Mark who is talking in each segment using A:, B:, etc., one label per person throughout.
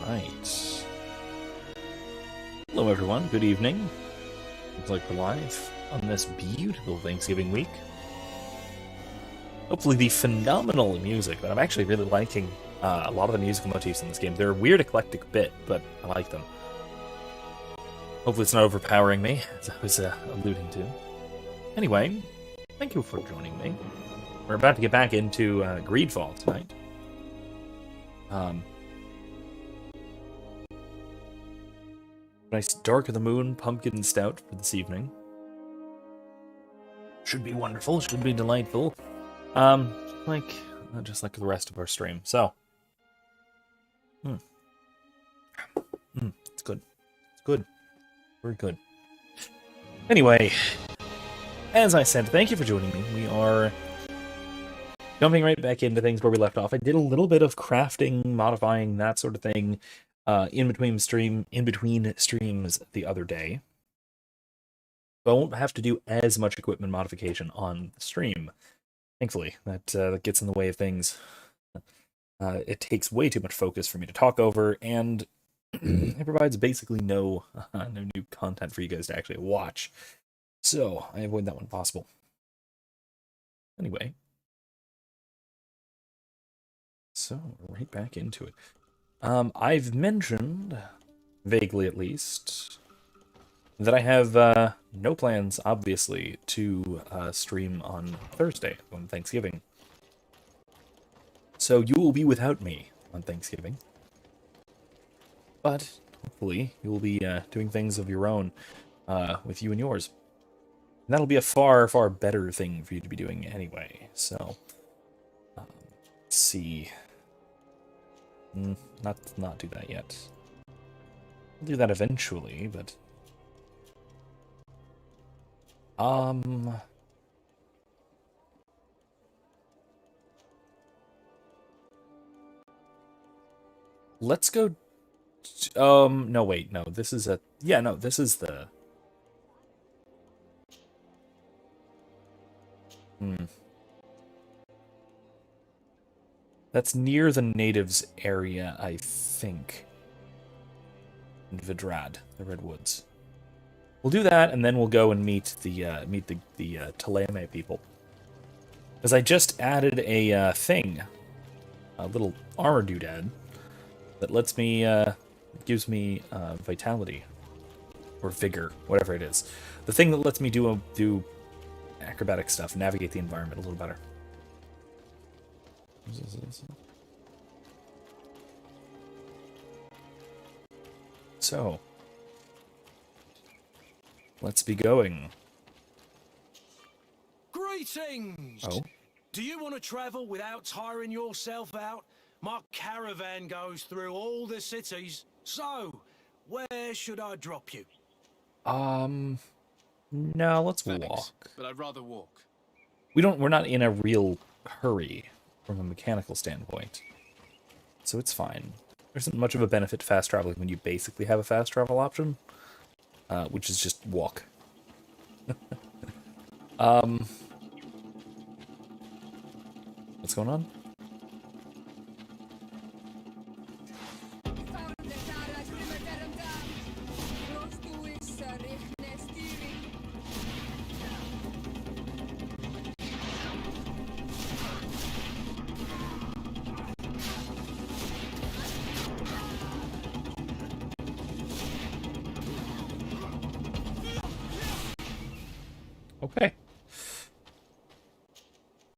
A: Right. Hello, everyone. Good evening. Looks like we're live on this beautiful Thanksgiving week. Hopefully the phenomenal music that I'm actually really liking a lot of the musical motifs in this game. They're a weird eclectic bit, but I like them. Hopefully it's not overpowering me, as I was alluding to. Anyway, thank you for joining me. We're about to get back into Greedfall tonight. Nice Dark of the Moon pumpkin stout for this evening. Should be wonderful, should be delightful. Just like the rest of our stream. So, it's good. It's good. Very good. Anyway, as I said, thank you for joining me. We are jumping right back into things where we left off. I did a little bit of crafting, modifying, that sort of thing, in between streams the other day. So I won't have to do as much equipment modification on the stream. Thankfully, that gets in the way of things. It takes way too much focus for me to talk over, and it provides basically no new content for you guys to actually watch. So I avoid that when possible. Anyway, so right back into it. I've mentioned, vaguely at least, that I have no plans, obviously, to stream on Thursday, on Thanksgiving. So you will be without me on Thanksgiving. But, hopefully, you will be doing things of your own with you and yours. And that'll be a far, far better thing for you to be doing anyway. So, let's see. Not do that yet. I'll do that eventually, but... Let's go... no, wait, no, this is a... Yeah, no, this is the... That's near the natives area, I think. In Vidrad, the Redwoods. We'll do that, and then we'll go and meet the Taleme people. Because I just added a thing, a little armor doodad, that lets me, gives me vitality, or vigor, whatever it is. The thing that lets me do acrobatic stuff, navigate the environment a little better. So, let's be going.
B: Greetings!
A: Oh?
B: Do you want to travel without tiring yourself out? My caravan goes through all the cities. So, where should I drop you?
A: No, let's
C: Thanks,
A: walk.
C: but I'd rather walk.
A: We're not in a real hurry from a mechanical standpoint. So it's fine. There isn't much of a benefit to fast traveling when you basically have a fast travel option, which is just walk. What's going on? Okay.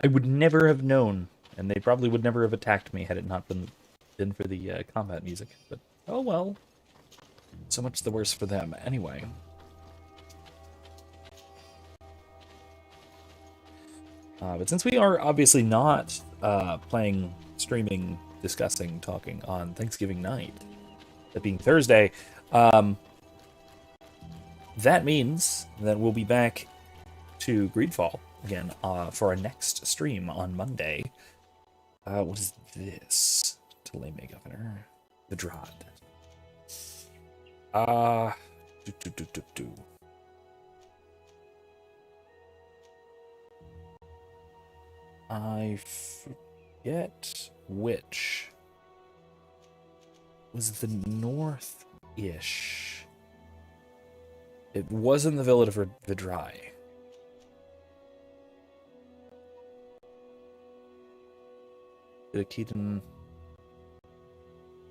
A: I would never have known, and they probably would never have attacked me had it not been for the combat music. But oh well. So much the worse for them. Anyway. But since we are obviously not playing, streaming, discussing, talking on Thanksgiving night, that being Thursday, that means that we'll be back to Greedfall again for our next stream on Monday. What is this? Taleme Governor. The Drod. I forget which. was the north-ish. It was in the village of Vidrai. Keaton.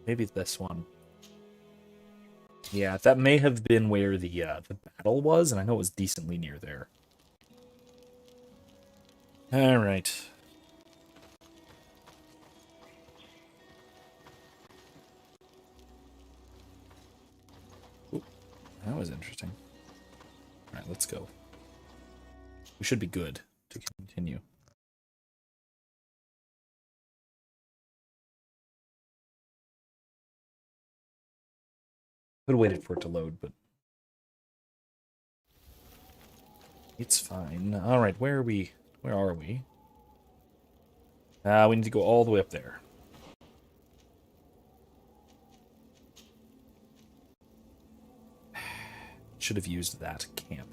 A: Maybe this one. Yeah, that may have been where the battle was, and I know it was decently near there. All right. Ooh, that was interesting. All right, let's go. We should be good to continue. Could have waited for it to load, but it's fine. All right, where are we? Where are we? We need to go all the way up there. Should have used that camp.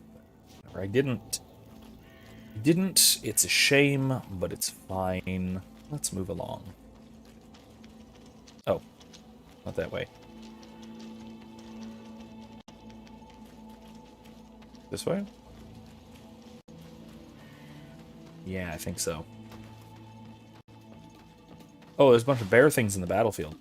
A: Whatever. I didn't. It's a shame, but it's fine. Let's move along. Oh, not that way. This way? Yeah, I think so. Oh, there's a bunch of bear things in the battlefield.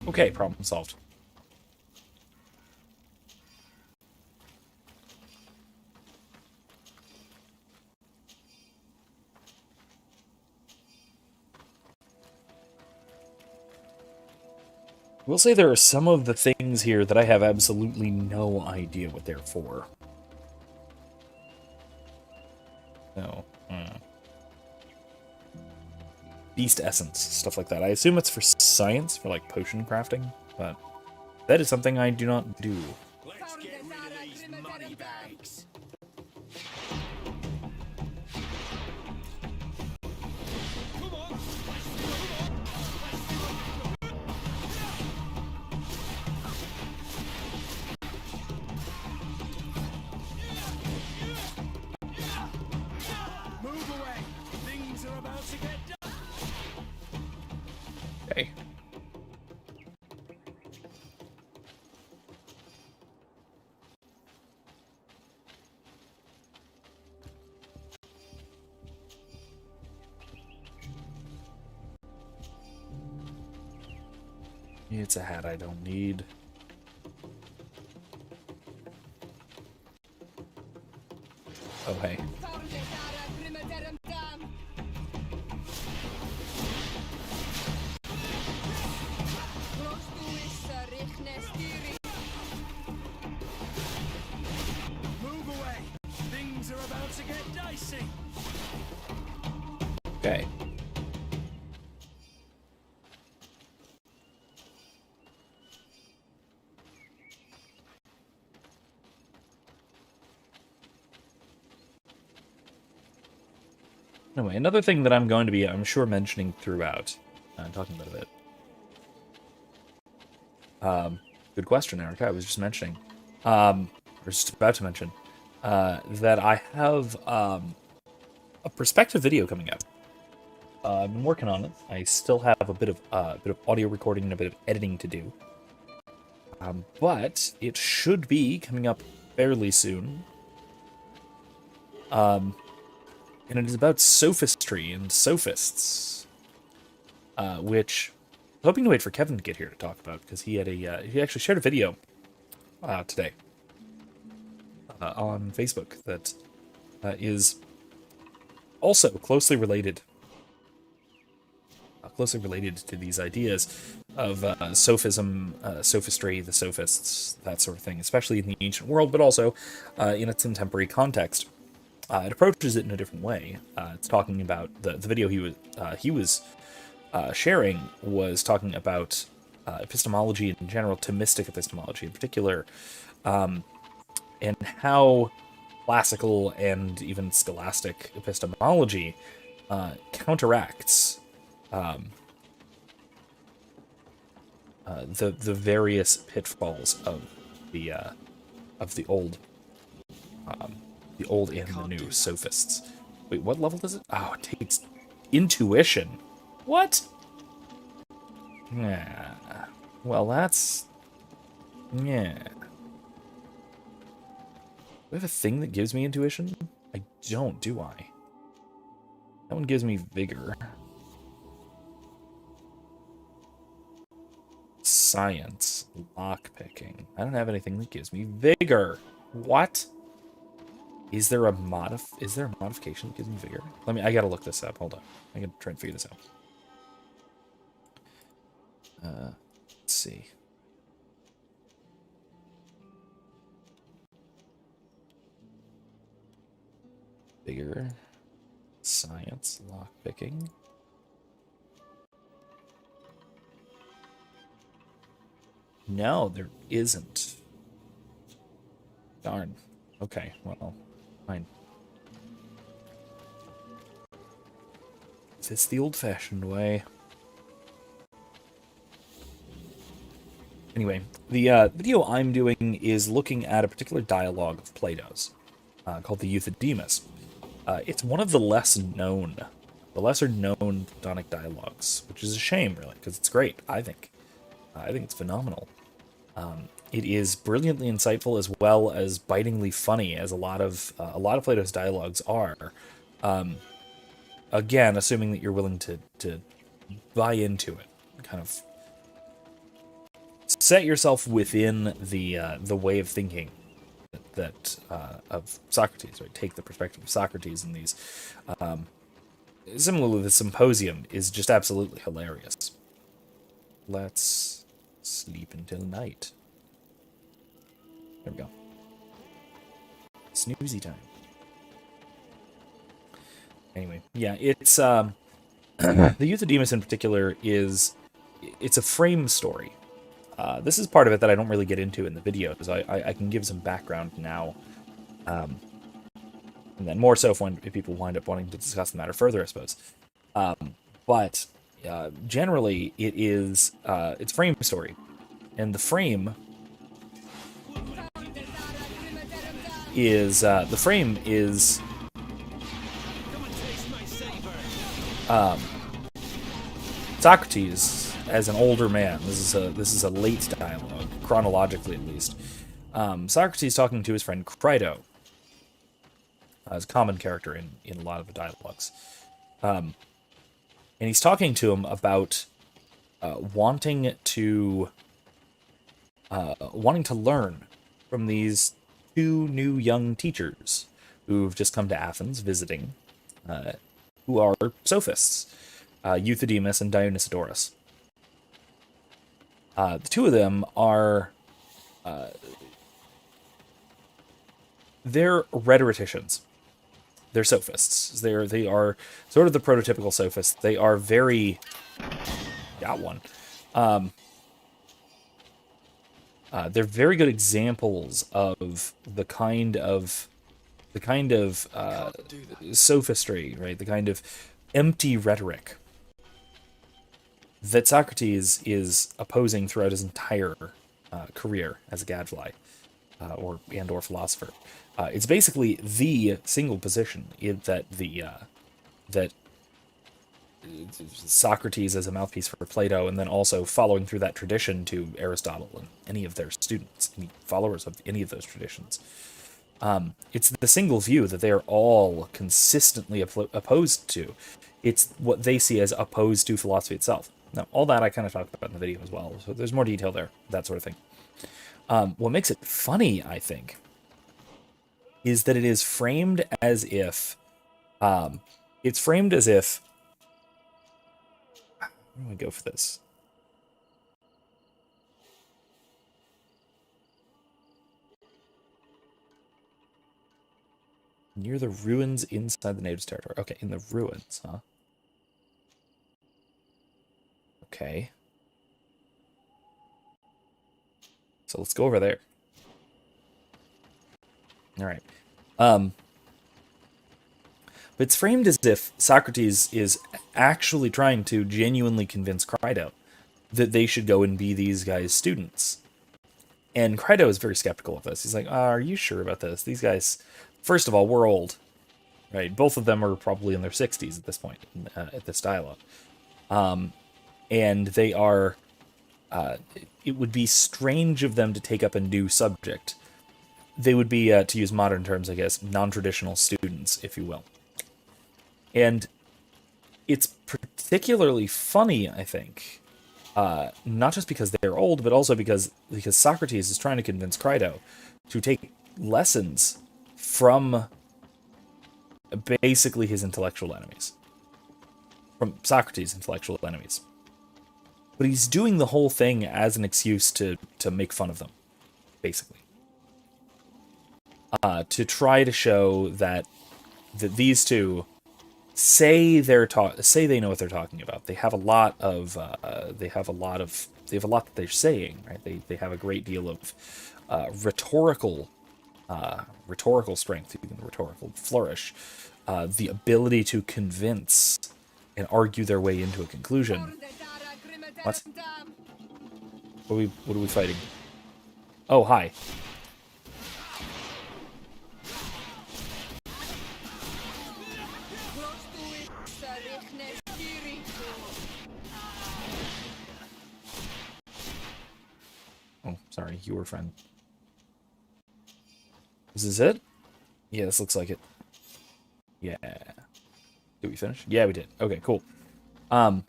A: Okay, problem solved. We'll say there are some of the things here that I have absolutely no idea what they're for. No. Beast essence, stuff like that. I assume it's for science, for like potion crafting, but that is something I do not do.
B: Let's get rid of these money bags. Move away. Things are about to get done.
A: Okay. It's a hat I don't need. Oh, hey.
B: Move away. Things are about to get dicey.
A: Okay. Anyway, another thing that I'm going to be, I'm sure, mentioning throughout, talking about a bit. Good question, Erica. I was just mentioning, or just about to mention, that I have a perspective video coming out. I've been working on it. I still have a bit of audio recording and a bit of editing to do, but it should be coming up fairly soon. And it is about sophistry and sophists, which I'm hoping to wait for Kevin to get here to talk about, because he had he actually shared a video today on Facebook that is also closely related to these ideas of sophism, sophistry, the sophists, that sort of thing, especially in the ancient world, but also in its contemporary context. It approaches it in a different way. It's talking about the video he was sharing was talking about epistemology in general, Thomistic epistemology in particular, and how classical and even scholastic epistemology counteracts the various pitfalls of the old and the new sophists. Wait, what level does it? Oh, it takes intuition. What? Yeah. Well, that's... Yeah. Do I have a thing that gives me intuition? I don't, do I? That one gives me vigor. Science. Lockpicking. I don't have anything that gives me vigor. What? Is there a modification that gives me vigor? I gotta look this up. Hold on. I gotta try and figure this out. Let's see. Vigor. Science. Lockpicking. No, there isn't. Darn. Okay, well, fine. It's the old-fashioned way. Anyway, the video I'm doing is looking at a particular dialogue of Plato's, called the Euthydemus. It's one of the lesser-known Platonic dialogues, which is a shame, really, because it's great, I think. I think it's phenomenal. It is brilliantly insightful as well as bitingly funny, as a lot of Plato's dialogues are. Again, assuming that you're willing to buy into it, kind of set yourself within the way of thinking that of Socrates, right? Take the perspective of Socrates in these. Similarly, the Symposium is just absolutely hilarious. Let's sleep until night. There we go. Snoozy time. Anyway, yeah, it's the Euthydemus in particular it's a frame story. This is part of it that I don't really get into in the video, because I can give some background now, and then more so if people wind up wanting to discuss the matter further, I suppose. But generally, it's a frame story, and the frame is Socrates as an older man. This is a late dialogue, chronologically at least. Socrates talking to his friend Crito, as a common character in a lot of the dialogues, and he's talking to him about wanting to learn from these two new young teachers who've just come to Athens visiting, who are sophists, Euthydemus and Dionysiodorus. The two of them are they're rhetoricians. They're sophists. They are sort of the prototypical sophists. They are very... Got one. They're very good examples of the kind of sophistry, right? The kind of empty rhetoric that Socrates is opposing throughout his entire career as a gadfly or philosopher. It's basically the single position that Socrates as a mouthpiece for Plato, and then also following through that tradition to Aristotle and any of their students, any followers of any of those traditions. It's the single view that they are all consistently opposed to. It's what they see as opposed to philosophy itself. Now, all that I kind of talked about in the video as well, so there's more detail there, that sort of thing. What makes it funny, I think, is that it is framed as if... Where do we go for this? Near the ruins inside the natives' territory. Okay, in the ruins, huh? Okay. So let's go over there. All right. But it's framed as if Socrates is actually trying to genuinely convince Crito that they should go and be these guys' students. And Crito is very skeptical of this. He's like, are you sure about this? These guys, first of all, we're old, right? Both of them are probably in their 60s at this point, at this dialogue. And they are, it would be strange of them to take up a new subject. They would be, to use modern terms, I guess, non-traditional students, if you will. And it's particularly funny, I think, not just because they're old, but also because Socrates is trying to convince Crito to take lessons from basically his intellectual enemies. From Socrates' intellectual enemies. But he's doing the whole thing as an excuse to make fun of them, basically. To try to show that these two say they know what they're talking about. They have a lot that they're saying, right? They have a great deal of rhetorical strength, even rhetorical flourish, the ability to convince and argue their way into a conclusion. What? What are we fighting? Oh, hi. Oh, sorry, you were a friend. Is this it? Yeah, this looks like it. Yeah. Did we finish? Yeah, we did. Okay, cool. But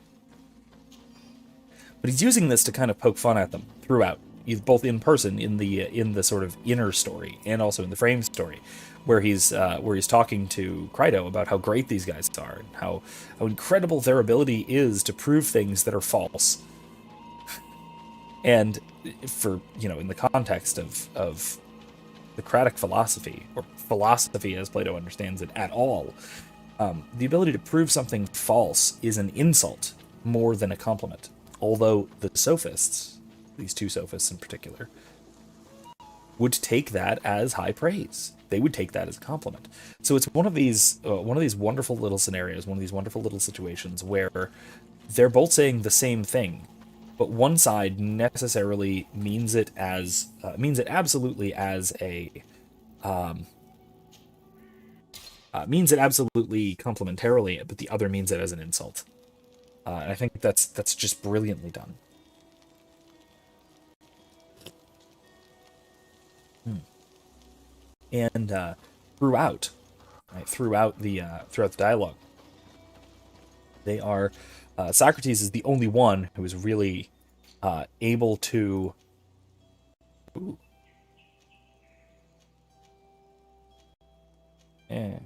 A: he's using this to kind of poke fun at them throughout, both in person in the sort of inner story and also in the frame story, where he's talking to Crito about how great these guys are and how incredible their ability is to prove things that are false. And for, in the context of Socratic philosophy, or philosophy as Plato understands it at all, the ability to prove something false is an insult more than a compliment. Although the sophists, these two sophists in particular, would take that as high praise. They would take that as a compliment. So it's one of these wonderful little scenarios, one of these wonderful little situations where they're both saying the same thing, but one side necessarily means it absolutely complimentarily, but the other means it as an insult. And I think that's just brilliantly done. And throughout the dialogue, they are Socrates is the only one who is really able to. Ooh. Yeah.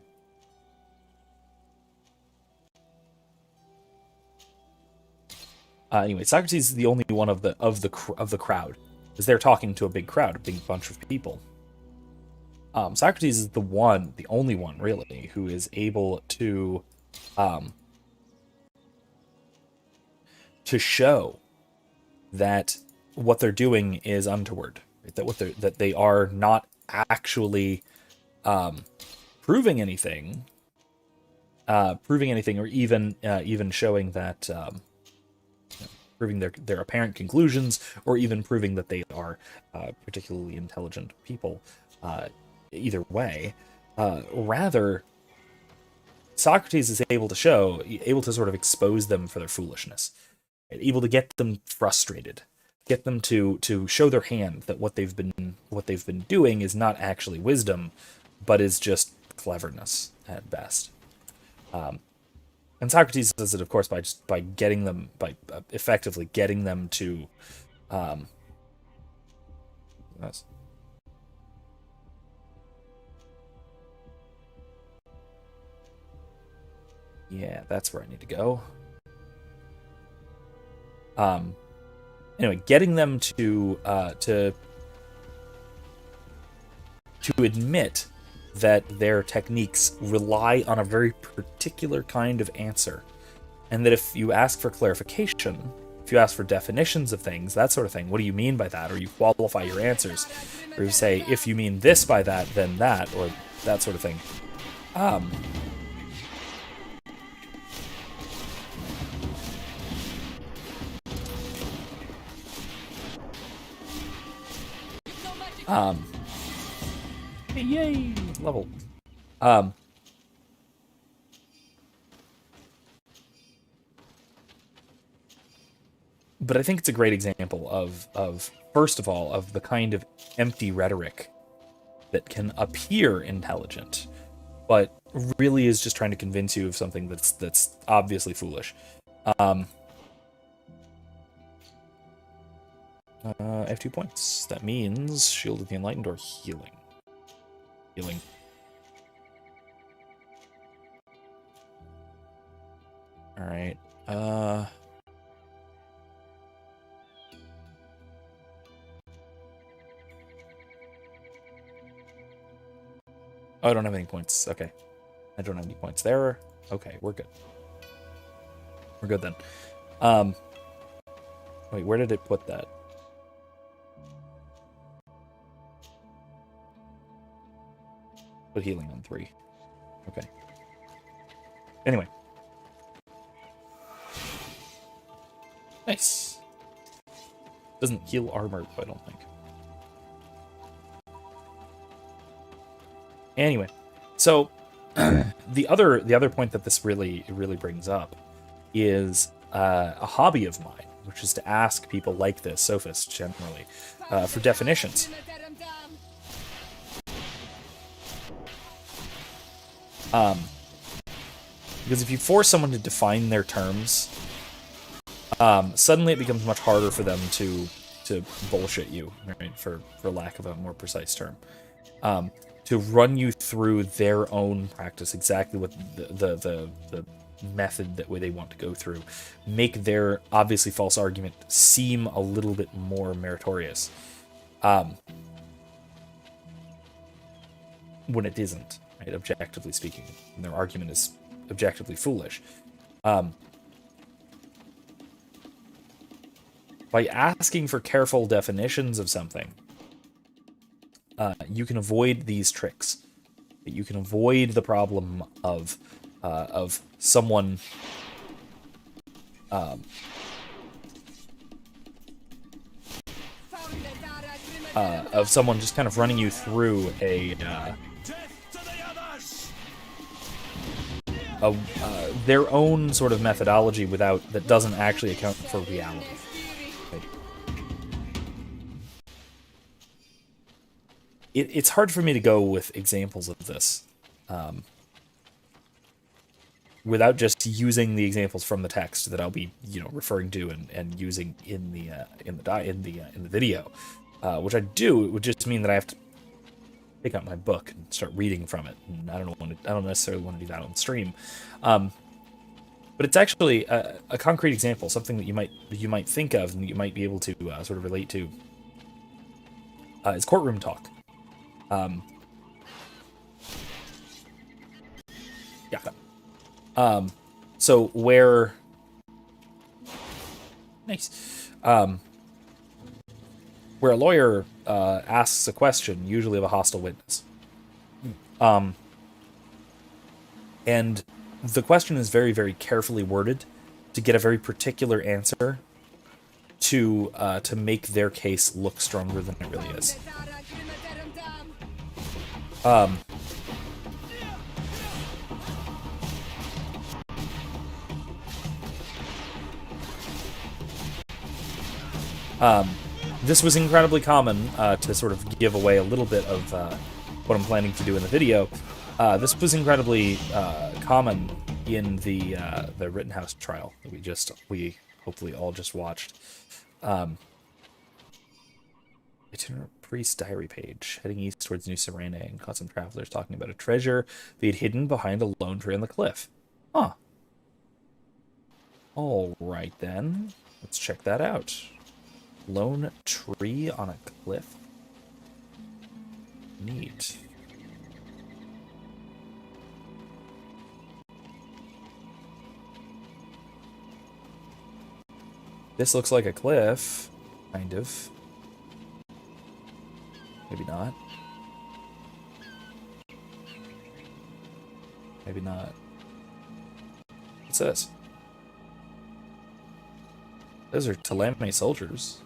A: Anyway, Socrates is the only one of the crowd, because they're talking to a big crowd, a big bunch of people. Socrates is the only one really, who is able to show that what they're doing is untoward, right? That they are not actually proving anything, or even showing that. Proving their apparent conclusions, or even proving that they are particularly intelligent people. Either way, rather, Socrates is able to sort of expose them for their foolishness, able to get them frustrated, get them to show their hand that what they've been doing is not actually wisdom, but is just cleverness at best. And Socrates does it, of course, by effectively getting them to, yeah, that's where I need to go. Anyway, getting them to admit that their techniques rely on a very particular kind of answer, and that if you ask for clarification, if you ask for definitions of things, that sort of thing, what do you mean by that, or you qualify your answers, or you say, if you mean this by that, then that, or that sort of thing. Yay! Level. But I think it's a great example of first of all, of the kind of empty rhetoric that can appear intelligent, but really is just trying to convince you of something that's obviously foolish. I have 2 points. That means Shield of the Enlightened or healing. Healing. All right. Oh, I don't have any points. Okay. I don't have any points there. Okay, we're good. We're good then. Wait, where did it put that? Put healing on 3. Okay. Anyway. Nice. Doesn't heal armor, though, I don't think. Anyway, so the other point that this really brings up is a hobby of mine, which is to ask people like this, sophists generally, for definitions. Because if you force someone to define their terms, suddenly it becomes much harder for them to bullshit you, right? For lack of a more precise term, to run you through their own practice, exactly what the method that way they want to go through, make their obviously false argument seem a little bit more meritorious, when it isn't, right? Objectively speaking, and their argument is objectively foolish. By asking for careful definitions of something, you can avoid these tricks. You can avoid the problem of someone just kind of running you through their own sort of methodology that doesn't actually account for reality. It's hard for me to go with examples of this without just using the examples from the text that I'll be, referring to and using in the video, which I do. It would just mean that I have to pick up my book and start reading from it. And I don't necessarily want to do that on stream, but it's actually a concrete example, something that you might think of and you might be able to sort of relate to. Is Courtroom Talk. So where where a lawyer asks a question, usually of a hostile witness, and the question is very, very carefully worded to get a very particular answer to make their case look stronger than it really is. This was incredibly common, to sort of give away a little bit of what I'm planning to do in the video. This was incredibly common in the Rittenhouse trial that we hopefully all just watched. Itinerant priest diary page. Heading east towards New Serene, caught some travelers talking about a treasure they had hidden behind a lone tree on the cliff. Huh. Alright then. Let's check that out. Lone tree on a cliff? Neat. This looks like a cliff. Kind of. Maybe not. Maybe not. What's this? Those are Talame soldiers.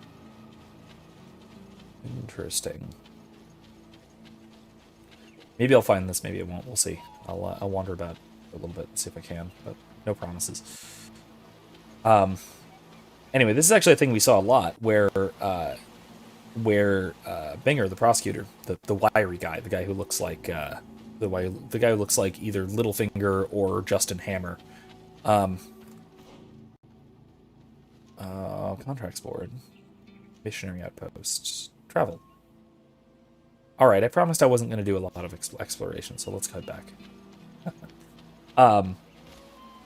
A: Interesting. Maybe I'll find this, maybe I won't. We'll see. I'll wander about a little bit and see if I can, but no promises. Anyway, this is actually a thing we saw a lot, where Binger, the prosecutor, the wiry guy, the guy who looks like the guy who looks like either Littlefinger or Justin Hammer. Contracts board, missionary outposts, travel. All right, I promised I wasn't going to do a lot of exploration, so let's cut back.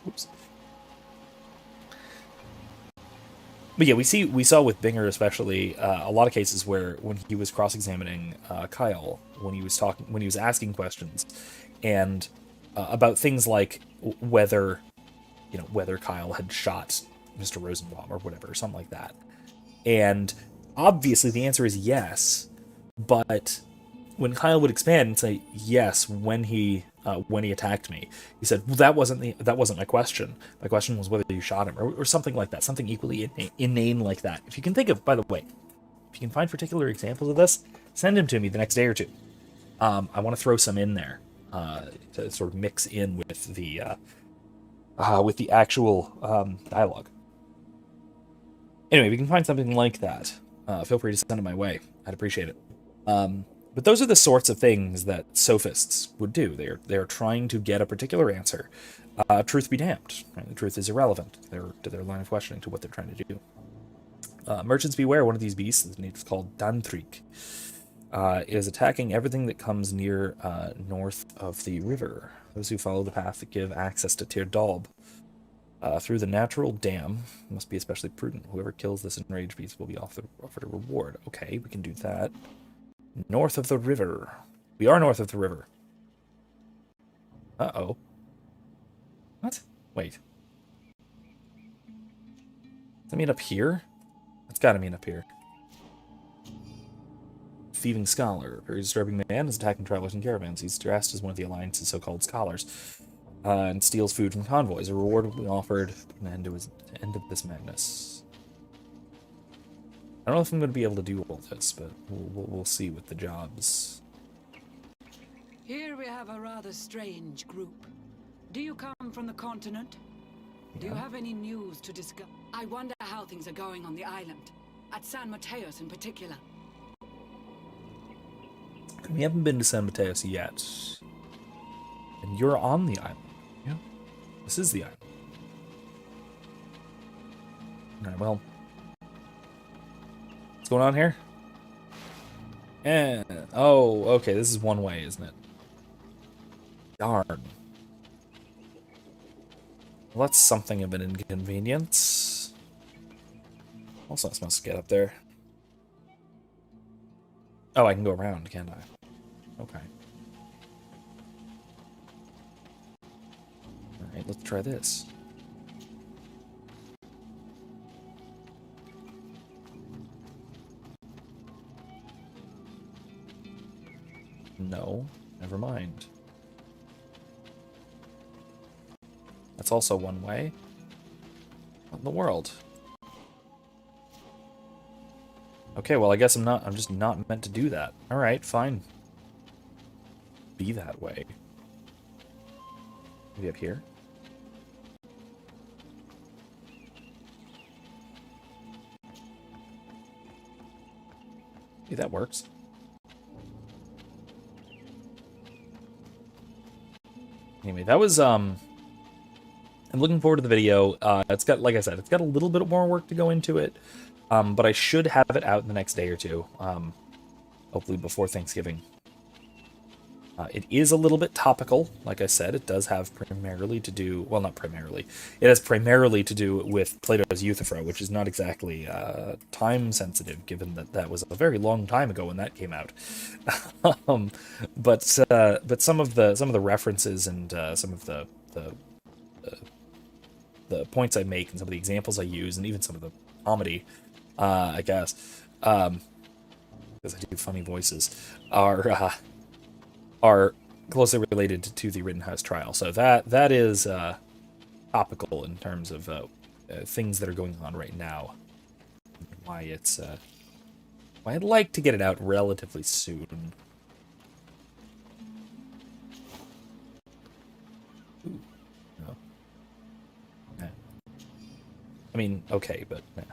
A: Oops. But yeah, we saw with Binger especially a lot of cases where when he was cross-examining Kyle, when he was asking questions, and about things like whether Kyle had shot Mr. Rosenbaum or whatever, or something like that. And obviously the answer is yes, but when Kyle would expand and say yes when he attacked me, he said, well, that wasn't my question. My question was whether you shot him, or something like that, something equally inane like that. If you can think of, by the way, if you can find particular examples of this, send them to me the next day or two. I want to throw some in there to sort of mix in with the actual dialogue. Anyway, if you can find something like that, feel free to send it my way. I'd appreciate it. But those are the sorts of things that sophists would do. They're trying to get a particular answer. Truth be damned. Right? The truth is irrelevant to their line of questioning, to what they're trying to do. Merchants beware, one of these beasts, the natives called Dantrik, is attacking everything that comes near north of the river. Those who follow the path that give access to Tir Dalb through the natural dam must be especially prudent. Whoever kills this enraged beast will be offered a reward. Okay, we can do that. North of the river. We are north of the river. Uh-oh. What? Wait. Does that mean up here? That's gotta mean up here. Thieving scholar. A very disturbing man is attacking travelers and caravans. He's dressed as one of the Alliance's so-called scholars, and steals food from convoys. A reward will be offered to put an end to this madness. I don't know if I'm going to be able to do all this, but we'll see with the jobs.
C: Here we have a rather strange group. Do you come from the continent? Yeah. Do you have any news to discuss? I wonder how things are going on the island, at San Mateos in particular.
A: We haven't been to San Mateos yet. And you're on the island. Yeah. This is the island. Alright, well. What's going on here? Oh, okay, this is one way, isn't it? Darn. Well, that's something of an inconvenience. Also, I'm supposed to get up there. Oh, I can go around, can't I? Okay. Alright, let's try this. No, never mind. That's also one way. What in the world? Okay, well, I guess I'm just not meant to do that. Alright, fine. Be that way. Maybe up here? Maybe that works. Anyway, that was, I'm looking forward to the video. It's got, like I said, it's got a little bit more work to go into it, but I should have it out in the next day or two, hopefully before Thanksgiving. It is a little bit topical, like I said. It does have primarily to do, well, not primarily, it has primarily to do with Plato's Euthyphro, which is not exactly time sensitive, given that that was a very long time ago when that came out. But some of the references and some of the points I make and some of the examples I use and even some of the comedy, I guess, because I do funny voices, are closely related to the Rittenhouse trial. So that is topical in terms of things that are going on right now. Why it's why I'd like to get it out relatively soon. Ooh, no. Yeah. I mean, okay, but yeah.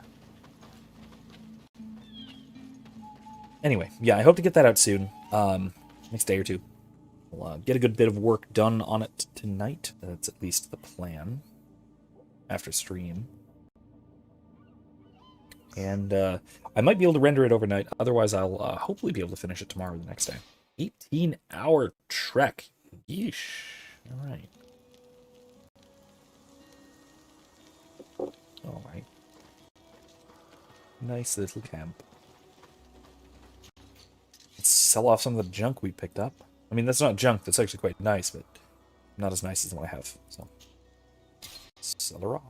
A: Anyway, yeah, I hope to get that out soon. Next day or two. We'll get a good bit of work done on it tonight. That's at least the plan. After stream. And I might be able to render it overnight. Otherwise, I'll hopefully be able to finish it tomorrow or the next day. 18-hour trek. Yeesh. All right. All right. Nice little camp. Let's sell off some of the junk we picked up. I mean, that's not junk. That's actually quite nice, but not as nice as what I have. So, sell her off.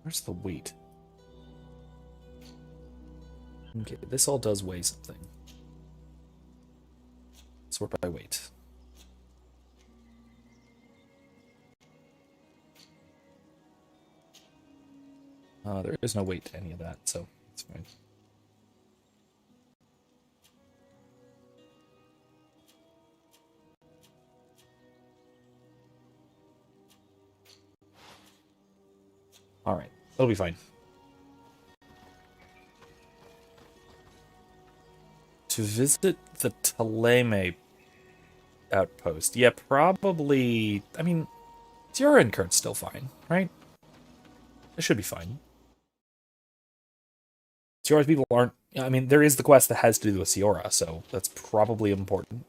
A: Where's the weight? Okay, this all does weigh something. Sort by weight. There is no weight to any of that, so it's fine. Alright, that'll be fine. To visit the Taleme outpost. Yeah, probably... I mean, Sierra and Kurt's still fine, right? It should be fine. Sierra's people aren't... I mean, there is the quest that has to do with Sierra, so that's probably important.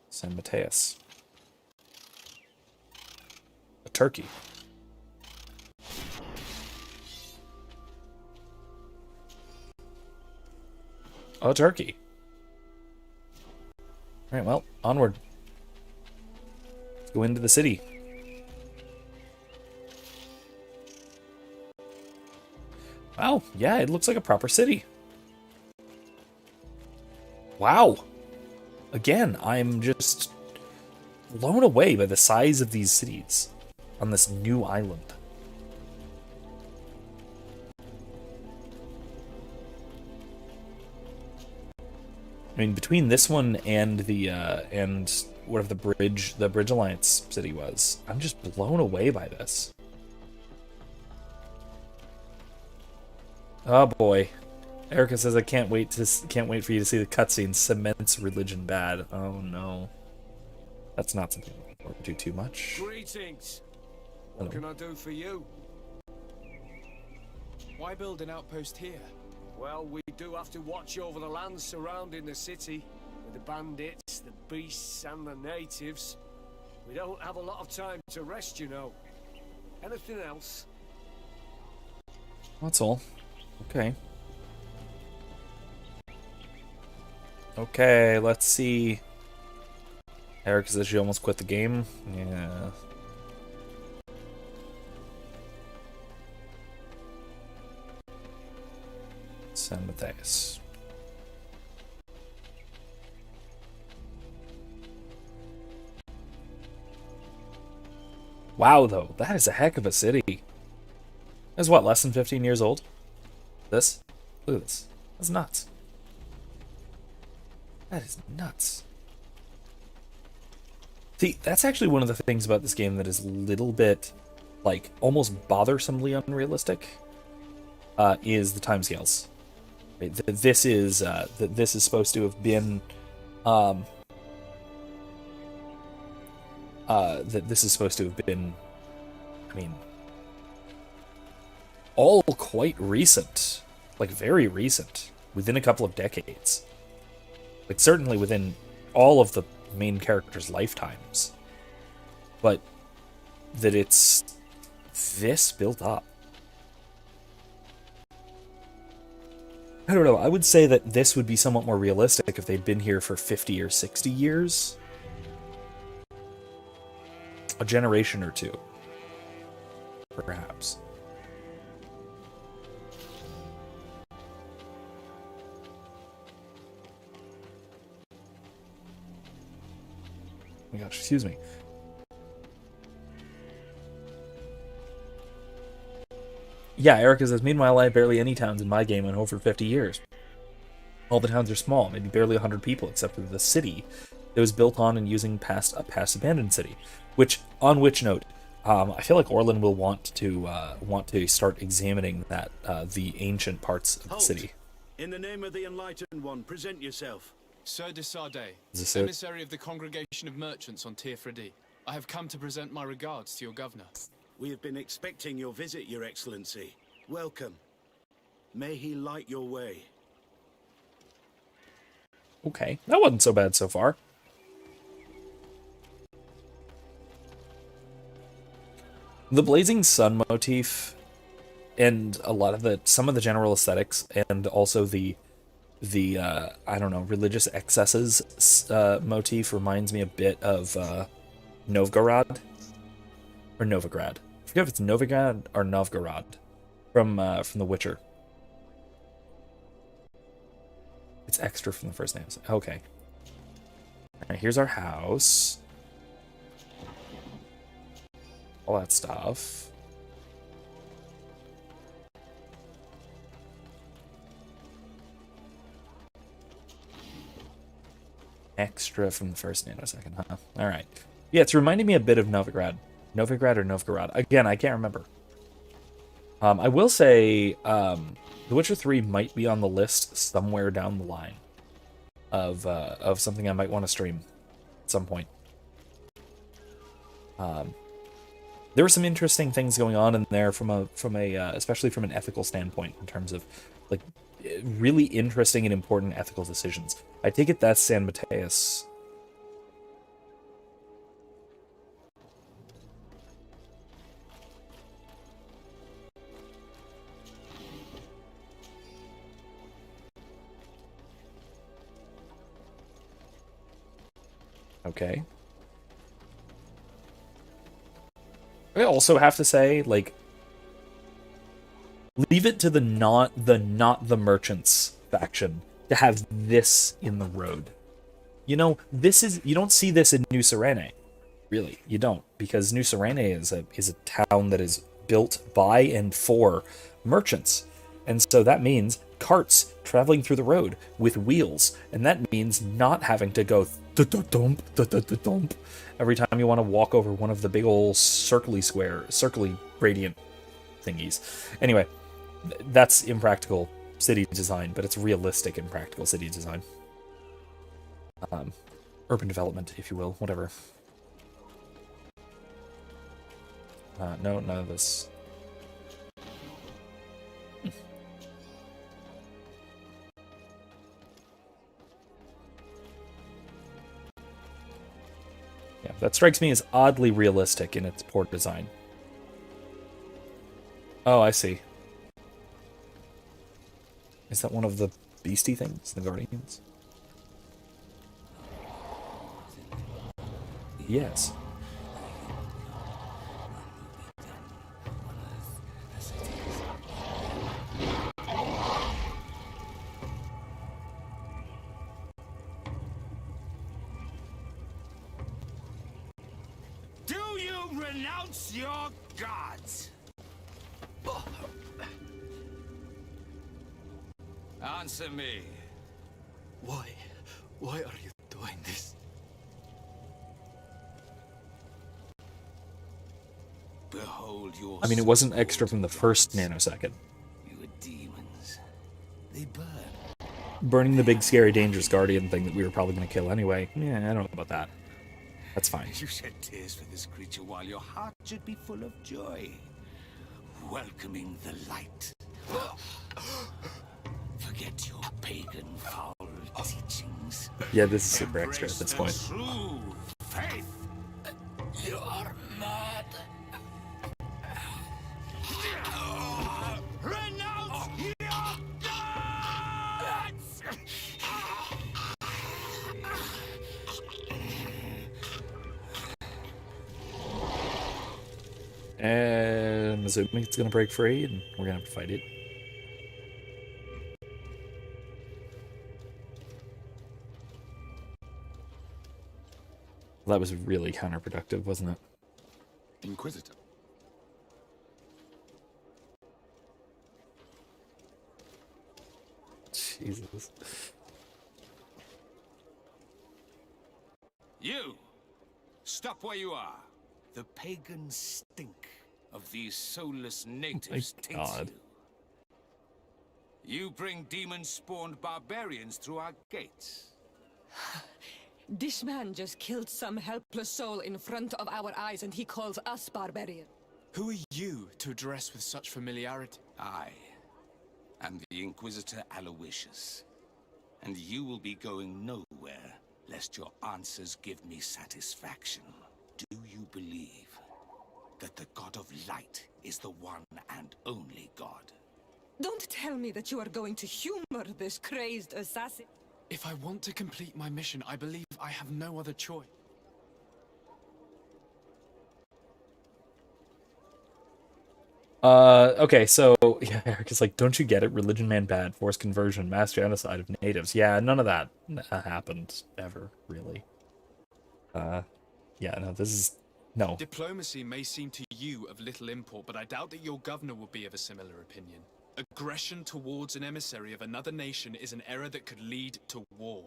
A: San Mateus. A turkey. A turkey. Alright, well, onward. Let's go into the city. Wow, yeah, it looks like a proper city. Wow. Again, I'm just blown away by the size of these cities on this new island. I mean, between this one and the and whatever the Bridge Alliance city was, I'm just blown away by this. Oh boy, Erica says I can't wait for you to see the cutscene. Cements religion bad. Oh no, that's not something I'm looking forward to too much.
B: Greetings. What can I do for you?
D: Why build an outpost here?
B: Well, we do have to watch over the lands surrounding the city, with the bandits, the beasts, and the natives. We don't have a lot of time to rest, you know. Anything else?
A: That's all. Okay. Okay, let's see. Erica says she almost quit the game. Yeah. San Mateus. Wow, though, that is a heck of a city. That's what, less than 15 years old? This? Look at this. That's nuts. That is nuts. See, that's actually one of the things about this game that is a little bit, like, almost bothersomely unrealistic, is the timescales. Right? This is supposed to have been, this is supposed to have been, I mean, all quite recent, like very recent, within a couple of decades. Like certainly within all of the main characters' lifetimes. But that it's this built up. I don't know, I would say that this would be somewhat more realistic if they'd been here for 50 or 60 years. a generation or two, perhaps. Oh my gosh, excuse me. Yeah, Erica says, meanwhile, I have barely any towns in my game in over 50 years. All the towns are small, maybe barely 100 people, except for the city that was built on and using a past abandoned city. On which note, I feel like Orlin will want to start examining that the ancient parts of the city.
E: In the name of the Enlightened One, present yourself.
D: Sir de Sardet,
A: Is this it?
D: emissary of the Congregation of Merchants on Tirfredi. I have come to present my regards to your governor.
E: We have been expecting your visit, Your Excellency. Welcome. May he light your way.
A: Okay, that wasn't so bad so far. The blazing sun motif and some of the general aesthetics and also the I don't know, religious excesses motif reminds me a bit of Novgorod or Novigrad. I forget if it's Novigrad or Novgorod from The Witcher. It's extra from the first names. Okay. All right, here's our house. All that stuff. Extra from the first nanosecond, huh? All right. Yeah, it's reminding me a bit of Novigrad. Novigrad or Novgorod. Again, I can't remember. I will say The Witcher 3 might be on the list somewhere down the line of something I might want to stream at some point. There were some interesting things going on in there from a especially from an ethical standpoint in terms of like really interesting and important ethical decisions. I take it that's San Mateus. Okay. I also have to say, like, leave it to the not the merchants faction to have this in the road. You know, you don't see this in New Serene. Really, you don't, because New Serene is a town that is built by and for merchants. And so that means carts traveling through the road with wheels, and that means not having to go dump every time you want to walk over one of the big old circly gradient thingies. Anyway, that's impractical city design, but it's realistic impractical city design. Urban development, if you will, whatever. No, none of this. Yeah, that strikes me as oddly realistic in its port design. Oh, I see. Is that one of the beastie things, the Guardians? Yes.
B: Do you renounce your gods? Answer me.
F: Why? Why are you doing this?
B: Behold your
A: I mean, it wasn't extra from the first nanosecond.
B: You are demons. They burn.
A: Burning the big, scary, dangerous Guardian thing that we were probably going to kill anyway. Yeah, I don't know about that. That's fine.
B: You shed tears for this creature while your heart should be full of joy. Welcoming the light. Forget your pagan foul teachings.
A: Yeah, this is super extra at this point.
B: True faith. You are mad. Renounce your gods!
A: And I'm assuming it's gonna break free, and we're gonna have to fight it. Well, that was really counterproductive, wasn't it?
G: Inquisitor.
A: Jesus.
H: You! Stop where you are. The pagans stink of these soulless natives taints
A: God.
H: you. You bring demon-spawned barbarians through our gates.
I: This man just killed some helpless soul in front of our eyes, and he calls us barbarian.
D: Who are you to address with such familiarity?
H: I am the Inquisitor Aloysius, and you will be going nowhere lest your answers give me satisfaction. Do you believe that the God of Light is the one and only God?
I: Don't tell me that you are going to humor this crazed assassin.
D: If I want to complete my mission, I believe I have no other choice.
A: Okay, so, yeah, Eric is like, don't you get it? Religion man bad, forced conversion, mass genocide of natives. Yeah, none of that happened ever, really. Yeah, no, this is... No.
D: Diplomacy may seem to you of little import, but I doubt that your governor will be of a similar opinion. Aggression towards an emissary of another nation is an error that could lead to war.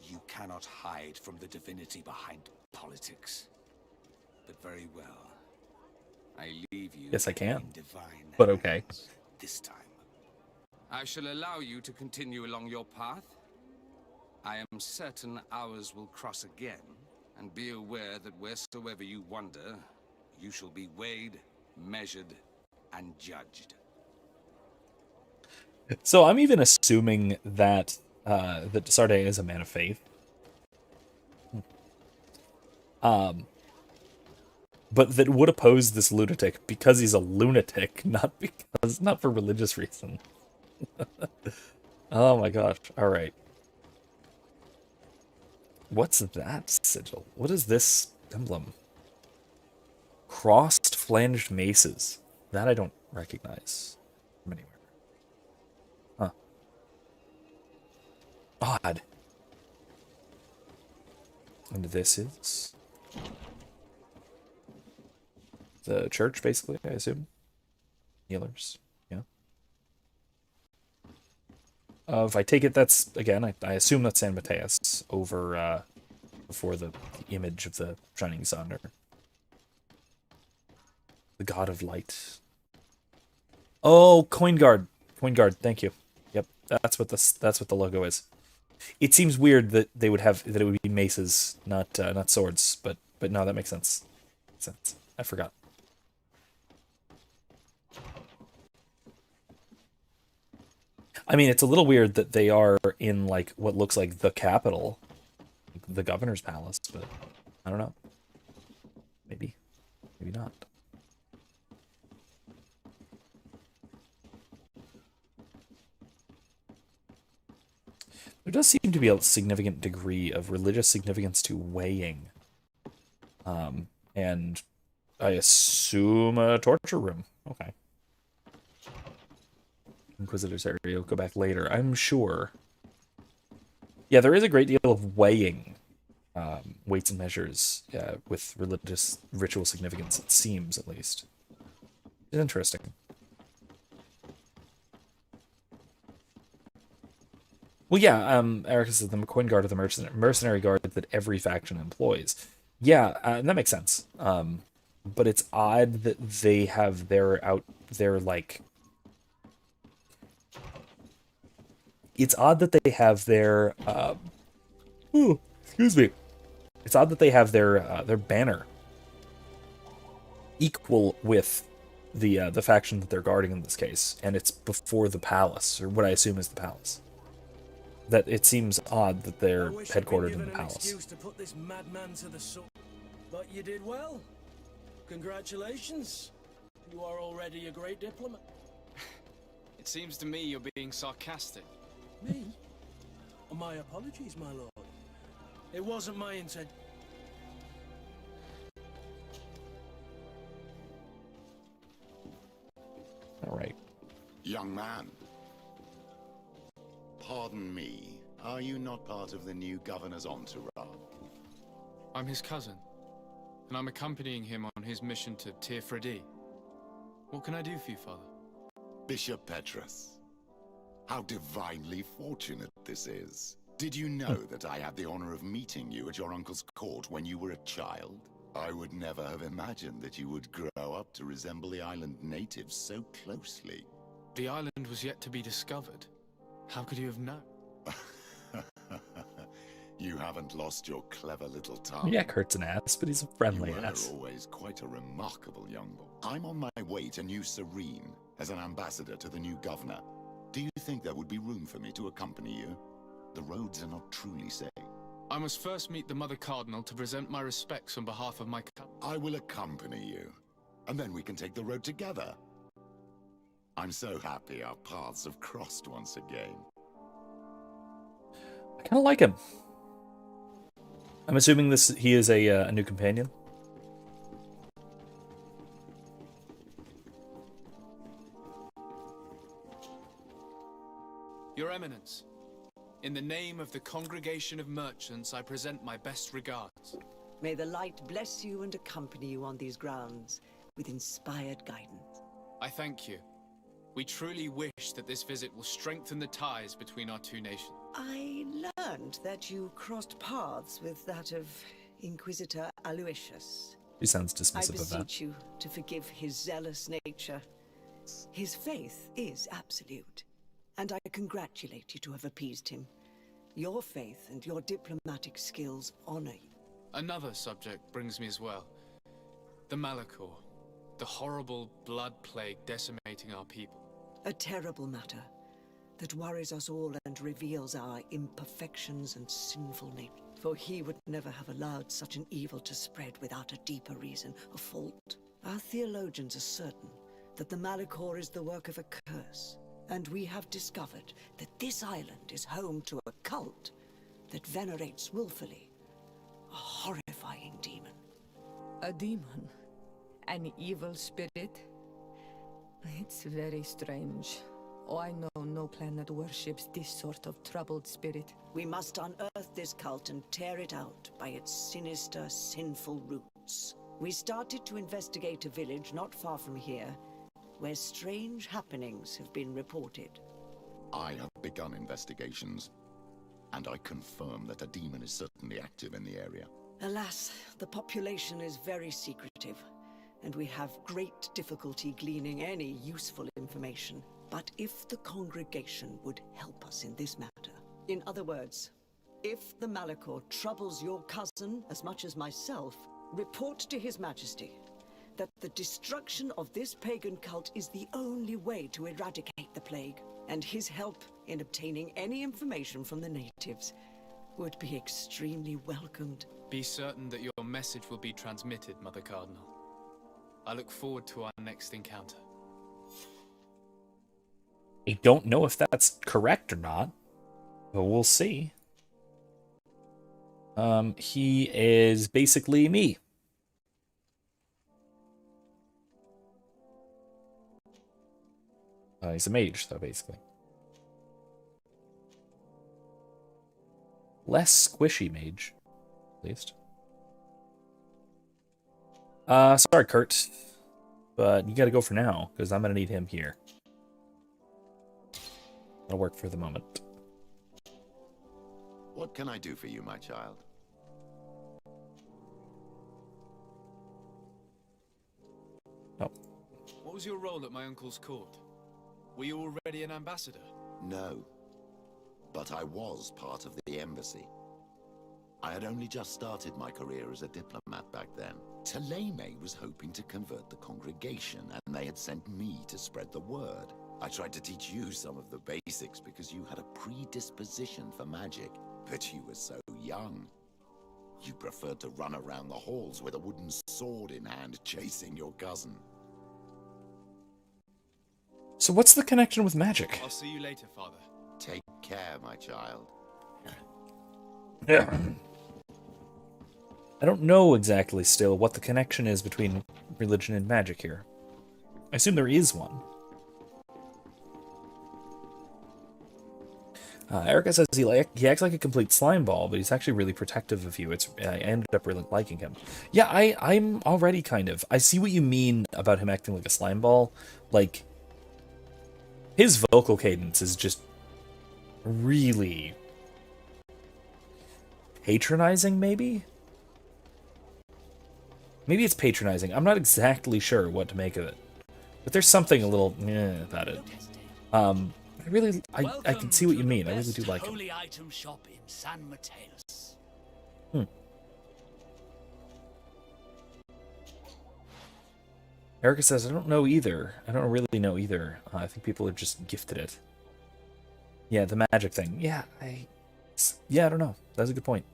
H: You cannot hide from the divinity behind politics. But very well. I leave you
A: Yes, I can.
H: in divine
A: But okay.
H: hands this time. I shall allow you to continue along your path. I am certain ours will cross again, and be aware that wheresoever you wander, you shall be weighed, measured, and judged.
A: So I'm even assuming that that Sarday is a man of faith. But that would oppose this lunatic because he's a lunatic, not for religious reason. Oh my gosh. All right. What's that sigil? What is this emblem? Crossed flanged maces. That I don't recognize from anywhere. Huh. Odd. And this is the church, basically, I assume. Healers, yeah. If I take it, that's, again, I assume that's San Mateus over, before the image of the shining sun, or the god of light. Oh, coin guard, thank you. Yep, that's what the logo is. It seems weird that they would have, that it would be maces, not swords, but no, that makes sense. I forgot. I mean, it's a little weird that they are in, like, what looks like the capital, the governor's palace, but I don't know. Maybe not. There does seem to be a significant degree of religious significance to weighing. And I assume a torture room. Okay. Inquisitor's area, we'll go back later, I'm sure. Yeah, there is a great deal of weighing, weights and measures, with religious ritual significance, it seems, at least. It's interesting. Well, yeah, Erica says the coin guard of the mercenary guard that every faction employs. Yeah, that makes sense. But it's odd that they have their like... It's odd that they have their... excuse me. It's odd that they have their banner equal with the faction that they're guarding in this case, and it's before the palace, or what I assume is the palace. That it seems odd that they're headquartered in the palace.
B: Excuse to put this madman to the sword, but you did well. Congratulations. You are already a great diplomat.
D: It seems to me you're being sarcastic.
B: Me? My apologies, my lord. It wasn't my intent.
G: Young man. Pardon me, are you not part of the new governor's entourage?
D: I'm his cousin, and I'm accompanying him on his mission to Tirfredi. What can I do for you, Father?
G: Bishop Petrus. How divinely fortunate this is. Did you know that I had the honor of meeting you at your uncle's court when you were a child? I would never have imagined that you would grow up to resemble the island natives so closely.
D: The island was yet to be discovered. How could you have known?
G: You haven't lost your clever little tongue.
A: Yeah, Kurt's an ass, but he's a friendly
G: You were
A: ass.
G: always quite a remarkable young boy. I'm on my way to New Serene as an ambassador to the new governor. Do you think there would be room for me to accompany you? The roads are not truly safe.
D: I must first meet the Mother Cardinal to present my respects on behalf of my
G: I will accompany you, and then we can take the road together. I'm so happy our paths have crossed once again.
A: I kind of like him. I'm assuming he is a new companion.
D: Your Eminence, in the name of the Congregation of Merchants, I present my best regards.
J: May the light bless you and accompany you on these grounds with inspired guidance.
D: I thank you. We truly wish that this visit will strengthen the ties between our two nations.
J: I learned that you crossed paths with that of Inquisitor Aloysius.
A: He sounds
J: I
A: dismissive of that.
J: beseech you to forgive his zealous nature. His faith is absolute, and I congratulate you to have appeased him. Your faith and your diplomatic skills honor you.
D: Another subject brings me as well. The Malachor, the horrible blood plague decimating our people.
J: A terrible matter that worries us all and reveals our imperfections and sinful nature. For he would never have allowed such an evil to spread without a deeper reason, a fault. Our theologians are certain that the Malachor is the work of a curse, and we have discovered that this island is home to a cult that venerates willfully a horrifying demon.
I: A demon? An evil spirit? It's very strange. Oh, I know no planet worships this sort of troubled spirit.
J: We must unearth this cult and tear it out by its sinister, sinful roots. We started to investigate a village not far from here, where strange happenings have been reported.
G: I have begun investigations, and I confirm that a demon is certainly active in the area.
J: Alas, the population is very secretive, and we have great difficulty gleaning any useful information. But if the congregation would help us in this matter, in other words, if the Malachor troubles your cousin as much as myself, report to His Majesty that the destruction of this pagan cult is the only way to eradicate the plague, and his help in obtaining any information from the natives would be extremely welcomed.
D: Be certain that your message will be transmitted, Mother Cardinal. I look forward to our next encounter.
A: I don't know if that's correct or not, but we'll see. He is basically me. He's a mage, though, basically. Less squishy mage, at least. Sorry, Kurt, but you gotta go for now, because I'm gonna need him here. That'll work for the moment.
G: What can I do for you, my child?
A: Oh.
D: What was your role at my uncle's court? Were you already an ambassador?
G: No, but I was part of the embassy. I had only just started my career as a diplomat back then. Taleme was hoping to convert the congregation, and they had sent me to spread the word. I tried to teach you some of the basics because you had a predisposition for magic, but you were so young. You preferred to run around the halls with a wooden sword in hand, chasing your cousin.
A: So what's the connection with magic?
D: I'll see you later, Father.
G: Take care, my child.
A: I don't know exactly still what the connection is between religion and magic here. I assume there is one. Erica says he acts like a complete slime ball, but he's actually really protective of you. I ended up really liking him. Yeah, I'm already kind of. I see what you mean about him acting like a slime ball. Like, his vocal cadence is just really patronizing, maybe? Maybe it's patronizing. I'm not exactly sure what to make of it. But there's something a little about it. I can see what you mean. I really do like him.
B: Holy item shop in San Mateus.
A: Erica says, I don't know either. I don't really know either. I think people are just gifted it. Yeah, the magic thing. Yeah, I don't know. That's a good point.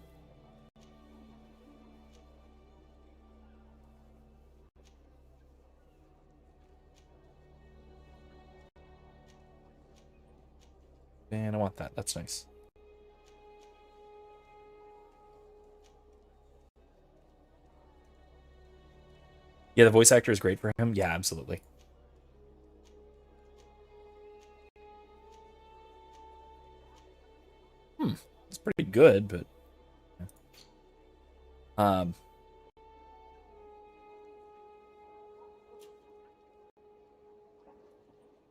A: And I want that. That's nice. Yeah, the voice actor is great for him. Yeah, absolutely. It's pretty good, but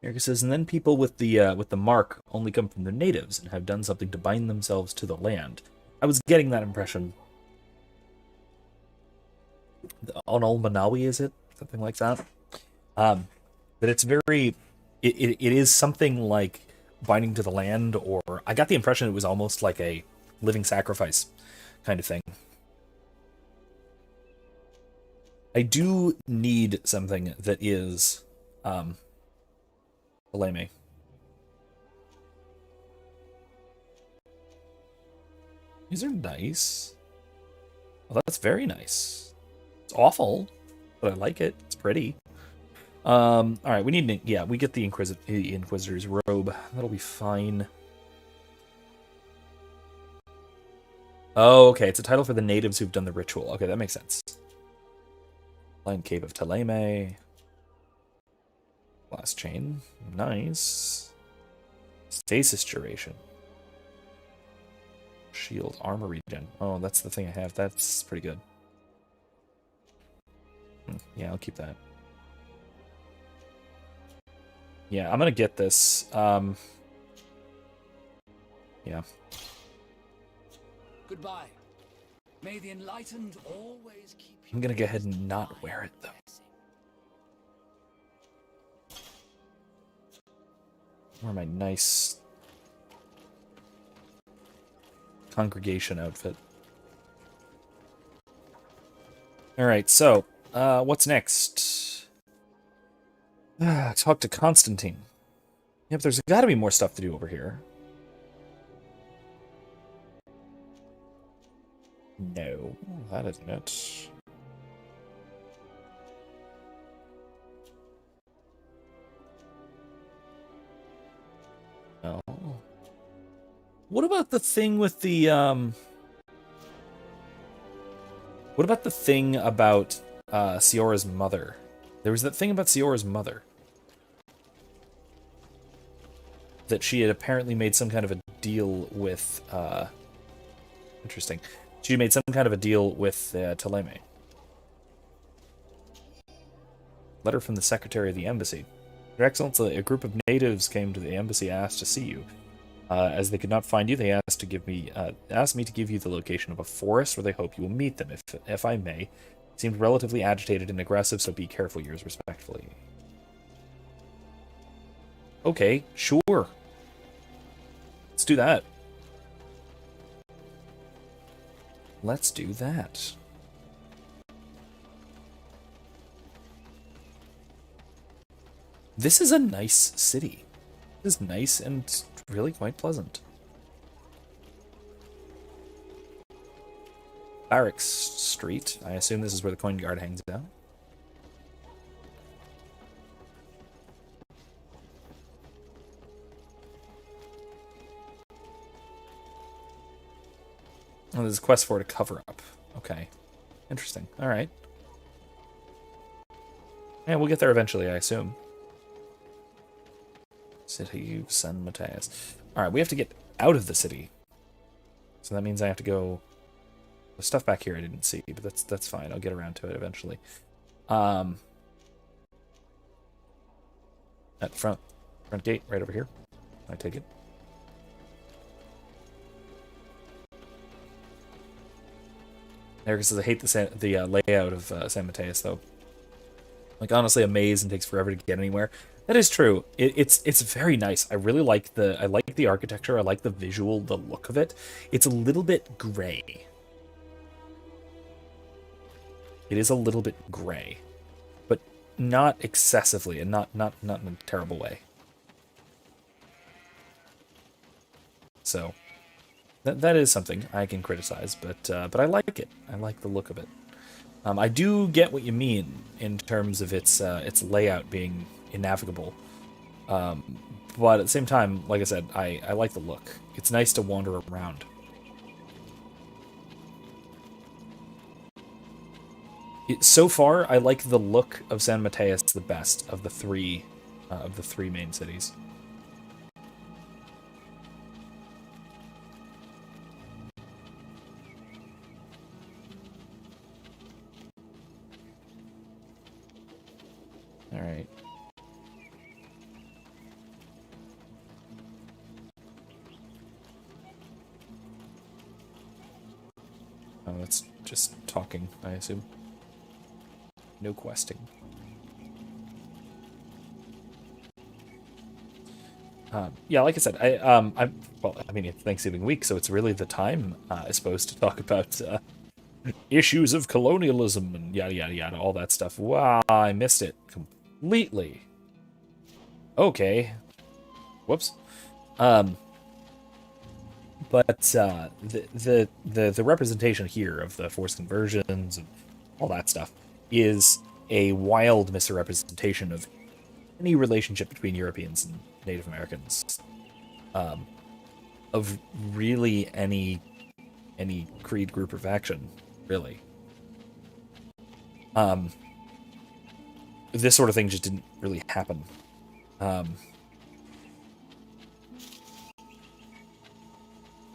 A: Erica says, and then people with the mark only come from the natives and have done something to bind themselves to the land. I was getting that impression. On Ol Manawi, is it? Something like that. But it's very... It is something like binding to the land, or... I got the impression it was almost like a living sacrifice kind of thing. I do need something that is... Aleme. These are nice. Well, that's very nice. It's awful, but I like it. It's pretty. All right, we need... Yeah, we get the Inquisitor's robe. That'll be fine. Oh, okay. It's a title for the natives who've done the ritual. Okay, that makes sense. Blind Cave of Taleme. Glass chain. Nice. Stasis duration. Shield. Armor regen. Oh, that's the thing I have. That's pretty good. Yeah, I'll keep that. Yeah, I'm gonna get this. Yeah.
B: Goodbye. May the enlightened always keep you.
A: I'm gonna go ahead and not wear it, though. Wear my nice congregation outfit. Alright, so, what's next? Talk to Constantine. Yep, there's gotta be more stuff to do over here. No, that isn't it. No. What about the thing with the, What about the thing about, Siora's mother? There was that thing about Siora's mother. That she had apparently made some kind of a deal with, Interesting. She made some kind of a deal with, Taleme. Letter from the Secretary of the Embassy. Your Excellency, a group of natives came to the embassy and asked to see you. As they could not find you, they asked me to give you the location of a forest where they hope you will meet them, if I may. Seemed relatively agitated and aggressive, so be careful. Yours respectfully. Okay, sure. Let's do that. Let's do that. This is a nice city. This is nice and really quite pleasant. Barracks Street. I assume this is where the coin guard hangs out. Oh, there's a quest for it to cover up. Okay. Interesting. Alright. Yeah, we'll get there eventually, I assume. City of San Mateus. Alright, we have to get out of the city. So that means I have to go... The stuff back here I didn't see, but that's fine. I'll get around to it eventually. At the front gate, right over here. I take it. Erica says, I hate the layout of San Mateus, though. Like, honestly, a maze and takes forever to get anywhere. That is true. It's very nice. I really like the architecture. I like the visual, the look of it. It's a little bit gray. It is a little bit gray, but not excessively, and not in a terrible way. So that is something I can criticize, but I like it. I like the look of it. I do get what you mean in terms of its layout being innavigable, but at the same time, like I said, I like the look. It's nice to wander around. So far, I like the look of San Mateus the best of the three main cities. All right. Oh, that's just talking, I assume. No questing. Yeah, like I said, I mean, it's Thanksgiving week, so it's really the time, I suppose, to talk about issues of colonialism and yada yada yada, all that stuff. Wow, I missed it completely. Okay, whoops. But the representation here of the forced conversions and all that stuff is a wild misrepresentation of any relationship between Europeans and Native Americans, of really any creed, group, or faction, really. This sort of thing just didn't really happen. And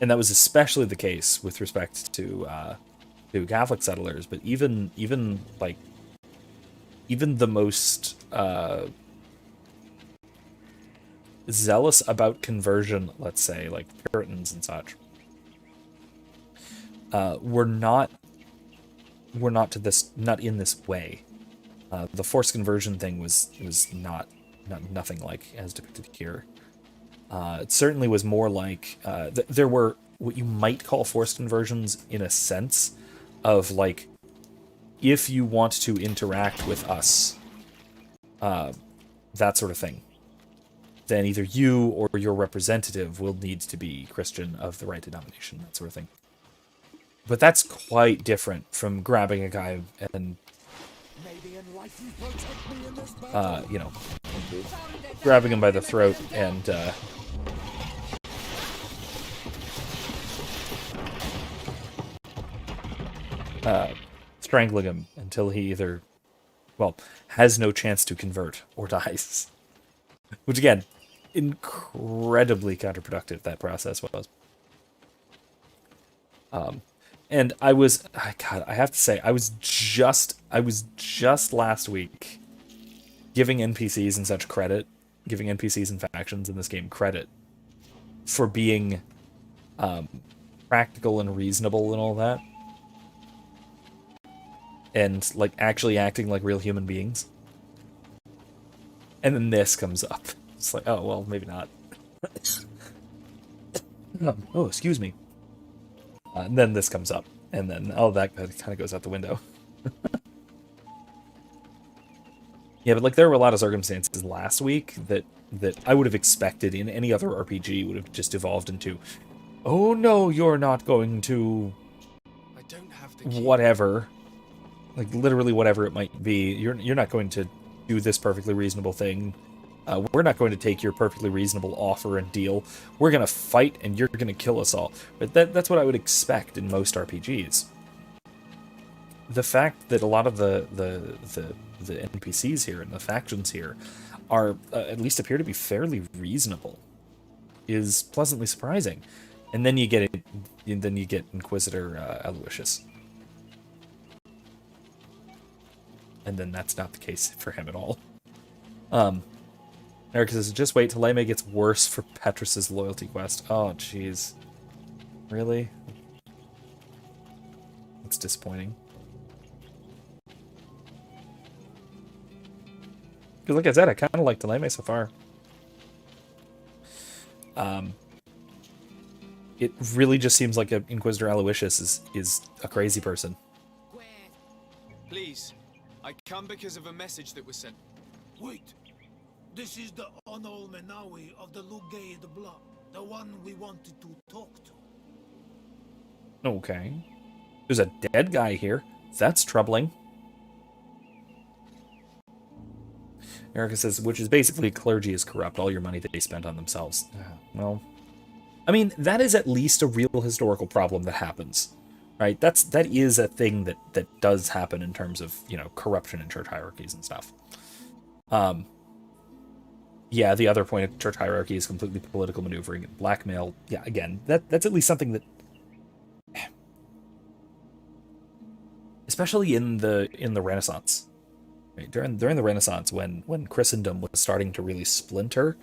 A: that was especially the case with respect to Catholic settlers, but even the most zealous about conversion, let's say, like Puritans and such, were not in this way. The forced conversion thing was nothing like as depicted here. It certainly was more like there were what you might call forced conversions in a sense of, like, if you want to interact with us, that sort of thing, then either you or your representative will need to be Christian of the right denomination, that sort of thing. But that's quite different from grabbing a guy and, grabbing him by the throat and, strangling him until he either, has no chance to convert or dies. Which, again, incredibly counterproductive that process was. And I was, God, I have to say, I was just last week giving NPCs and such credit, giving NPCs and factions in this game credit for being practical and reasonable and all that. And, like, actually acting like real human beings. And then this comes up. It's like, oh, well, maybe not. Oh, excuse me. And then this comes up. And then, that kind of goes out the window. Yeah, but, like, there were a lot of circumstances last week that I would have expected in any other RPG would have just evolved into, oh, no, you're not going to...
D: I don't have the key.
A: Whatever. Like, literally whatever it might be. You're not going to do this perfectly reasonable thing. We're not going to take your perfectly reasonable offer and deal. We're going to fight, and you're going to kill us all. But that's what I would expect in most RPGs. The fact that a lot of the NPCs here and the factions here are, at least appear to be fairly reasonable, is pleasantly surprising. And then you get Inquisitor Aloysius. And then that's not the case for him at all. Eric says, just wait till Leme gets worse for Petrus's loyalty quest. Oh, jeez. Really? That's disappointing. Because like I said, I kind of like Leme so far. It really just seems like Inquisitor Aloysius is a crazy person.
D: Please, I come because of a message that was sent.
K: Wait. This is the Onol Menawi of the Lugay the Blah, the one we wanted to talk to.
A: Okay. There's a dead guy here. That's troubling. Erica says, which is basically clergy is corrupt. All your money that they spent on themselves. Well, I mean, that is at least a real historical problem that happens, right? That is a thing that does happen in terms of, you know, corruption in church hierarchies and stuff. Yeah, the other point of church hierarchy is completely political maneuvering and blackmail. Yeah, again, that's at least something that, especially in the Renaissance, right? During the Renaissance, when Christendom was starting to really splinter,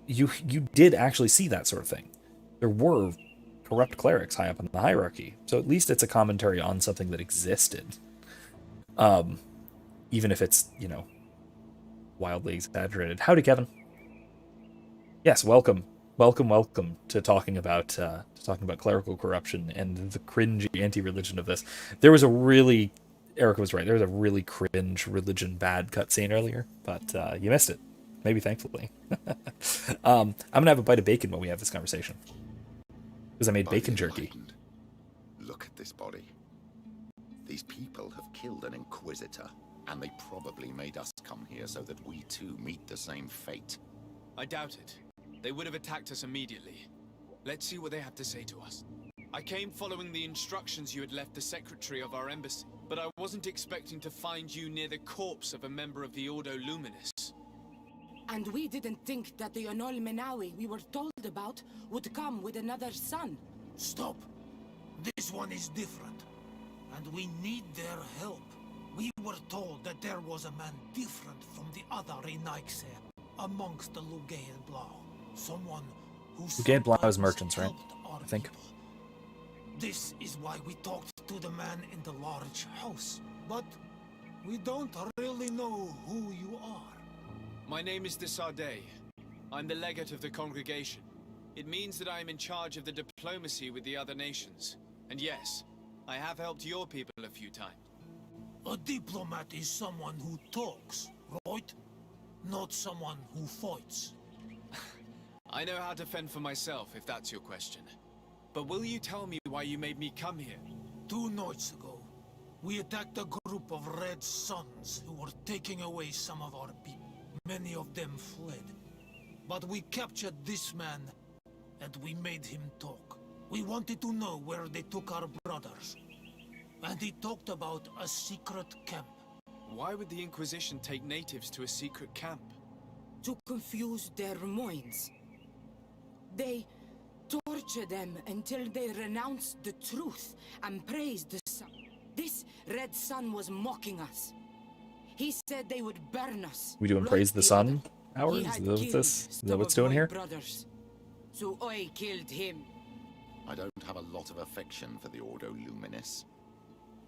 A: you did actually see that sort of thing. There were corrupt clerics high up in the hierarchy, so at least it's a commentary on something that existed, even if it's, you know, wildly exaggerated. Howdy, Kevin. Yes, welcome to talking about clerical corruption and the cringy anti-religion of this. There was a really, Erica was right, there was a really cringe religion bad cutscene earlier, but you missed it. Maybe thankfully. I'm gonna have a bite of bacon when we have this conversation, because I made bacon jerky.
G: Look at this body. These people have killed an Inquisitor. And they probably made us come here so that we too meet the same fate.
D: I doubt it. They would have attacked us immediately. Let's see what they have to say to us. I came following the instructions you had left the secretary of our embassy, but I wasn't expecting to find you near the corpse of a member of the Ordo Luminis.
L: And we didn't think that the Onol Menawi we were told about would come with another son.
K: Stop. This one is different. And we need their help. We were told that there was a man different from the other Renaigse amongst the Lugay and Blau. Someone who
A: Lugay and Blau is merchants, right? I think.
K: People. This is why we talked to the man in the large house. But we don't really know who you are.
D: My name is de Sardet. I'm the legate of the congregation. It means that I am in charge of the diplomacy with the other nations. And yes, I have helped your people a few times.
K: A diplomat is someone who talks, right? Not someone who fights.
D: I know how to fend for myself, if that's your question. But will you tell me why you made me come here?
K: 2 nights ago, we attacked a group of Red Suns who were taking away some of our people. Many of them fled. But we captured this man, and we made him talk. We wanted to know where they took our brothers. And he talked about a secret camp.
D: Why would the Inquisition take natives to a secret camp?
L: To confuse their minds. They torture them until they renounce the truth and praise the sun. This Red Sun was mocking us. He said they would burn us.
A: We doing praise the sun hours? Is that what's doing here?
L: Brothers, so I killed him.
G: I don't have a lot of affection for the Ordo Luminis.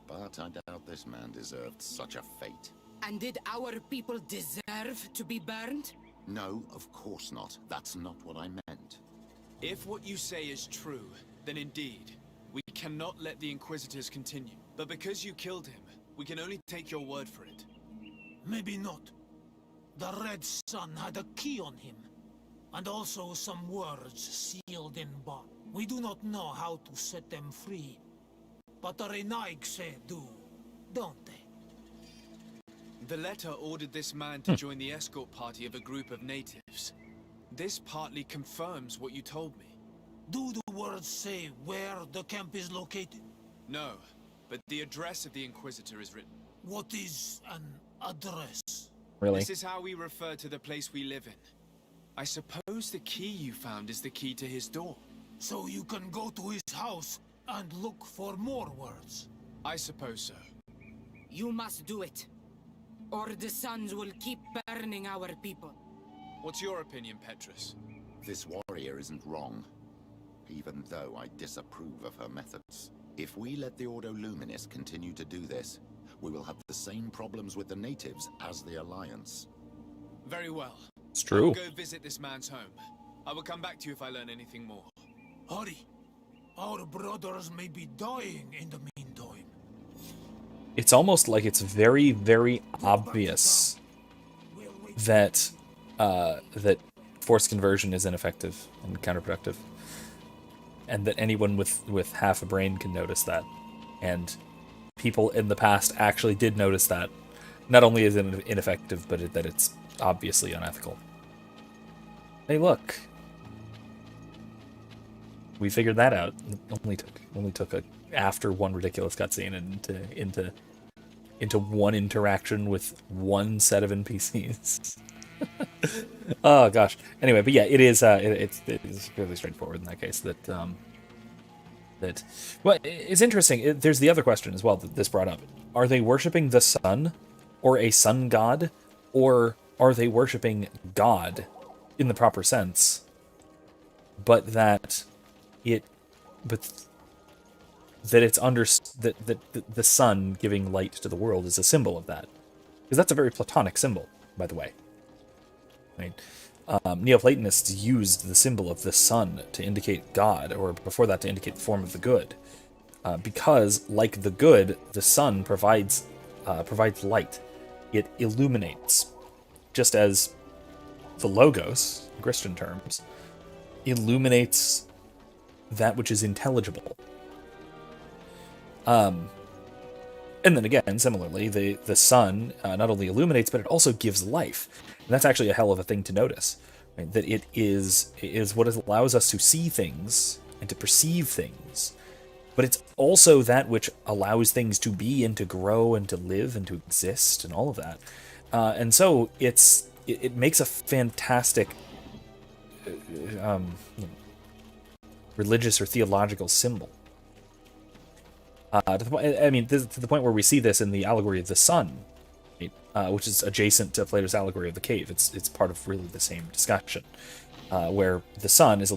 G: But I doubt this man deserved such a fate.
L: And did our people deserve to be burned?
G: No, of course not. That's not what I meant.
D: If what you say is true, then indeed, we cannot let the Inquisitors continue. But because you killed him, we can only take your word for it.
K: Maybe not. The Red Sun had a key on him. And also some words sealed in bark. We do not know how to set them free. But the Renaigse do, don't they?
D: The letter ordered this man to join the escort party of a group of natives. This partly confirms what you told me.
K: Do the words say where the camp is located?
D: No, but the address of the Inquisitor is written.
K: What is an address?
A: Really?
D: This is how we refer to the place we live in. I suppose suppose the key you found is the key to his door.
K: So you can go to his house and look for more words.
D: I suppose so.
L: You must do it, or the suns will keep burning our people.
D: What's your opinion, Petrus?
G: This warrior isn't wrong, even though I disapprove of her methods. If we let the Ordo Luminis continue to do this, we will have the same problems with the natives as the Alliance.
D: Very well.
A: It's true.
D: I'll go visit this man's home. I will come back to you if I learn anything more.
K: Hurry. Our brothers may be dying in the meantime.
A: It's almost like it's very, very obvious that that forced conversion is ineffective and counterproductive, and that anyone with half a brain can notice that. And people in the past actually did notice that. Not only is it ineffective, but that it's obviously unethical. Hey, look. We figured that out. It only took after one ridiculous cutscene and into one interaction with one set of NPCs. Oh gosh. Anyway, but yeah, it is fairly straightforward in that case. Well, it's interesting. There's the other question as well that this brought up. Are they worshiping the sun, or a sun god, or are they worshiping God in the proper sense? But that it's that the sun giving light to the world is a symbol of that, because that's a very Platonic symbol, by the way. Right? Neoplatonists used the symbol of the sun to indicate God, or before that to indicate the form of the good, because like the good, the sun provides light. It illuminates, just as the Logos, in Christian terms, illuminates that which is intelligible. And then again, similarly, the sun not only illuminates, but it also gives life. And that's actually a hell of a thing to notice. Right? That it is what allows us to see things and to perceive things. But it's also that which allows things to be and to grow and to live and to exist and all of that. And so it makes a fantastic religious or theological symbol. To the point where we see this in the allegory of the sun, right? Which is adjacent to Plato's allegory of the cave. It's part of really the same discussion, where the sun is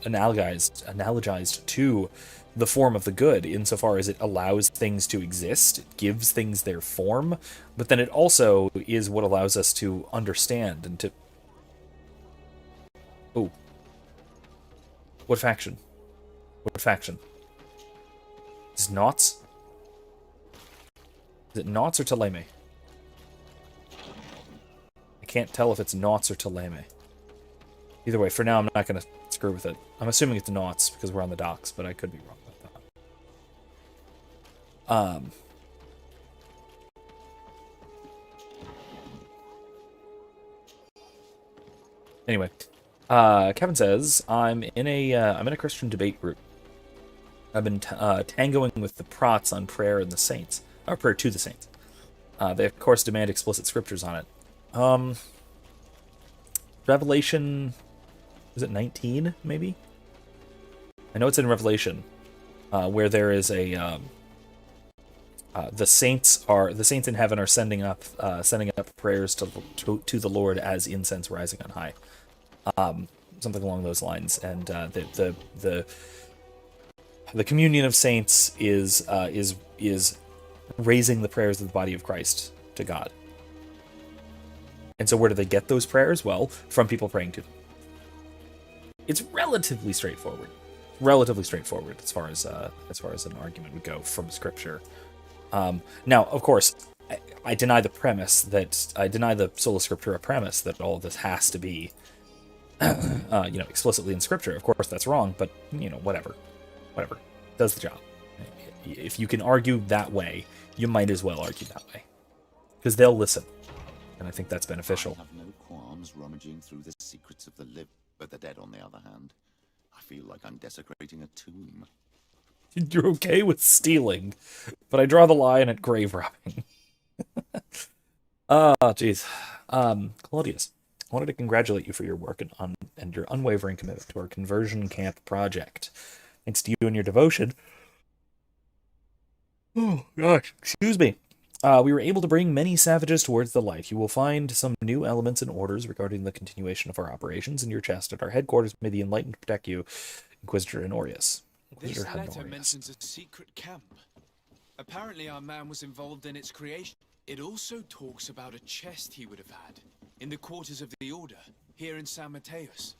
A: analogized to the form of the good, insofar as it allows things to exist, it gives things their form, but then it also is what allows us to understand and to... Oh. What faction? What faction? Is it Nauts? Is it Nauts or Teleme? I can't tell if it's Nauts or Teleme. Either way, for now I'm not going to screw with it. I'm assuming it's Nauts because we're on the docks, but I could be wrong about that. Anyway, Kevin says, I'm in a Christian debate group. I've been tangoing with the prots on prayer and the saints, or prayer to the saints. They of course demand explicit scriptures on it. Revelation, was it 19 maybe? I know it's in Revelation, where there is a the saints in heaven are sending up prayers to the Lord as incense rising on high. Something along those lines, and the communion of saints is raising the prayers of the body of Christ to God. And so where do they get those prayers? Well, from people praying to them. It's relatively straightforward. As far as an argument would go from Scripture. Now, of course, I deny the sola scriptura premise that all of this has to be explicitly in Scripture. Of course, that's wrong, but whatever, does the job. If you can argue that way, you might as well argue that way, because they'll listen, and I think that's beneficial.
G: I have no qualms rummaging through the secrets of the living, but the dead, on the other hand, I feel like I'm desecrating a tomb.
A: You're okay with stealing, but I draw the line at grave robbing. Oh, jeez. Claudius. I wanted to congratulate you for your work and your unwavering commitment to our conversion camp project. Thanks to you and your devotion. Oh, gosh. Excuse me. We were able to bring many savages towards the light. You will find some new elements and orders regarding the continuation of our operations in your chest at our headquarters. May the Enlightened protect you, Inquisitor Honorius.
D: This letter mentions a secret camp. Apparently our man was involved in its creation. It also talks about a chest he would have had in the quarters of the Order, here in San Mateus.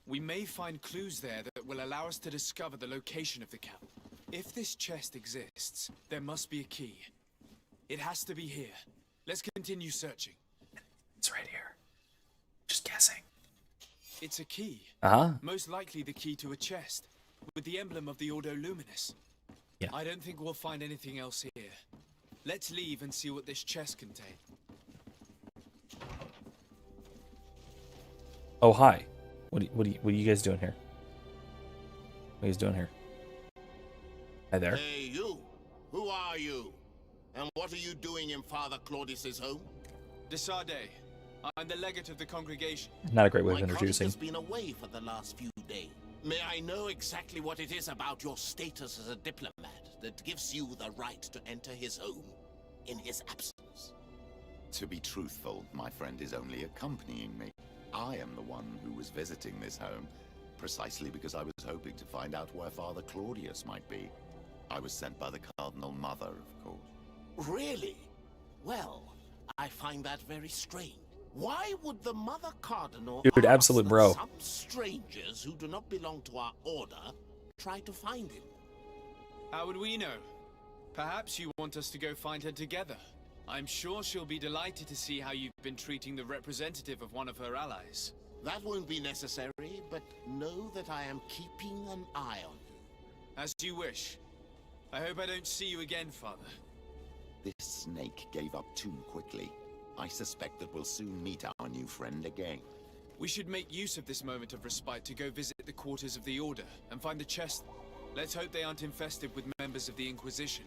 D: We may find clues there that will allow us to discover the location of the camp. If this chest exists, there must be a key. It has to be here. Let's continue searching.
A: It's right here. Just guessing.
D: It's a key.
A: Uh-huh.
D: Most likely the key to a chest, with the emblem of the Ordo Luminous.
A: Yeah.
D: I don't think we'll find anything else here. Let's leave and see what this chest contains.
A: Oh, hi. What are you guys doing here? What are you guys doing here? Hi there.
M: Hey, you. Who are you? And what are you doing in Father Claudius's home?
D: Desarde. I'm the legate of the congregation.
A: Not a great way of
M: My
A: introducing.
M: colleague has been away for the last few days. May I know exactly what it is about your status as a diplomat that gives you the right to enter his home in his absence?
G: To be truthful, my friend is only accompanying me. I am the one who was visiting this home, precisely because I was hoping to find out where Father Claudius might be. I was sent by the Cardinal Mother, of course.
M: Really? Well, I find that very strange. Why would the Mother Cardinal
A: Dude,
M: ask
A: absolute
M: that
A: bro.
M: some strangers who do not belong to our order try to find him?
D: How would we know? Perhaps you want us to go find her together. I'm sure she'll be delighted to see how you've been treating the representative of one of her allies.
M: That won't be necessary, but know that I am keeping an eye on you.
D: As you wish. I hope I don't see you again, Father.
G: This snake gave up too quickly. I suspect that we'll soon meet our new friend again.
D: We should make use of this moment of respite to go visit the quarters of the Order and find the chest. Let's hope they aren't infested with members of the Inquisition.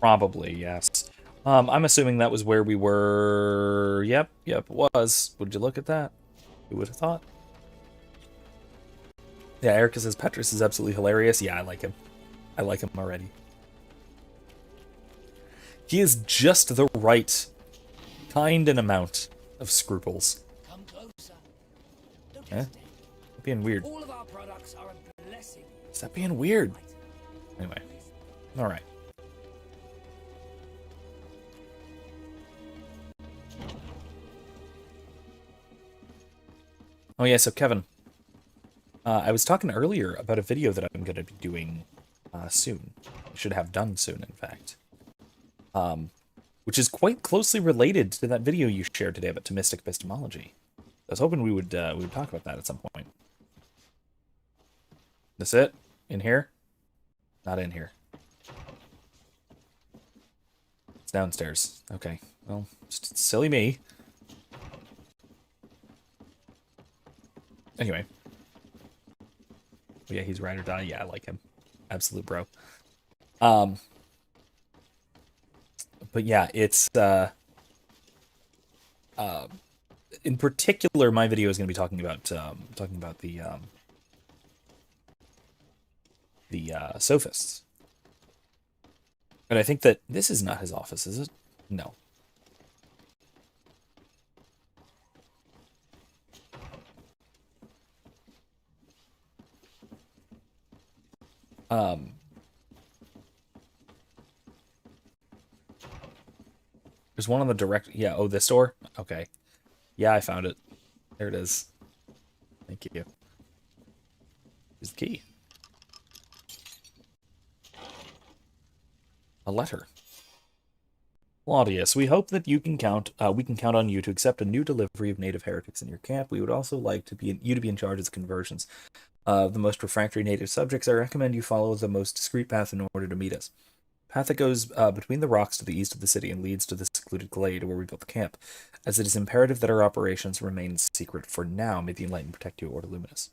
A: Probably, yes. I'm assuming that was where we were. Yep, it was. Would you look at that? Who would have thought? Yeah, Erica says Petrus is absolutely hilarious. Yeah, I like him. I like him already. He is just the right kind and amount of scruples.
B: Come closer.
A: Eh? Being weird.
B: All of our products are a blessing.
A: Stop being weird. Anyway. Alright. Oh yeah, so Kevin. I was talking earlier about a video that I'm going to be doing soon. I should have done soon, in fact. Which is quite closely related to that video you shared today about Thomistic Epistemology. I was hoping we would talk about that at some point. That's it? In here? Not in here. It's downstairs. Okay. Well, just silly me. Anyway. Yeah, he's ride or die. Yeah, I like him. Absolute bro. But yeah, it's in particular, my video is going to be talking about the sophists. And I think that this is not his office, is it? No. There's one on the direct... Yeah, oh, this door? Okay. Yeah, I found it. There it is. Thank you. Here's the key. A letter. Claudius, we hope that you can count. We can count on you to accept a new delivery of native heretics in your camp. We would also like to be you to be in charge of the conversions of the most refractory native subjects. I recommend you follow the most discreet path in order to meet us. Path that goes between the rocks to the east of the city and leads to the secluded glade where we built the camp, as it is imperative that our operations remain secret for now. May the Enlightened protect you, Order Luminous.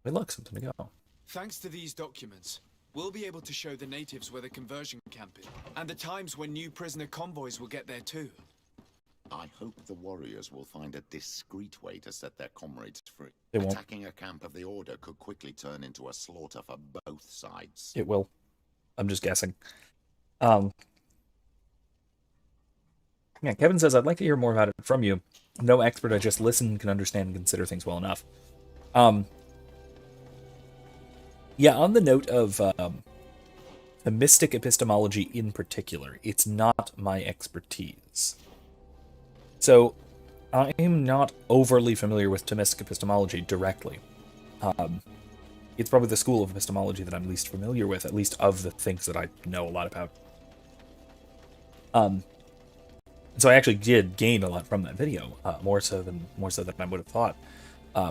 A: Wait, look, something to go.
D: Thanks to these documents, we'll be able to show the natives where the conversion camp is, and the times when new prisoner convoys will get there too.
G: I hope the warriors will find a discreet way to set their comrades free.
A: They won't.
G: Attacking a camp of the Order could quickly turn into a slaughter for both sides.
A: It will. I'm just guessing. Yeah, Kevin says, I'd like to hear more about it from you. No expert, I just listen, can understand, and consider things well enough. Yeah, on the note of the mystic epistemology in particular, it's not my expertise. So, I am not overly familiar with Thomistic epistemology directly. It's probably the school of epistemology that I'm least familiar with, at least of the things that I know a lot about. So I actually did gain a lot from that video, more so than I would have thought,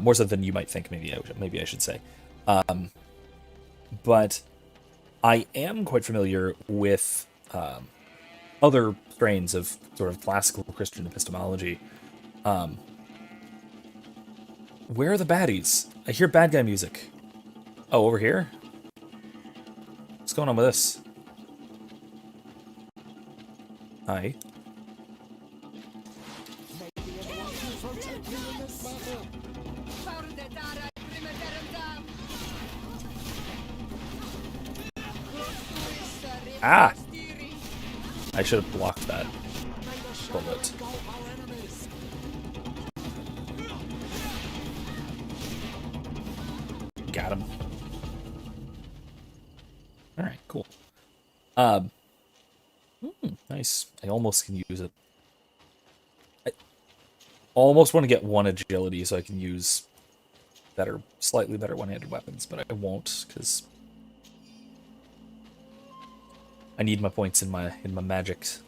A: more so than you might think. Maybe I should say. But I am quite familiar with other strains of sort of classical Christian epistemology. Where are the baddies? I hear bad guy music. Oh, over here? What's going on with this? Hi. Ah! I should have blocked that bullet. Got him. Alright, cool. Nice. I almost can use it. I almost want to get one agility so I can use slightly better one-handed weapons, but I won't, because I need my points in my magics.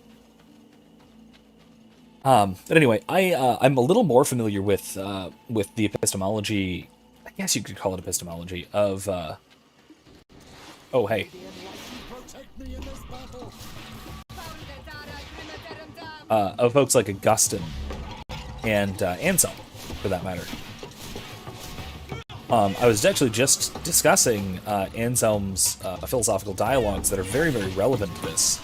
A: But anyway, I'm a little more familiar with the epistemology. I guess you could call it epistemology of. Oh hey. Of folks like Augustine and Anselm, for that matter. I was actually just discussing Anselm's philosophical dialogues that are very, very relevant to this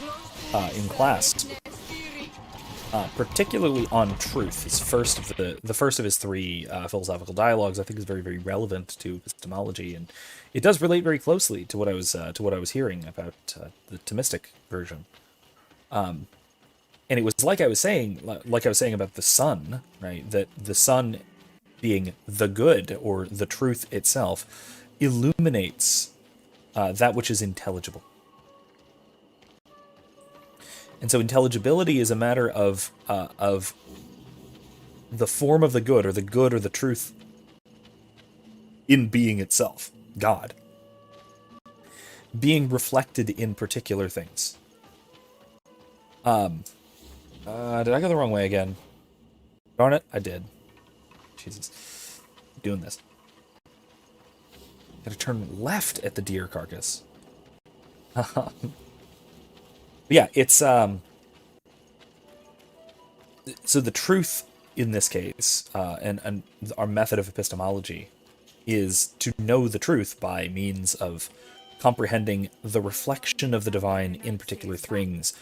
A: in class. Particularly on truth, his first of his three philosophical dialogues, I think, is very, very relevant to epistemology, and it does relate very closely to what I was hearing about the Thomistic version. And it was like I was saying about the sun, right? That the sun, being the good or the truth itself, illuminates that which is intelligible. And so intelligibility is a matter of the form of the good or the truth in being itself, God, being reflected in particular things. Did I go the wrong way again? Darn it, I did. Jesus. I'm doing this. Gotta turn left at the deer carcass. Yeah, it's so the truth in this case, and our method of epistemology, is to know the truth by means of comprehending the reflection of the divine in particular things,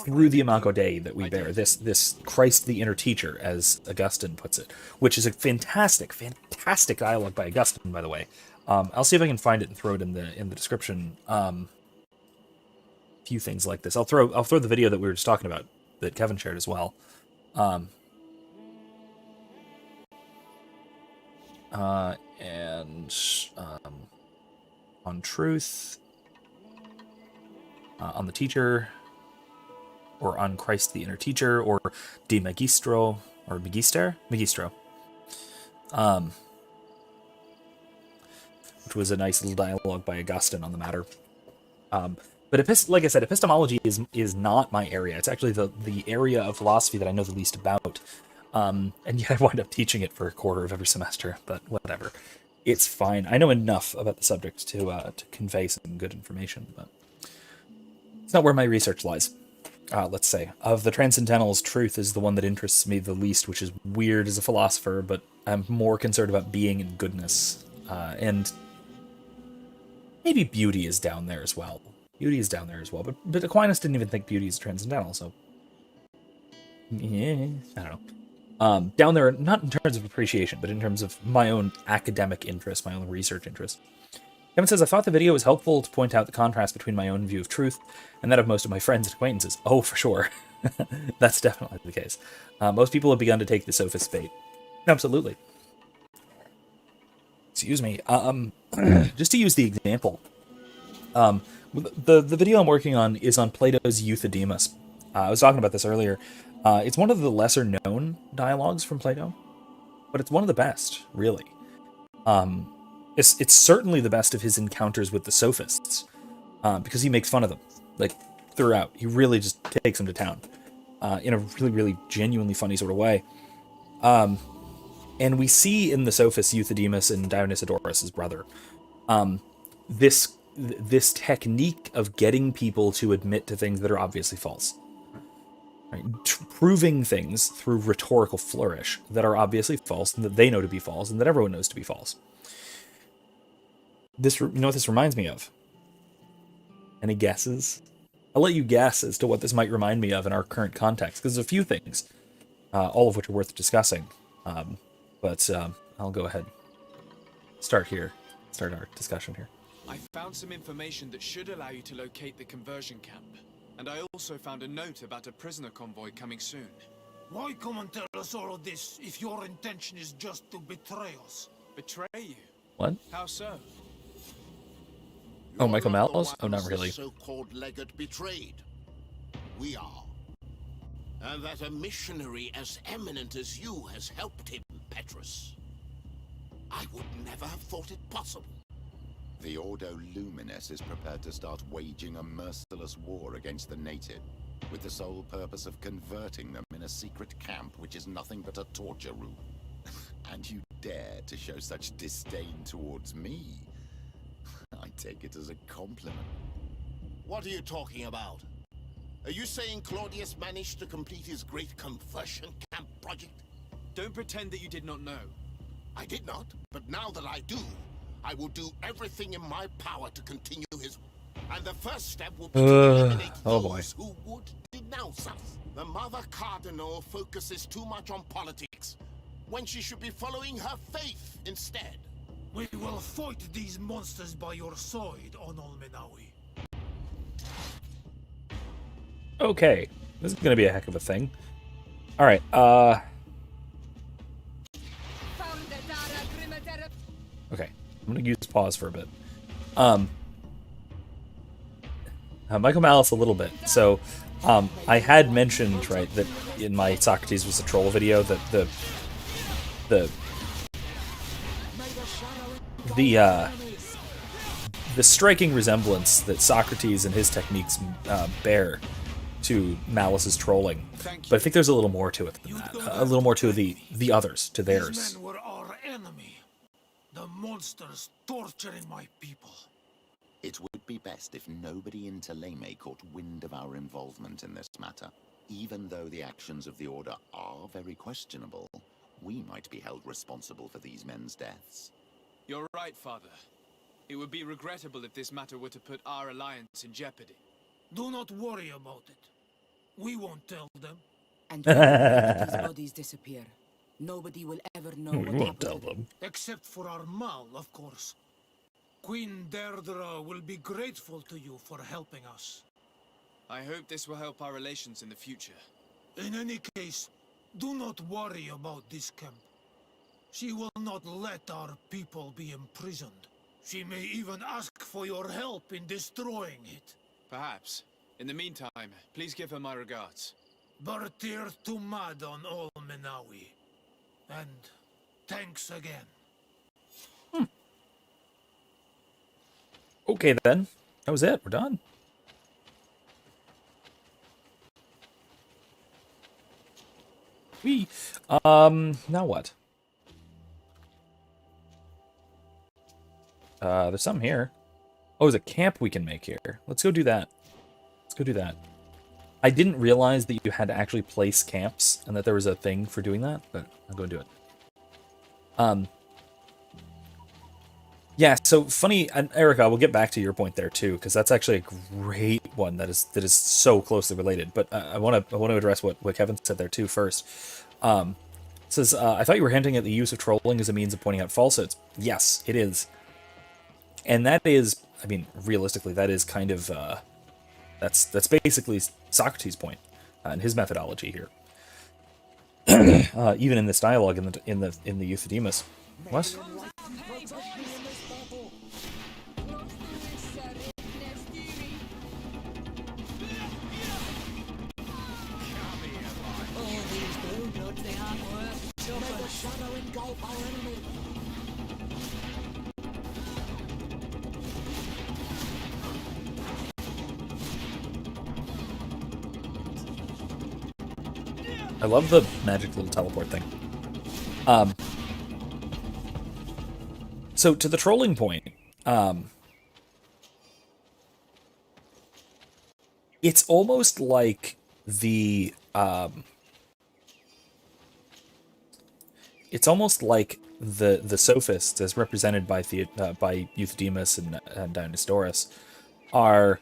A: through the Imago Dei that we bear. This Christ the inner teacher, as Augustine puts it, which is a fantastic dialogue by Augustine, by the way. I'll see if I can find it and throw it in the description. Few things like this. I'll throw the video that we were just talking about that Kevin shared as well. On truth, on the teacher, or on Christ the inner teacher, or De Magistro, or Magistro, which was a nice little dialogue by Augustine on the matter. But like I said, epistemology is not my area. It's actually the area of philosophy that I know the least about. And yet I wind up teaching it for a quarter of every semester, but whatever. It's fine. I know enough about the subject to convey some good information, but it's not where my research lies. Let's say. Of the Transcendentals, truth is the one that interests me the least, which is weird as a philosopher, but I'm more concerned about being and goodness. And maybe beauty is down there as well. But Aquinas didn't even think beauty is transcendental, so yeah, I don't know. Down there, not in terms of appreciation, but in terms of my own academic interest, my own research interest. Kevin says, I thought the video was helpful to point out the contrast between my own view of truth and that of most of my friends and acquaintances. Oh, for sure. That's definitely the case. Most people have begun to take the sophist bait. Absolutely. Excuse me. Just to use the example, the video I'm working on is on Plato's Euthydemus. I was talking about this earlier. It's one of the lesser known dialogues from Plato, but it's one of the best, really. It's certainly the best of his encounters with the sophists, because he makes fun of them, like, throughout. He really just takes them to town, in a really, really genuinely funny sort of way. And we see in the sophists Euthydemus and Dionysiodorus, his brother, this technique of getting people to admit to things that are obviously false. Right? Proving things through rhetorical flourish that are obviously false, and that they know to be false, and that everyone knows to be false. You know what this reminds me of? Any guesses? I'll let you guess as to what this might remind me of in our current context, because there's a few things, all of which are worth discussing. But I'll go ahead. Start our discussion here.
D: I found some information that should allow you to locate the conversion camp. And I also found a note about a prisoner convoy coming soon.
K: Why come and tell us all of this if your intention is just to betray us?
D: Betray you?
A: What?
D: How so?
A: Oh, Michael Mallows? Oh, not really.
M: The so-called legate betrayed. We are. And that a missionary as eminent as you has helped him, Petrus. I would never have thought it possible.
G: The Ordo Luminis is prepared to start waging a merciless war against the native, with the sole purpose of converting them in a secret camp which is nothing but a torture room. And you dare to show such disdain towards me? I take it as a compliment.
M: What are you talking about? Are you saying Claudius managed to complete his great conversion camp project?
D: Don't pretend that you did not know.
M: I did not, but now that I do, I will do everything in my power to continue his... And the first step will be to eliminate those who would denounce us. The Mother Cardinal focuses too much on politics, when she should be following her faith instead.
K: We will fight these monsters by your side, Onol Menawi.
A: Okay, this is going to be a heck of a thing. Alright, okay, I'm going to use pause for a bit. Michael Malice a little bit. So, I had mentioned, right, that in my Socrates was a troll video that the striking resemblance that Socrates and his techniques bear to Malice's trolling, but I think there's a little more to it than that. A little more to the others, to theirs.
K: These men were our enemy. The monsters torturing my people.
G: It would be best if nobody in Teleme caught wind of our involvement in this matter. Even though the actions of the Order are very questionable, we might be held responsible for these men's deaths.
D: You're right, Father. It would be regrettable if this matter were to put our alliance in jeopardy.
K: Do not worry about it. We won't tell them.
L: And when these bodies disappear, nobody will ever know what
A: won't tell
L: happened.
A: them.
K: Except for our Mal, of course. Queen Deirdre will be grateful to you for helping us.
D: I hope this will help our relations in the future.
K: In any case, do not worry about this camp. She will not let our people be imprisoned. She may even ask for your help in destroying it.
D: Perhaps. In the meantime, please give her my regards.
K: Bartir Tumad on all Menawi. And thanks again.
A: Okay then, that was it. We're done. Now what? There's something here. Oh, there's a camp we can make here. Let's go do that. Let's go do that. I didn't realize that you had to actually place camps and that there was a thing for doing that, but I'll go do it. Yeah, so funny, and Erica, we'll get back to your point there too, because that's actually a great one that is so closely related. But I want to address what Kevin said there too first. It says, I thought you were hinting at the use of trolling as a means of pointing out falsehoods. Yes, it is, and that is, I mean, realistically, that is kind of that's basically Socrates' point and his methodology here. Even in this dialogue in the Euthydemus. What? I love the magic little teleport thing. So to the trolling point, it's almost like the sophists, as represented by Euthydemus and Dionysiorus, are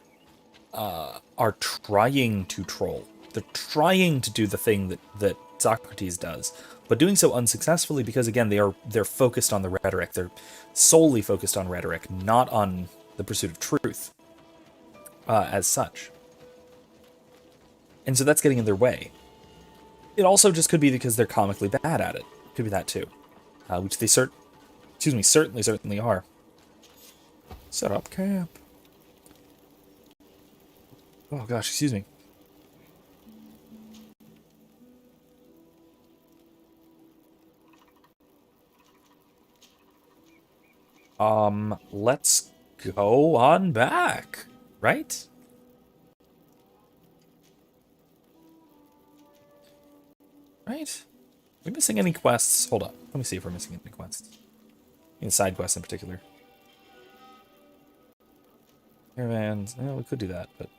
A: trying to troll. They're trying to do the thing that Socrates does, but doing so unsuccessfully because, again, they're focused on the rhetoric. They're solely focused on rhetoric, not on the pursuit of truth as such. And so that's getting in their way. It also just could be because they're comically bad at it. Could be that too, which they certainly are. Set up camp. Oh gosh, excuse me. Let's go on back, right? Right? Are we missing any quests? Hold up. Let me see if we're missing any quests. Any side quests in particular. Caravans. Yeah, we could do that, but...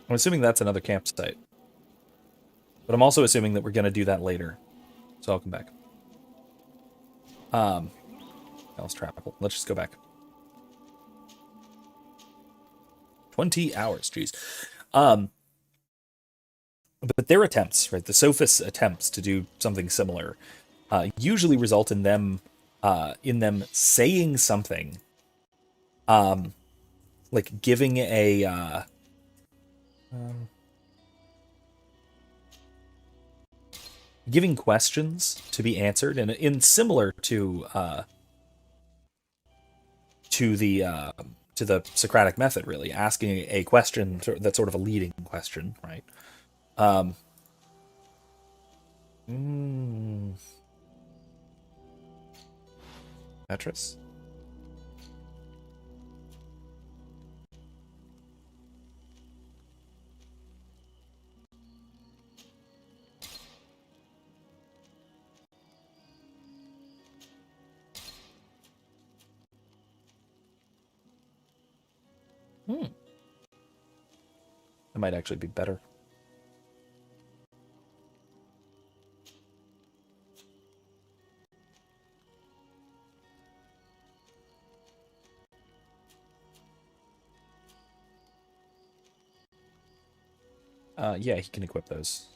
A: I'm assuming that's another campsite. But I'm also assuming that we're going to do that later. So I'll come back. Else travel. Let's just go back. 20 hours, jeez. But their attempts, right, the sophists' attempts to do something similar, usually result in them saying something, like giving a, giving questions to be answered, and in similar to the Socratic method, really asking a question that's sort of a leading question, right? Petrus? That might actually be better. Yeah, he can equip those.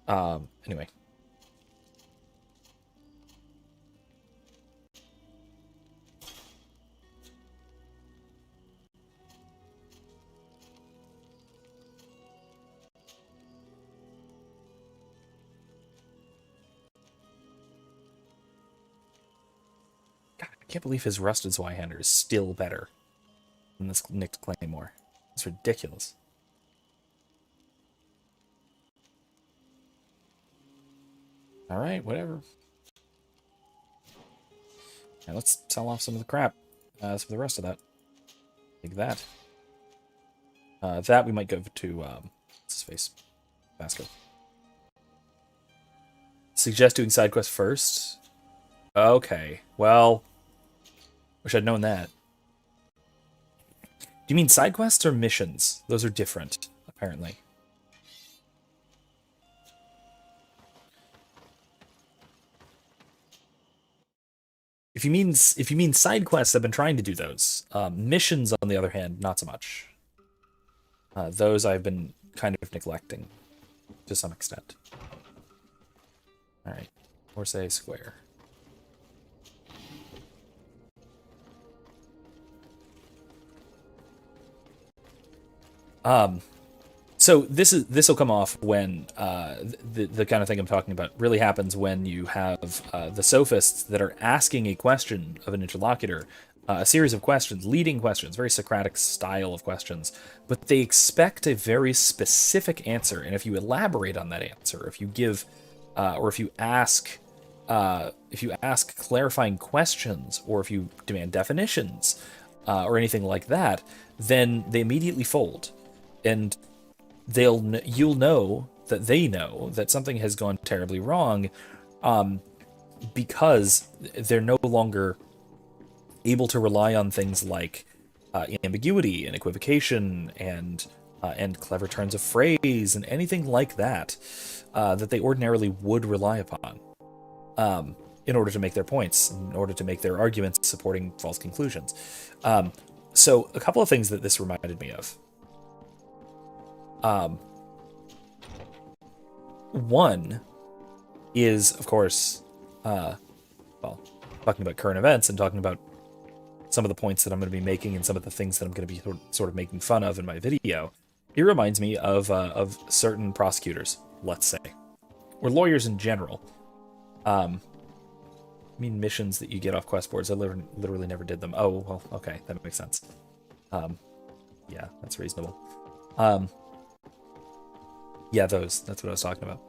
A: Anyway. God, I can't believe his Rusted Zweihander is still better than this Nicked Claymore. It's ridiculous. Alright, whatever. Now let's sell off some of the crap. As for the rest of that. Like that. That we might go to, what's his face? Vasco. Suggest doing side quests first? Okay, well, wish I'd known that. Do you mean side quests or missions? Those are different, apparently. If you mean side quests, I've been trying to do those. Missions, on the other hand, not so much. Those I've been kind of neglecting to some extent. All right, Orsay Square. So this will come off when the kind of thing I'm talking about really happens when you have the sophists that are asking a question of an interlocutor, a series of questions, leading questions, very Socratic style of questions, but they expect a very specific answer, and if you elaborate on that answer, if you give, or if you ask clarifying questions, or if you demand definitions, or anything like that, then they immediately fold, and you'll know that they know that something has gone terribly wrong, because they're no longer able to rely on things like ambiguity and equivocation and clever turns of phrase and anything like that that they ordinarily would rely upon in order to make their points, in order to make their arguments supporting false conclusions. So a couple of things that this reminded me of. One is, of course, well, talking about current events and talking about some of the points that I'm going to be making and some of the things that I'm going to be sort of making fun of in my video. It reminds me of certain prosecutors, let's say, or lawyers in general. I mean, missions that you get off quest boards. I literally never did them. Oh, well, okay, that makes sense. Yeah, that's reasonable. Yeah, that's what I was talking about.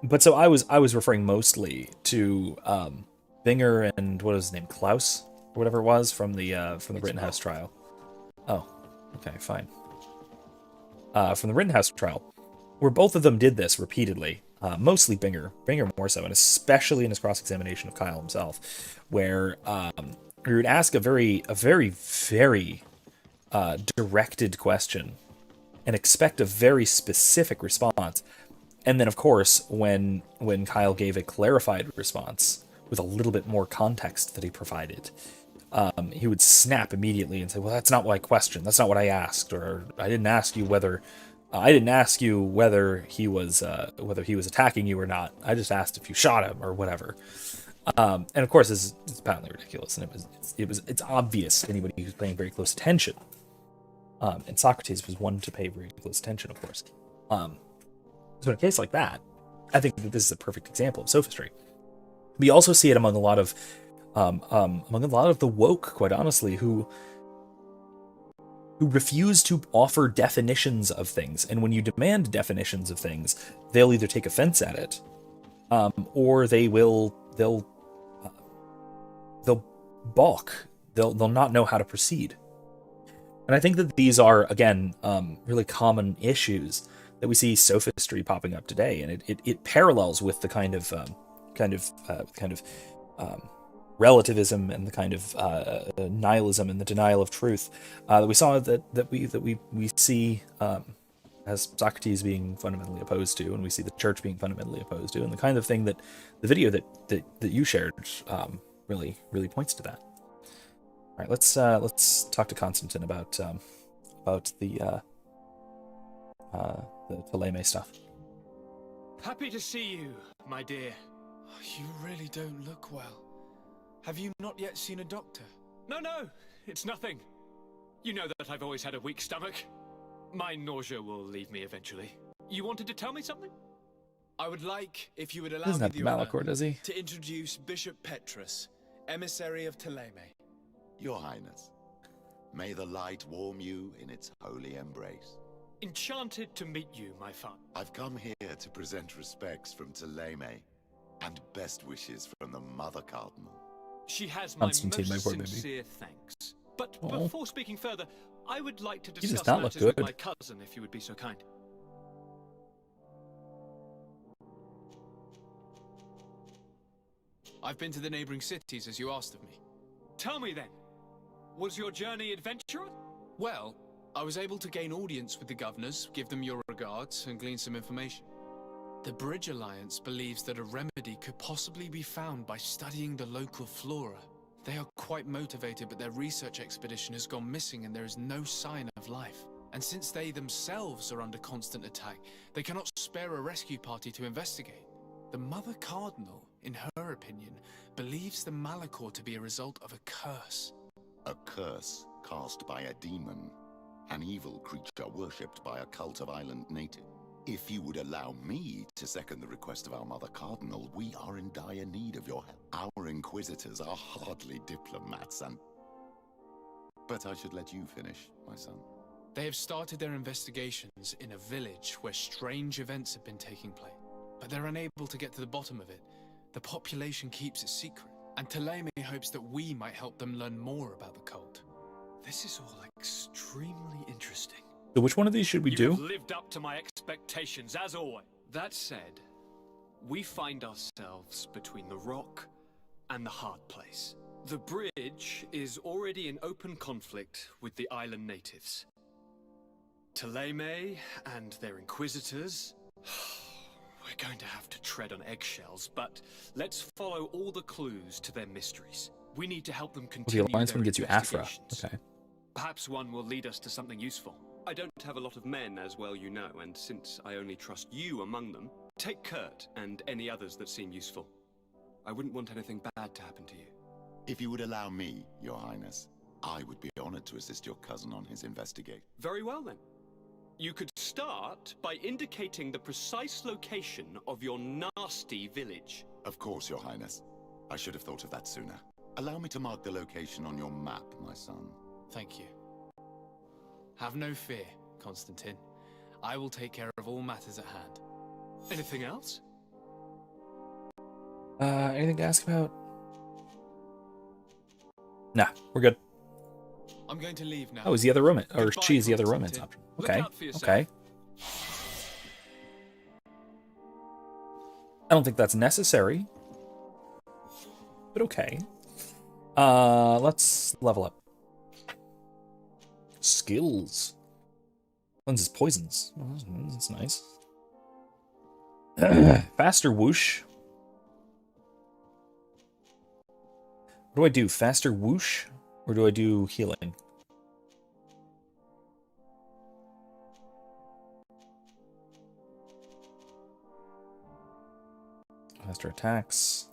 A: But so I was referring mostly to Binger and what was his name, Klaus or whatever it was from the Rittenhouse trial. Oh, okay, fine. From the Rittenhouse trial, where both of them did this repeatedly. Mostly Binger more so, and especially in his cross-examination of Kyle himself, where he would ask a very directed question and expect a very specific response. And then, of course, when Kyle gave a clarified response with a little bit more context that he provided, he would snap immediately and say, "Well, that's not what I questioned. That's not what I asked, or I didn't ask you whether he was attacking you or not. I just asked if you shot him or whatever." And of course, it's patently ridiculous, and it's obvious to anybody who's paying very close attention. And Socrates was one to pay very close attention, of course. So in a case like that, I think that this is a perfect example of sophistry. We also see it among a lot of the woke, quite honestly, who refuse to offer definitions of things. And when you demand definitions of things, they'll either take offense at it, or they'll balk. They'll not know how to proceed. And I think that these are, again, really common issues that we see sophistry popping up today, and it parallels with the kind of relativism and the kind of nihilism and the denial of truth that we saw that we see as Socrates being fundamentally opposed to, and we see the church being fundamentally opposed to, and the kind of thing that the video that you shared really points to that. All right, let's talk to Constantine about the Ptolemy stuff.
D: Happy to see you, my dear. You really don't look well. Have you not yet seen a doctor?
B: No, it's nothing. You know that I've always had a weak stomach. My nausea will leave me eventually. You wanted to tell me something?
D: I would like, if you would allow
A: Doesn't
D: me
A: have
D: the
A: Malachor,
D: honor,
A: does he?
D: to introduce Bishop Petrus, emissary of Ptolemy.
G: Your Highness, may the light warm you in its holy embrace.
B: Enchanted to meet you, my father.
G: I've come here to present respects from Ptolemy and best wishes from the Mother Cardinal.
B: She has my most
A: Constantine, my poor baby.
B: sincere thanks. But
A: Aw.
B: before speaking further, I would like to
A: He does
B: discuss
A: not look
B: matters with
A: good.
B: my cousin, if you would be so kind.
D: I've been to the neighboring cities as you asked of me.
B: Tell me then, was your journey adventurous?
D: Well, I was able to gain audience with the governors, give them your regards, and glean some information. The Bridge Alliance believes that a remedy could possibly be found by studying the local flora. They are quite motivated, but their research expedition has gone missing and there is no sign of life. And since they themselves are under constant attack, they cannot spare a rescue party to investigate. The Mother Cardinal, in her opinion, believes the Malachor to be a result of a curse.
G: A curse cast by a demon. An evil creature worshipped by a cult of island native. If you would allow me to second the request of our Mother Cardinal, we are in dire need of your help. Our Inquisitors are hardly diplomats and... But I should let you finish, my son.
D: They have started their investigations in a village where strange events have been taking place. But they're unable to get to the bottom of it. The population keeps it secret. And Thélème hopes that we might help them learn more about the cult.
B: This is all extremely interesting.
A: So which one of these should we do?
B: You've lived up to my expectations, as always. That said, we find ourselves between the rock and the hard place. The bridge is already in open conflict with the island natives. Thélème and their Inquisitors... We're going to have to tread on eggshells, but let's follow all the clues to their mysteries. We need to help them continue
A: the Alliance one gets you Afra.
B: investigations.
A: Okay.
B: Perhaps one will lead us to something useful. I don't have a lot of men, as well you know, and since I only trust you among them, take Kurt and any others that seem useful. I wouldn't want anything bad to happen to you.
G: If you would allow me, Your Highness, I would be honored to assist your cousin on his investigation.
B: Very well then. You could start by indicating the precise location of your nasty village.
G: Of course, Your Highness. I should have thought of that sooner. Allow me to mark the location on your map, my son.
D: Thank you. Have no fear, Constantine. I will take care of all matters at hand.
B: Anything else?
A: Anything to ask about? Nah, we're good.
D: I'm going to leave now.
A: Oh, is the other romance, or
D: Goodbye,
A: she's the other romance
D: Constantine.
A: option.
B: Look
A: Okay,
B: out for yourself.
A: okay. I don't think that's necessary, but okay. Let's level up. Skills. Cleanses poisons. Oh, that's nice. Faster whoosh. What do I do? Faster whoosh? Or do I do healing? Faster attacks.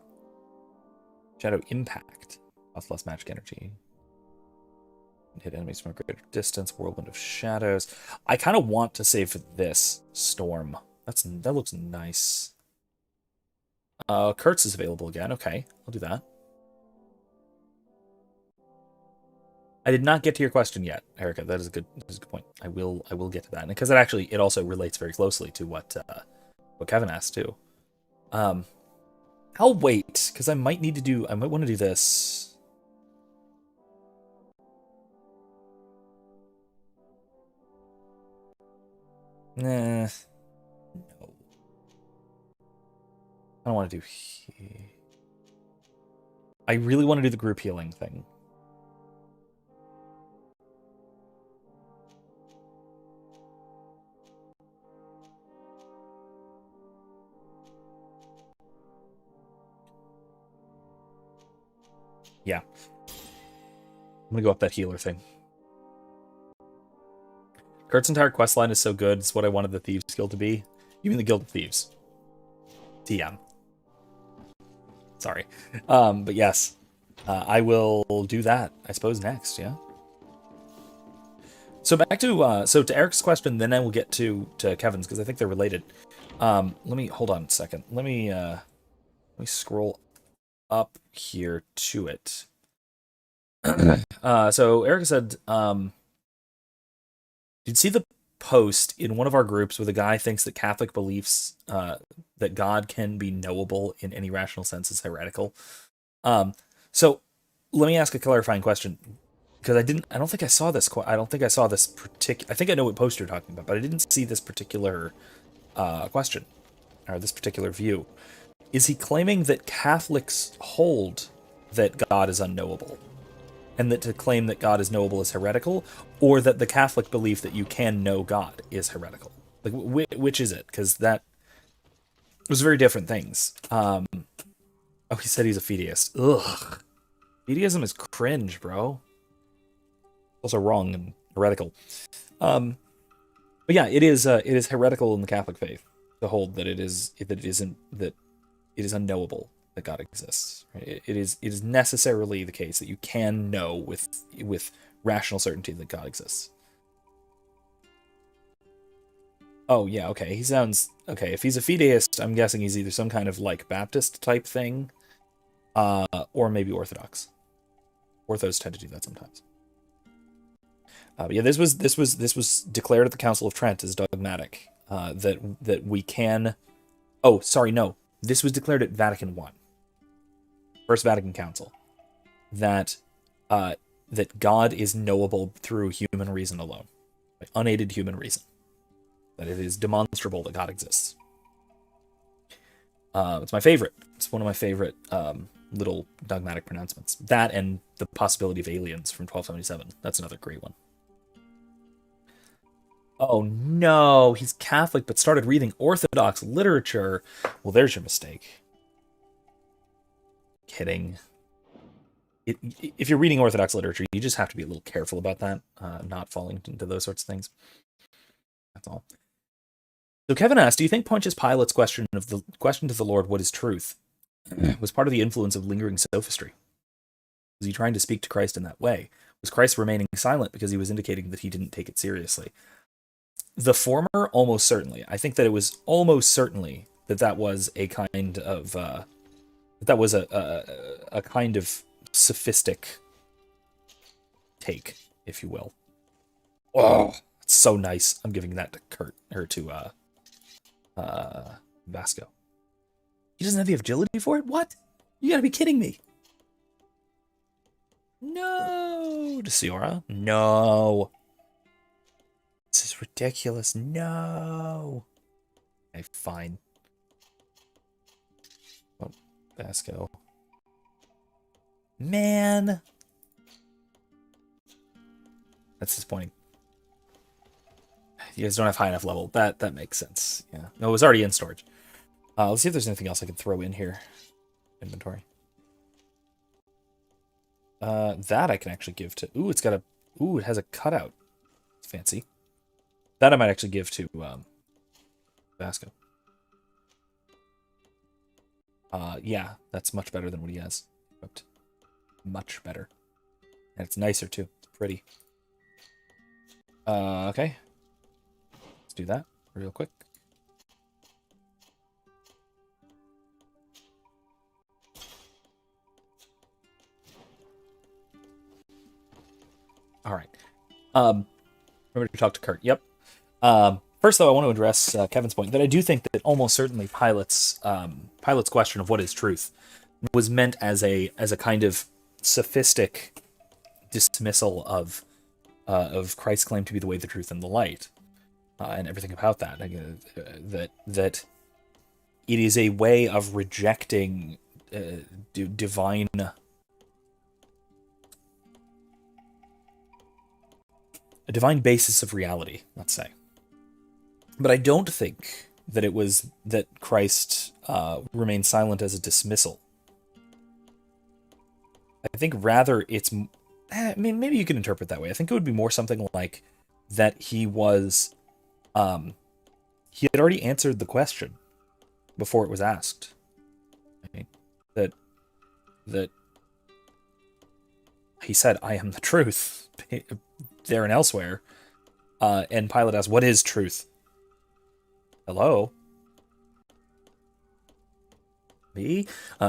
A: Shadow impact. Costs less magic energy. Hit enemies from a greater distance. Whirlwind of shadows. I kind of want to save for this storm. That looks nice. Kurtz is available again. Okay, I'll do that. I did not get to your question yet, Erica. That is a good point. I will get to that, because it also relates very closely to what Kevin asked too. I'll wait, because I might want to do this. Nah. No. I don't want to do... I really want to do the group healing thing. Yeah. I'm gonna go up that healer thing. Kurt's entire questline is so good, it's what I wanted the Thieves Guild to be. You mean the Guild of Thieves. TM. Sorry. But yes. I will do that, I suppose, next, yeah? So back to to Eric's question, then I will get to Kevin's, because I think they're related. Hold on a second. Let me scroll up here to it. So Erica said, you'd see the post in one of our groups where the guy thinks that Catholic beliefs that God can be knowable in any rational sense is heretical. So let me ask a clarifying question, because I don't think I saw this particular. I think I know what post you're talking about, but I didn't see this particular question or this particular view. is he claiming that Catholics hold that God is unknowable, and that to claim that God is knowable is heretical, or that the Catholic belief that you can know God is heretical? Like, which is it? Because that was very different things. Oh, he said he's a fideist. Ugh. Fideism is cringe, bro. Also wrong and heretical. But yeah, it is heretical in the Catholic faith to hold that it is unknowable that God exists. Right? It is necessarily the case that you can know with rational certainty that God exists. Oh yeah, okay. He sounds okay. If he's a fideist, I'm guessing he's either some kind of like Baptist type thing, or maybe Orthodox. Orthos tend to do that sometimes. But yeah, this was declared at the Council of Trent as dogmatic. That we can. Oh, sorry, no. This was declared at Vatican I, First Vatican Council, that God is knowable through human reason alone, like unaided human reason. That it is demonstrable that God exists. It's my favorite. It's one of my favorite little dogmatic pronouncements. That and the possibility of aliens from 1277. That's another great one. Oh no, he's Catholic but started reading Orthodox literature. Well, there's your mistake. Kidding. If you're reading Orthodox literature, you just have to be a little careful about that, not falling into those sorts of things. That's all. So Kevin asked, do you think Pontius Pilate's question to the Lord, what is truth, was part of the influence of lingering sophistry? Was he trying to speak to Christ in that way? Was Christ remaining silent because he was indicating that he didn't take it seriously? The former, almost certainly. I think that it was almost certainly that was a kind of a kind of sophistic take, if you will. Oh, it's so nice. I'm giving that to Kurt, or to Vasco. He doesn't have the agility for it? What? You gotta be kidding me. No. To Siora? No. This is ridiculous. No. Okay, fine. Oh, Vasco. Man. That's disappointing. You guys don't have high enough level. That makes sense. Yeah. No, it was already in storage. Let's see if there's anything else I can throw in here. Inventory. That I can actually give to... Ooh, it has a cutout. It's fancy. That I might actually give to Vasco. Yeah, that's much better than what he has. Much better. And it's nicer too. It's pretty. Okay. Let's do that real quick. All right. Remember to talk to Kurt. Yep. First, though, I want to address Kevin's point that I do think that almost certainly Pilate's question of what is truth was meant as a kind of sophistic dismissal of Christ's claim to be the way, the truth, and the light, and everything about that. That it is a way of rejecting divine. A divine basis of reality, let's say. But I don't think that it was that Christ remained silent as a dismissal. I think rather it's... maybe you can interpret that way. I think it would be more something like that he was... he had already answered the question before it was asked. Right? That he said, I am the truth, there and elsewhere. And Pilate asked, what is truth? Hello? Me?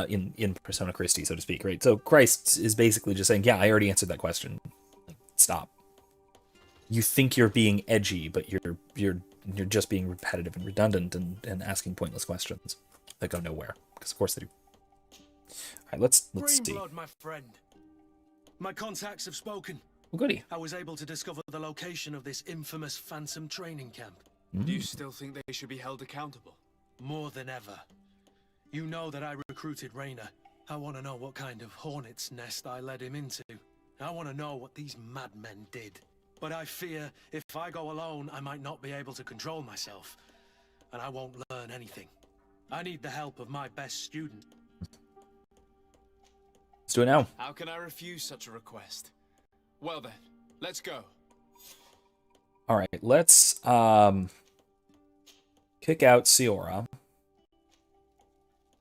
A: In persona Christi, so to speak, right? So Christ is basically just saying, yeah, I already answered that question. Like, stop. You think you're being edgy, but you're just being repetitive and redundant and asking pointless questions that go nowhere. Because of course they do. Alright, let's see.
N: Blood, my friend. My contacts have spoken.
A: Well, goody.
N: I was able to discover the location of this infamous phantom training camp.
D: Do you still think they should be held accountable?
N: More than ever. You know that I recruited Rayner. I want to know what kind of hornet's nest I led him into. I want to know what these madmen did. But I fear if I go alone, I might not be able to control myself. And I won't learn anything. I need the help of my best student.
A: Let's do it now.
D: How can I refuse such a request? Well then, let's go.
A: All right, let's kick out Siora.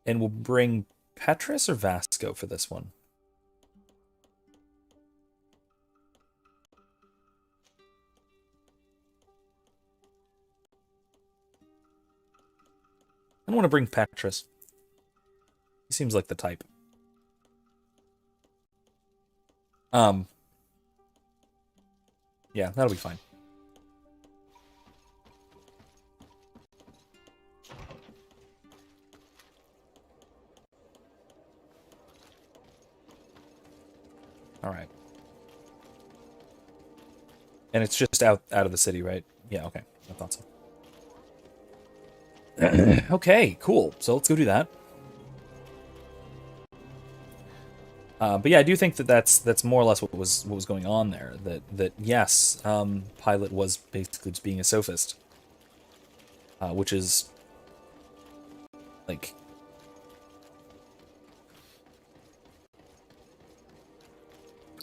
A: And we'll bring Petrus or Vasco for this one. I don't want to bring Petrus. He seems like the type. Yeah, that'll be fine. All right. And it's just out of the city, right? Yeah, okay. I thought so. Okay, cool. So let's go do that. But yeah, I do think that that's more or less what was going on there. That yes, Pilate was basically just being a sophist, which is like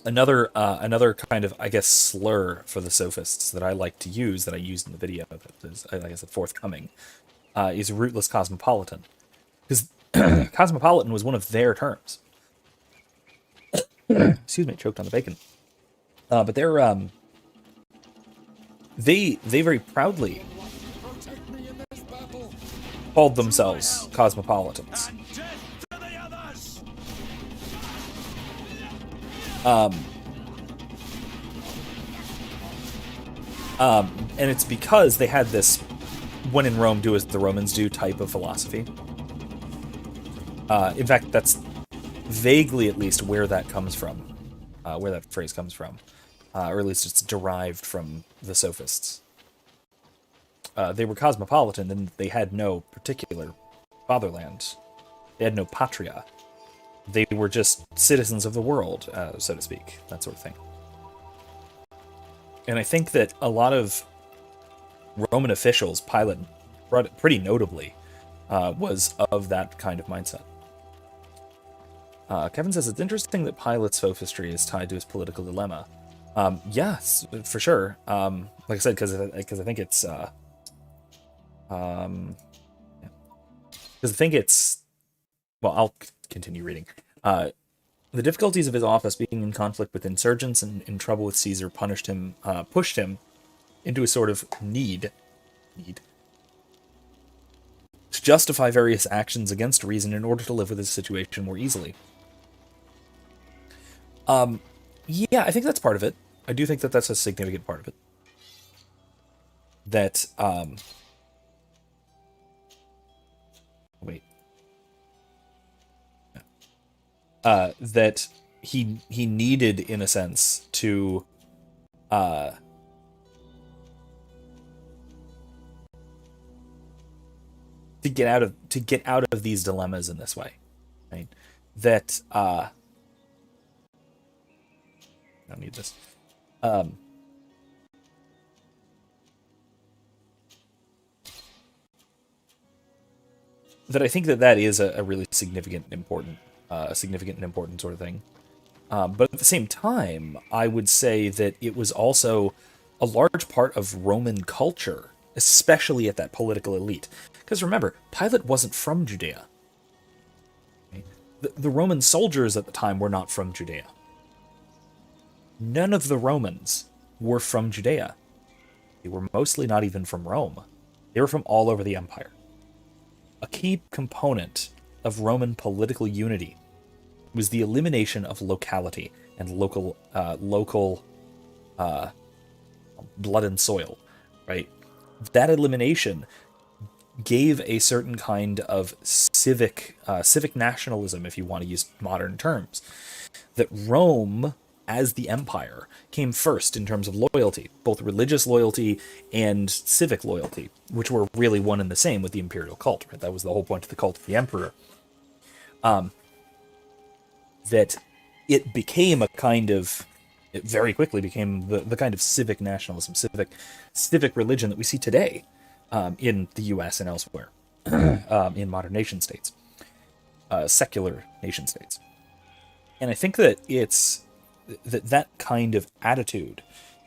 A: another kind of, I guess, slur for the sophists that I like to use, that I used in the video that is, like I said, forthcoming, is rootless cosmopolitan, because cosmopolitan was one of their terms. Excuse me, choked on the bacon. But they very proudly called themselves cosmopolitans. And it's because they had this "when in Rome, do as the Romans do" type of philosophy. In fact, that's vaguely, at least, where that comes from, where that phrase comes from, or at least it's derived from the sophists. They were cosmopolitan, and they had no particular fatherland. They had no patria. They were just citizens of the world, so to speak, that sort of thing. And I think that a lot of Roman officials, Pilate pretty notably, was of that kind of mindset. Kevin says, it's interesting that Pilate's sophistry is tied to his political dilemma. Yes, for sure. Like I said, because I think it's... Because I think it's... Well, I'll continue reading. The difficulties of his office, being in conflict with insurgents and in trouble with Caesar, pushed him into a sort of need to justify various actions against reason in order to live with his situation more easily. Yeah, I think that's part of it. I do think that that's a significant part of it. That, that he needed, in a sense, to get out of these dilemmas in this way, right? That I don't need this. That I think that is a really significant and important sort of thing. But at the same time, I would say that it was also a large part of Roman culture, especially at that political elite. Because remember, Pilate wasn't from Judea. The Roman soldiers at the time were not from Judea. None of the Romans were from Judea. They were mostly not even from Rome. They were from all over the empire. A key component of Roman political unity was the elimination of locality and local blood and soil, right? That elimination gave a certain kind of civic nationalism, if you want to use modern terms, that Rome, as the empire, came first in terms of loyalty, both religious loyalty and civic loyalty, which were really one and the same with the imperial cult, right? That was the whole point of the cult of the emperor, that it became a kind of, it very quickly became the kind of civic nationalism, civic religion that we see today in the U.S. and elsewhere, in modern nation states, secular nation states. And I think that that kind of attitude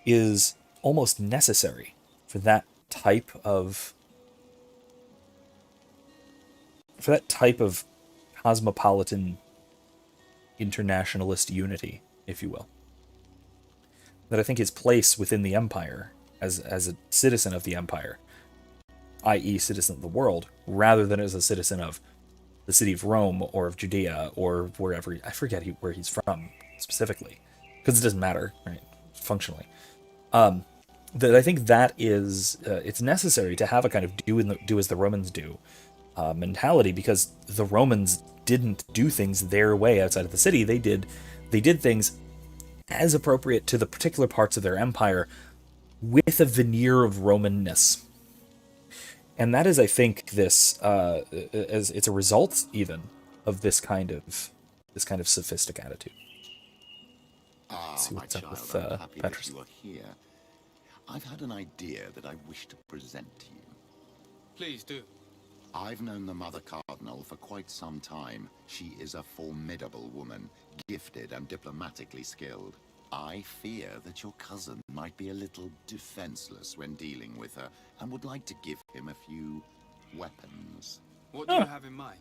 A: is almost necessary for that type of cosmopolitan internationalist unity, if you will. That I think his place within the empire as a citizen of the empire, i.e. citizen of the world, rather than as a citizen of the city of Rome or of Judea or wherever, I forget where he's from specifically, because it doesn't matter, right, functionally. That I think that is, it's necessary to have a kind of do as the Romans do mentality, because the Romans didn't do things their way outside of the city. They did things as appropriate to the particular parts of their empire with a veneer of Romanness. And that is, I think, this as it's a result even of this kind of sophistic attitude.
G: See what's up with Petrus. You are here. I've had an idea that I wish to present to you.
D: Please do.
G: I've known the Mother Cardinal for quite some time. She is a formidable woman, gifted and diplomatically skilled. I fear that your cousin might be a little defenseless when dealing with her, and would like to give him a few weapons.
D: What do you have in mind?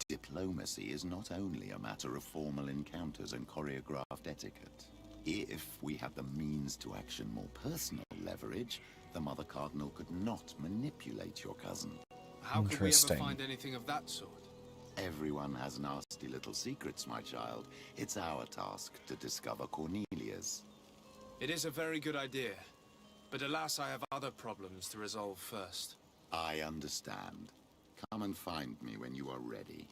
G: Diplomacy is not only a matter of formal encounters and choreographed etiquette. If we had the means to action more personal leverage, the Mother Cardinal could not manipulate your cousin.
D: How could we ever find anything of that sort?
G: Everyone has nasty little secrets, my child. It's our task to discover Cornelia's.
D: It is a very good idea, but alas, I have other problems to resolve first.
G: I understand. Come and find me when you are ready.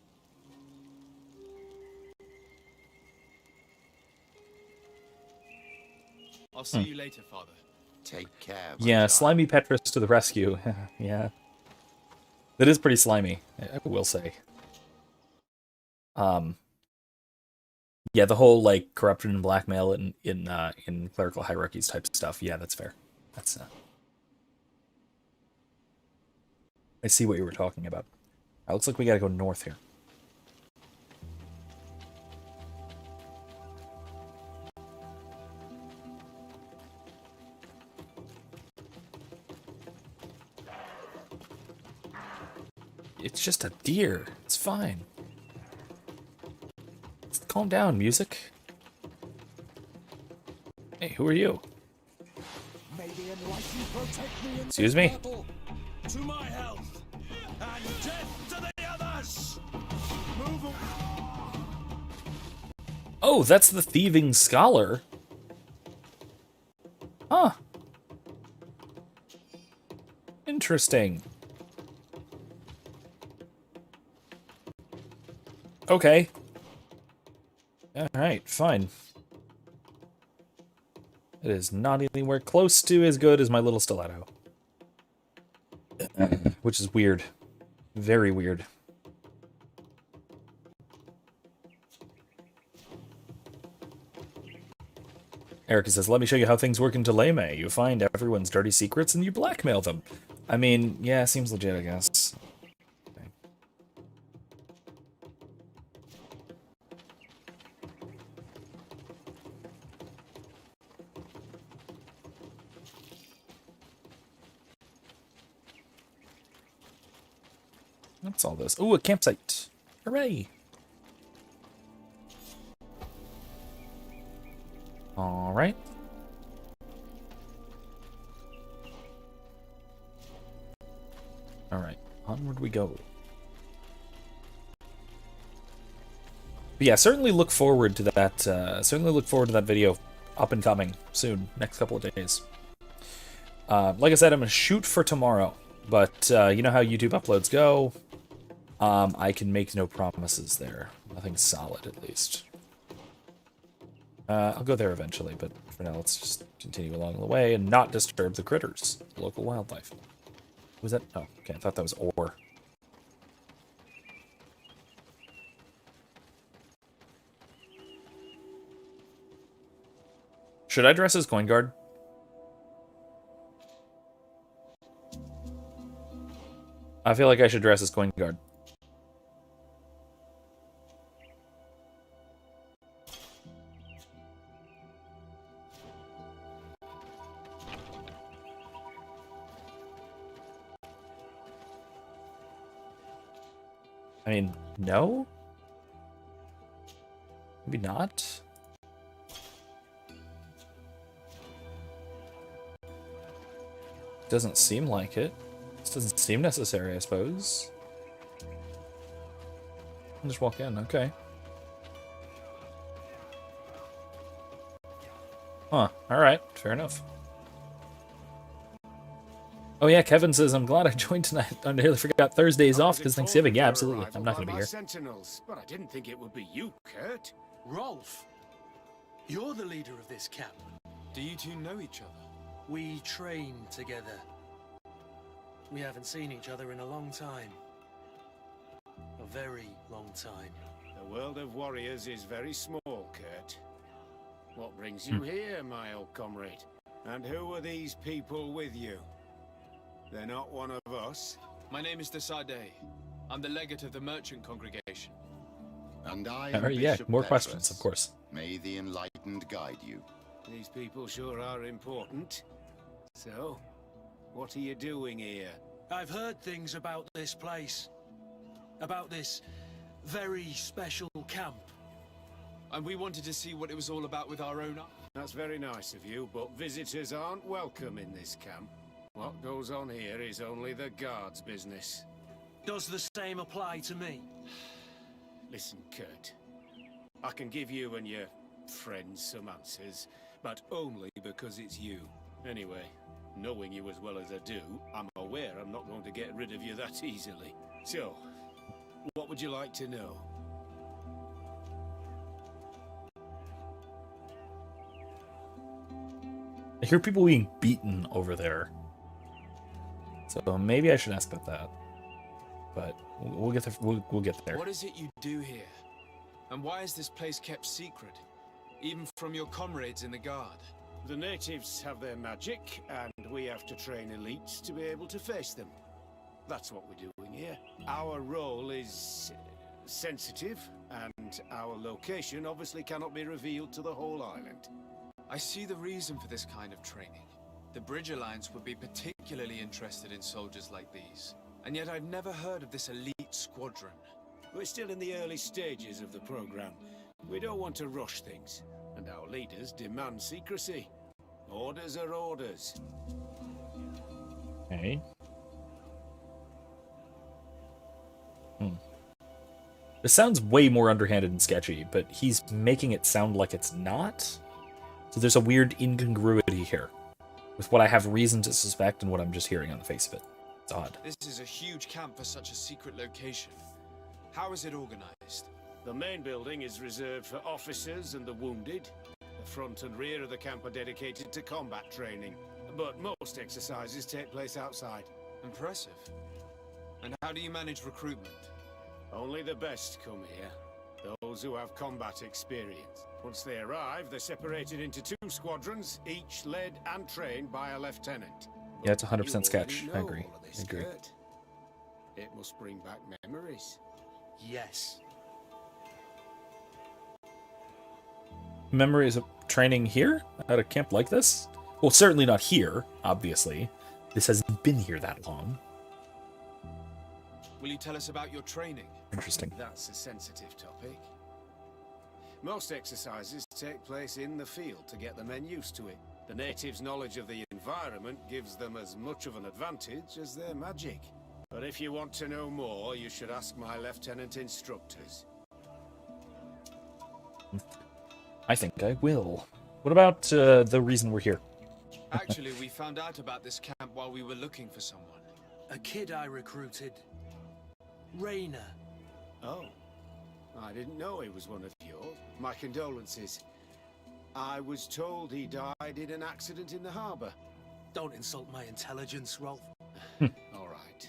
D: I'll see you later, Father.
G: Take care.
A: Yeah, slimy Petrus to the rescue. Yeah. That is pretty slimy, I will say. Yeah, the whole like corruption and blackmail in clerical hierarchies type stuff. Yeah, that's fair. That's I see what you were talking about. Looks like we gotta go north here. It's just a deer. It's fine. Calm down, music. Hey, who are you? Excuse me?
K: To my health, and death to the others! Move
A: Oh, that's the thieving scholar. Huh. Interesting. Okay. Alright, fine. It is not anywhere close to as good as my little stiletto. Which is weird. Very weird. Erica says, let me show you how things work in Deleme. You find everyone's dirty secrets and you blackmail them. I mean, yeah, seems legit, I guess. What's all this? Ooh, a campsite. Hooray! Alright. Alright, onward we go. But yeah, certainly look forward to that, video up and coming soon, next couple of days. Like I said, I'm gonna shoot for tomorrow, but you know how YouTube uploads go. I can make no promises there. Nothing solid, at least. I'll go there eventually, but for now, let's just continue along the way and not disturb the critters, the local wildlife. Was that? Oh, okay, I thought that was ore. Should I dress as coin guard? I feel like I should dress as coin guard. I mean, no? Maybe not? Doesn't seem like it. This doesn't seem necessary, I suppose. I'll just walk in, okay. Huh, alright, fair enough. Oh yeah, Kevin says, I'm glad I joined tonight. I nearly forgot Thursday's off because Thanksgiving. Yeah, absolutely. I'm not going to be here.
B: Sentinels, but I didn't think it would be you, Kurt.
N: Rolf, you're the leader of this camp.
D: Do you two know each other?
N: We train together. We haven't seen each other in a long time. A very long time.
B: The world of warriors is very small, Kurt. What brings you here, my old comrade? And who are these people with you? They're not one of us.
D: My name is Desadeh. I'm the legate of the merchant congregation.
G: And I am
A: yeah,
G: Bishop
A: more
G: Beverus.
A: questions, of course.
G: May the enlightened guide you.
B: These people sure are important. So, what are you doing here?
N: I've heard things about this place. About this very special camp.
D: And we wanted to see what it was all about with our own eyes.
B: That's very nice of you, but visitors aren't welcome in this camp. What goes on here is only the guard's business.
N: Does the same apply to me?
B: Listen, Kurt. I can give you and your friends some answers, but only because it's you. Anyway, knowing you as well as I do, I'm aware I'm not going to get rid of you that easily. So, what would you like to know?
A: I hear people being beaten over there. So maybe I should ask about that. But we'll get there. We'll get there.
D: What is it you do here? And why is this place kept secret? Even from your comrades in the guard?
B: The natives have their magic, and we have to train elites to be able to face them. That's what we're doing here. Our role is sensitive, and our location obviously cannot be revealed to the whole island.
D: I see the reason for this kind of training. The Bridge Alliance would be particularly interested in soldiers like these. And yet I've never heard of this elite squadron.
B: We're still in the early stages of the program. We don't want to rush things, and our leaders demand secrecy. Orders are orders.
A: Okay. This sounds way more underhanded and sketchy, but he's making it sound like it's not. So there's a weird incongruity here with what I have reason to suspect and what I'm just hearing on the face of it. It's odd.
D: This is a huge camp for such a secret location. How is it organized?
B: The main building is reserved for officers and the wounded. The front and rear of the camp are dedicated to combat training, but most exercises take place outside.
D: Impressive. And how do you manage recruitment?
B: Only the best come here. Those who have combat experience. Once they arrive, they're separated into 2 squadrons, each led and trained by a lieutenant.
A: Yeah, it's 100% sketch. I agree. I agree.
B: It must bring back memories.
N: Yes.
A: Memories of training here at a camp like this? Well, certainly not here, obviously. This hasn't been here that long.
D: Will you tell us about your training?
A: Interesting.
B: That's a sensitive topic. Most exercises take place in the field to get the men used to it. The natives' knowledge of the environment gives them as much of an advantage as their magic. But if you want to know more, you should ask my lieutenant instructors.
A: I think I will. What about the reason we're here?
D: Actually, we found out about this camp while we were looking for someone.
N: A kid I recruited. Rainer.
B: Oh. I didn't know he was one of yours. My condolences. I was told he died in an accident in the harbor.
N: Don't insult my intelligence, Rolf.
B: All right.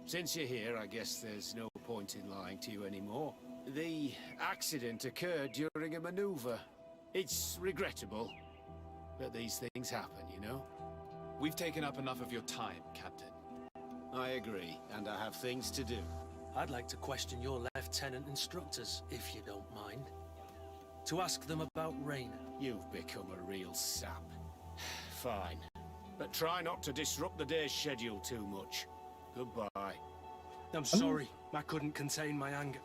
B: Since you're here, I guess there's no point in lying to you anymore. The accident occurred during a maneuver. It's regrettable, But these things happen, you know?
D: We've taken up enough of your time, Captain.
B: I agree, and I have things to do.
N: I'd like to question your lieutenant instructors, if you don't mind. To ask them about Raina.
B: You've become a real sap. Fine. But try not to disrupt the day's schedule too much. Goodbye.
N: I'm sorry. I couldn't contain my anger.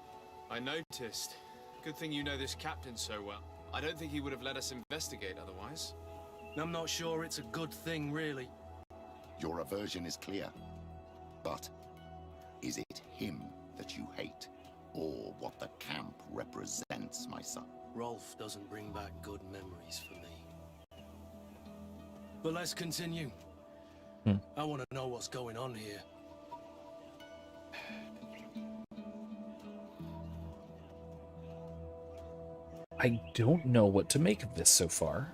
D: I noticed. Good thing you know this captain so well. I don't think he would have let us investigate otherwise.
N: I'm not sure it's a good thing, really.
G: Your aversion is clear. But is it him that you hate? Or what the camp represents, my son?
N: Rolf doesn't bring back good memories for me. But let's continue. I want to know what's going on here.
A: I don't know what to make of this so far.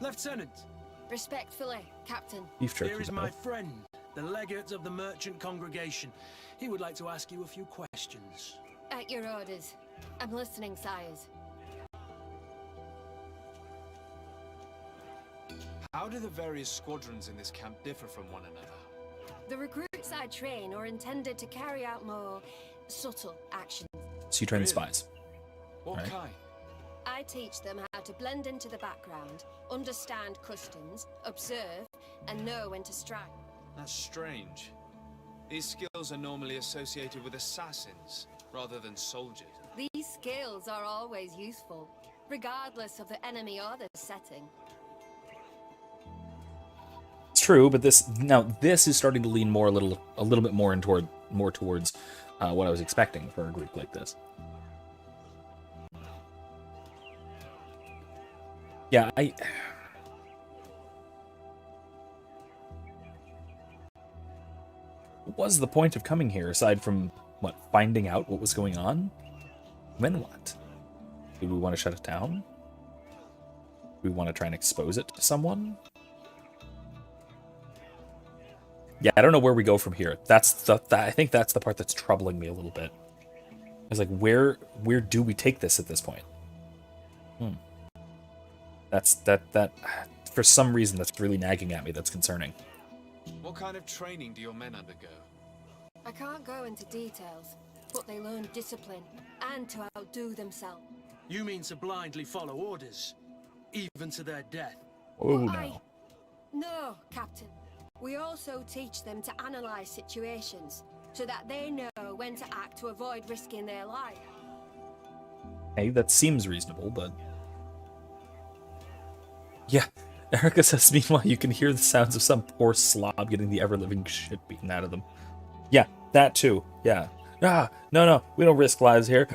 N: Lieutenant!
O: Respectfully, Captain.
A: Beef jerky,
N: Here is
A: though.
N: my friend, the legate of the merchant congregation. He would like to ask you a few questions.
O: At your orders. I'm listening, sires.
D: How do the various squadrons in this camp differ from one another?
O: The recruits I train are intended to carry out more subtle actions.
A: So you train spies.
D: What
A: Right.
D: kind?
O: I teach them how to blend into the background, understand customs, observe, and know when to strike.
D: That's strange. These skills are normally associated with assassins, rather than soldiers.
O: These skills are always useful, regardless of the enemy or the setting.
A: It's true, but this is starting to lean a little bit more towards what I was expecting for a group like this. Yeah, what was the point of coming here aside from finding out what was going on? Then what? Do we want to shut it down? Do we want to try and expose it to someone? Yeah, I don't know where we go from here. I think that's the part that's troubling me a little bit. It's like, where do we take this at this point? That for some reason that's really nagging at me. That's concerning.
D: What kind of training do your men undergo?
O: I can't go into details, but they learn discipline and to outdo themselves.
N: You mean to blindly follow orders, even to their death?
A: Oh no.
O: No, Captain. We also teach them to analyze situations so that they know when to act to avoid risking their life.
A: Hey, that seems reasonable, but... Yeah, Erica says, meanwhile, you can hear the sounds of some poor slob getting the ever-living shit beaten out of them. Yeah, that too, yeah. No, we don't risk lives here.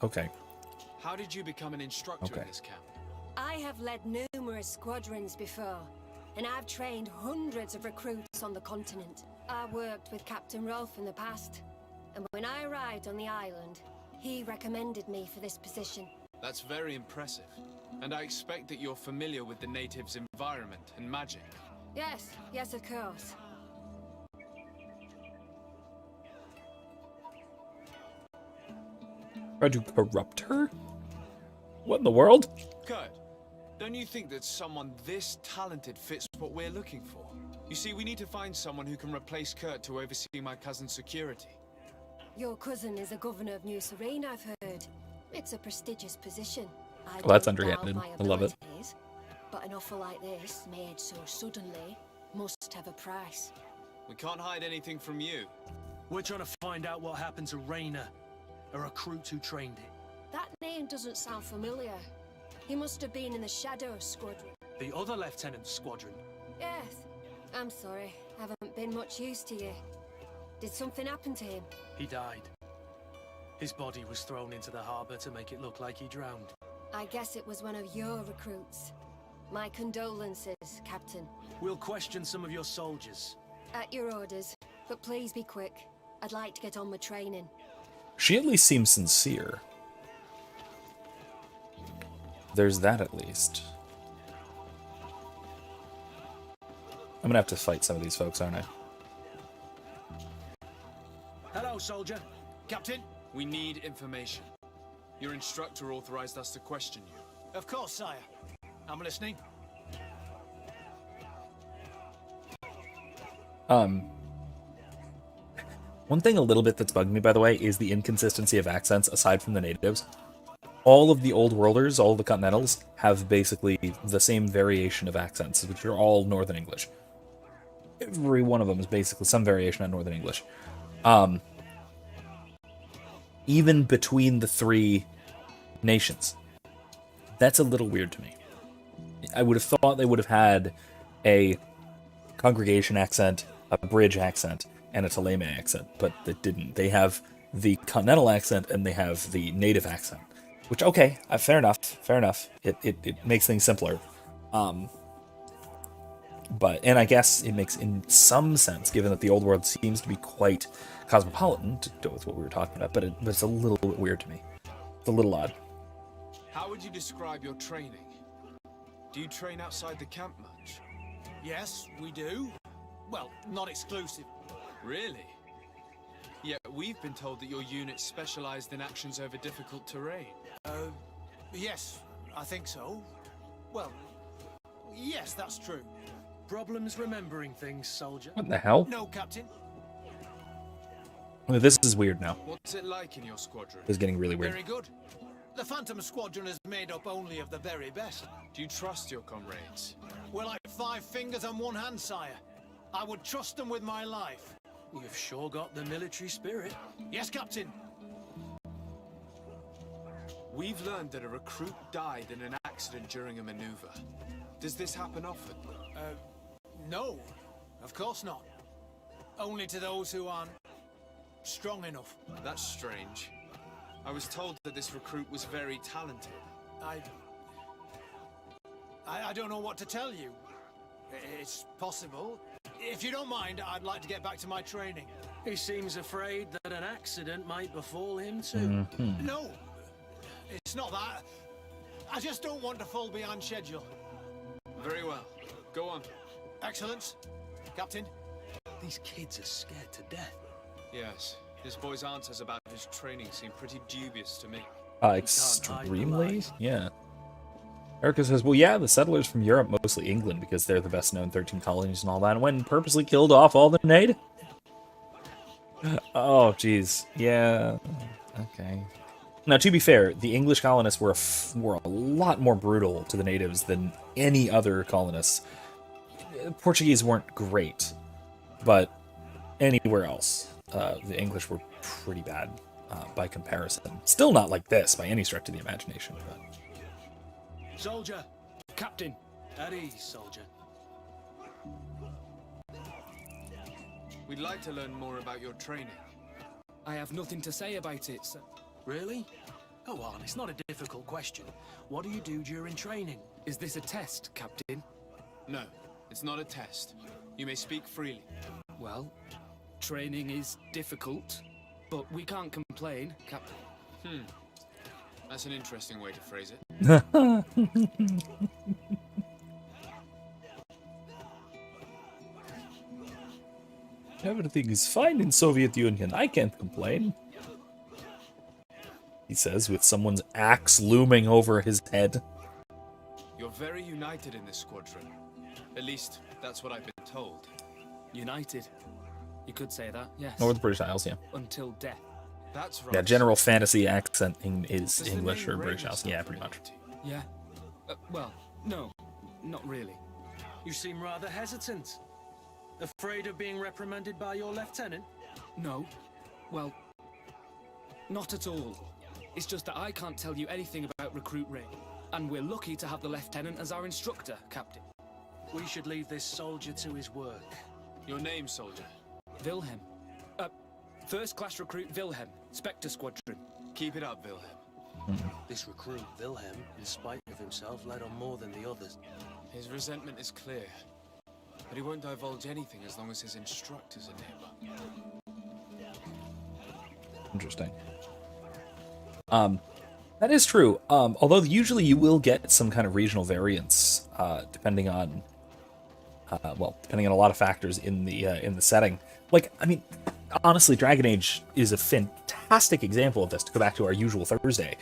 A: Okay.
D: How did you become an instructor in this camp?
O: I have led numerous squadrons before, and I've trained hundreds of recruits on the continent. I worked with Captain Rolf in the past, and when I arrived on the island, he recommended me for this position.
D: That's very impressive. And I expect that you're familiar with the natives' environment and magic.
O: Yes, of course.
A: Tried to corrupt her? What in the world?
D: Kurt, don't you think that someone this talented fits what we're looking for? You see, we need to find someone who can replace Kurt to oversee my cousin's security.
O: Your cousin is a governor of New Serene, I've heard. It's a prestigious position.
A: Well, that's underhanded. I love it.
O: But an offer like this, made so suddenly, must have a price.
D: We can't hide anything from you.
N: We're trying to find out what happened to Raina, a recruit who trained it.
O: That name doesn't sound familiar. He must have been in the Shadow Squadron.
N: The other lieutenant's squadron?
O: Yes. I'm sorry. Haven't been much use to you. Did something happen to him?
N: He died. His body was thrown into the harbor to make it look like he drowned.
O: I guess it was one of your recruits. My condolences, Captain.
N: We'll question some of your soldiers.
O: At your orders, but please be quick. I'd like to get on with training.
A: She at least seems sincere. There's that at least. I'm gonna have to fight some of these folks, aren't I?
K: soldier. Captain?
D: We need information. Your instructor authorized us to question you.
K: Of course, sire. I'm listening.
A: One thing a little bit that's bugged me, by the way, is the inconsistency of accents aside from the natives. All of the Old Worlders, all the Continentals, have basically the same variation of accents, which are all Northern English. Every one of them is basically some variation on Northern English. Even between the three nations. That's a little weird to me. I would have thought they would have had a congregation accent, a bridge accent, and a Thélème accent, but they didn't. They have the continental accent and they have the native accent, which, okay, fair enough. It makes things simpler. And I guess it makes in some sense, given that the old world seems to be quite cosmopolitan, to go with what we were talking about, but it's a little bit weird to me. It's a little odd.
D: How would you describe your training? Do you train outside the camp much?
K: Yes, we do. Well, not exclusive.
D: Really? Yet we've been told that your unit's specialized in actions over difficult terrain.
K: Yes, I think so. Well, yes, that's true.
N: Problems remembering things, soldier?
A: What the hell?
K: No, Captain.
A: This is weird now.
D: What's it like in your squadron?
A: This is getting really weird.
K: Very good. The Phantom Squadron is made up only of the very best.
D: Do you trust your comrades?
K: We're like 5 fingers on one hand, sire. I would trust them with my life.
N: You've sure got the military spirit.
K: Yes, Captain.
D: We've learned that a recruit died in an accident during a maneuver. Does this happen often?
K: No. Of course not. Only to those who aren't strong enough.
D: That's strange. I was told that this recruit was very talented.
K: I don't know what to tell you. It's possible. If you don't mind, I'd like to get back to my training.
N: He seems afraid that an accident might befall him too.
K: No, it's not that. I just don't want to fall behind schedule.
D: Very well. Go on.
K: Excellence. Captain.
N: These kids are scared to death.
D: Yes. This boy's answers about his training seem pretty dubious to me.
A: Extremely? Yeah. Erica says, well, yeah, the settlers from Europe, mostly England, because they're the best-known 13 colonies and all that, and went and purposely killed off all the native? Oh, jeez. Yeah. Okay. Now, to be fair, the English colonists were a lot more brutal to the natives than any other colonists. Portuguese weren't great, but anywhere else, the English were pretty bad by comparison. Still not like this by any stretch of the imagination, but...
K: Soldier.
N: Captain. At ease, soldier.
D: We'd like to learn more about your training.
N: I have nothing to say about it, sir. Really? Go on, it's not a difficult question. What do you do during training? Is this a test, Captain?
D: No, it's not a test. You may speak freely.
N: Well, training is difficult, but we can't complain, Captain.
D: That's an interesting way to phrase it.
A: Everything is fine in Soviet Union. I can't complain. He says with someone's axe looming over his head.
D: You're very united in this squadron. At least, that's what I've been told.
N: United? You could say that, yes.
A: Or the British Isles, yeah.
N: Until death.
D: That's right.
A: Yeah, general fantasy accent is English or British Isles. Yeah, pretty much.
N: Yeah. Well, no, not really. You seem rather hesitant. Afraid of being reprimanded by your lieutenant? No. Well, not at all. It's just that I can't tell you anything about Recruit Ray. And we're lucky to have the lieutenant as our instructor, Captain. We should leave this soldier to his work.
D: Your name, soldier?
N: Wilhelm. First class recruit Wilhelm, Spectre Squadron.
D: Keep it up, Wilhelm.
N: This recruit Wilhelm, in spite of himself, led on more than the others.
D: His resentment is clear, but he won't divulge anything as long as his instructors are nearby.
A: Interesting. That is true. Although usually you will get some kind of regional variance, depending on a lot of factors in the setting. Like, I mean, honestly, Dragon Age is a fantastic example of this, to go back to our usual Thursday.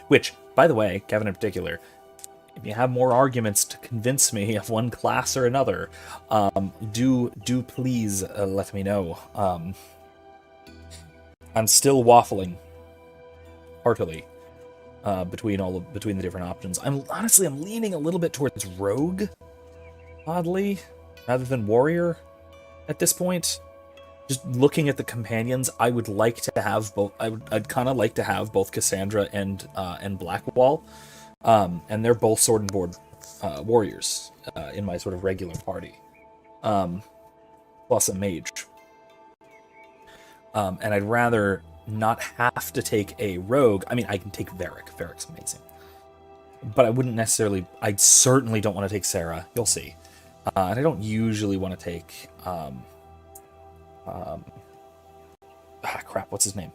A: Which, by the way, Kevin in particular, if you have more arguments to convince me of one class or another, do please let me know. I'm still waffling heartily between the different options. I'm leaning a little bit towards rogue, oddly, rather than warrior at this point. Just looking at the companions, I would like to have both. I'd kind of like to have both Cassandra and Blackwall, and they're both sword and board warriors in my sort of regular party, plus a mage. And I'd rather not have to take a rogue. I mean, I can take Varric. Varric's amazing, but I certainly don't want to take Sarah. You'll see, and I don't usually want to take. Crap, what's his name?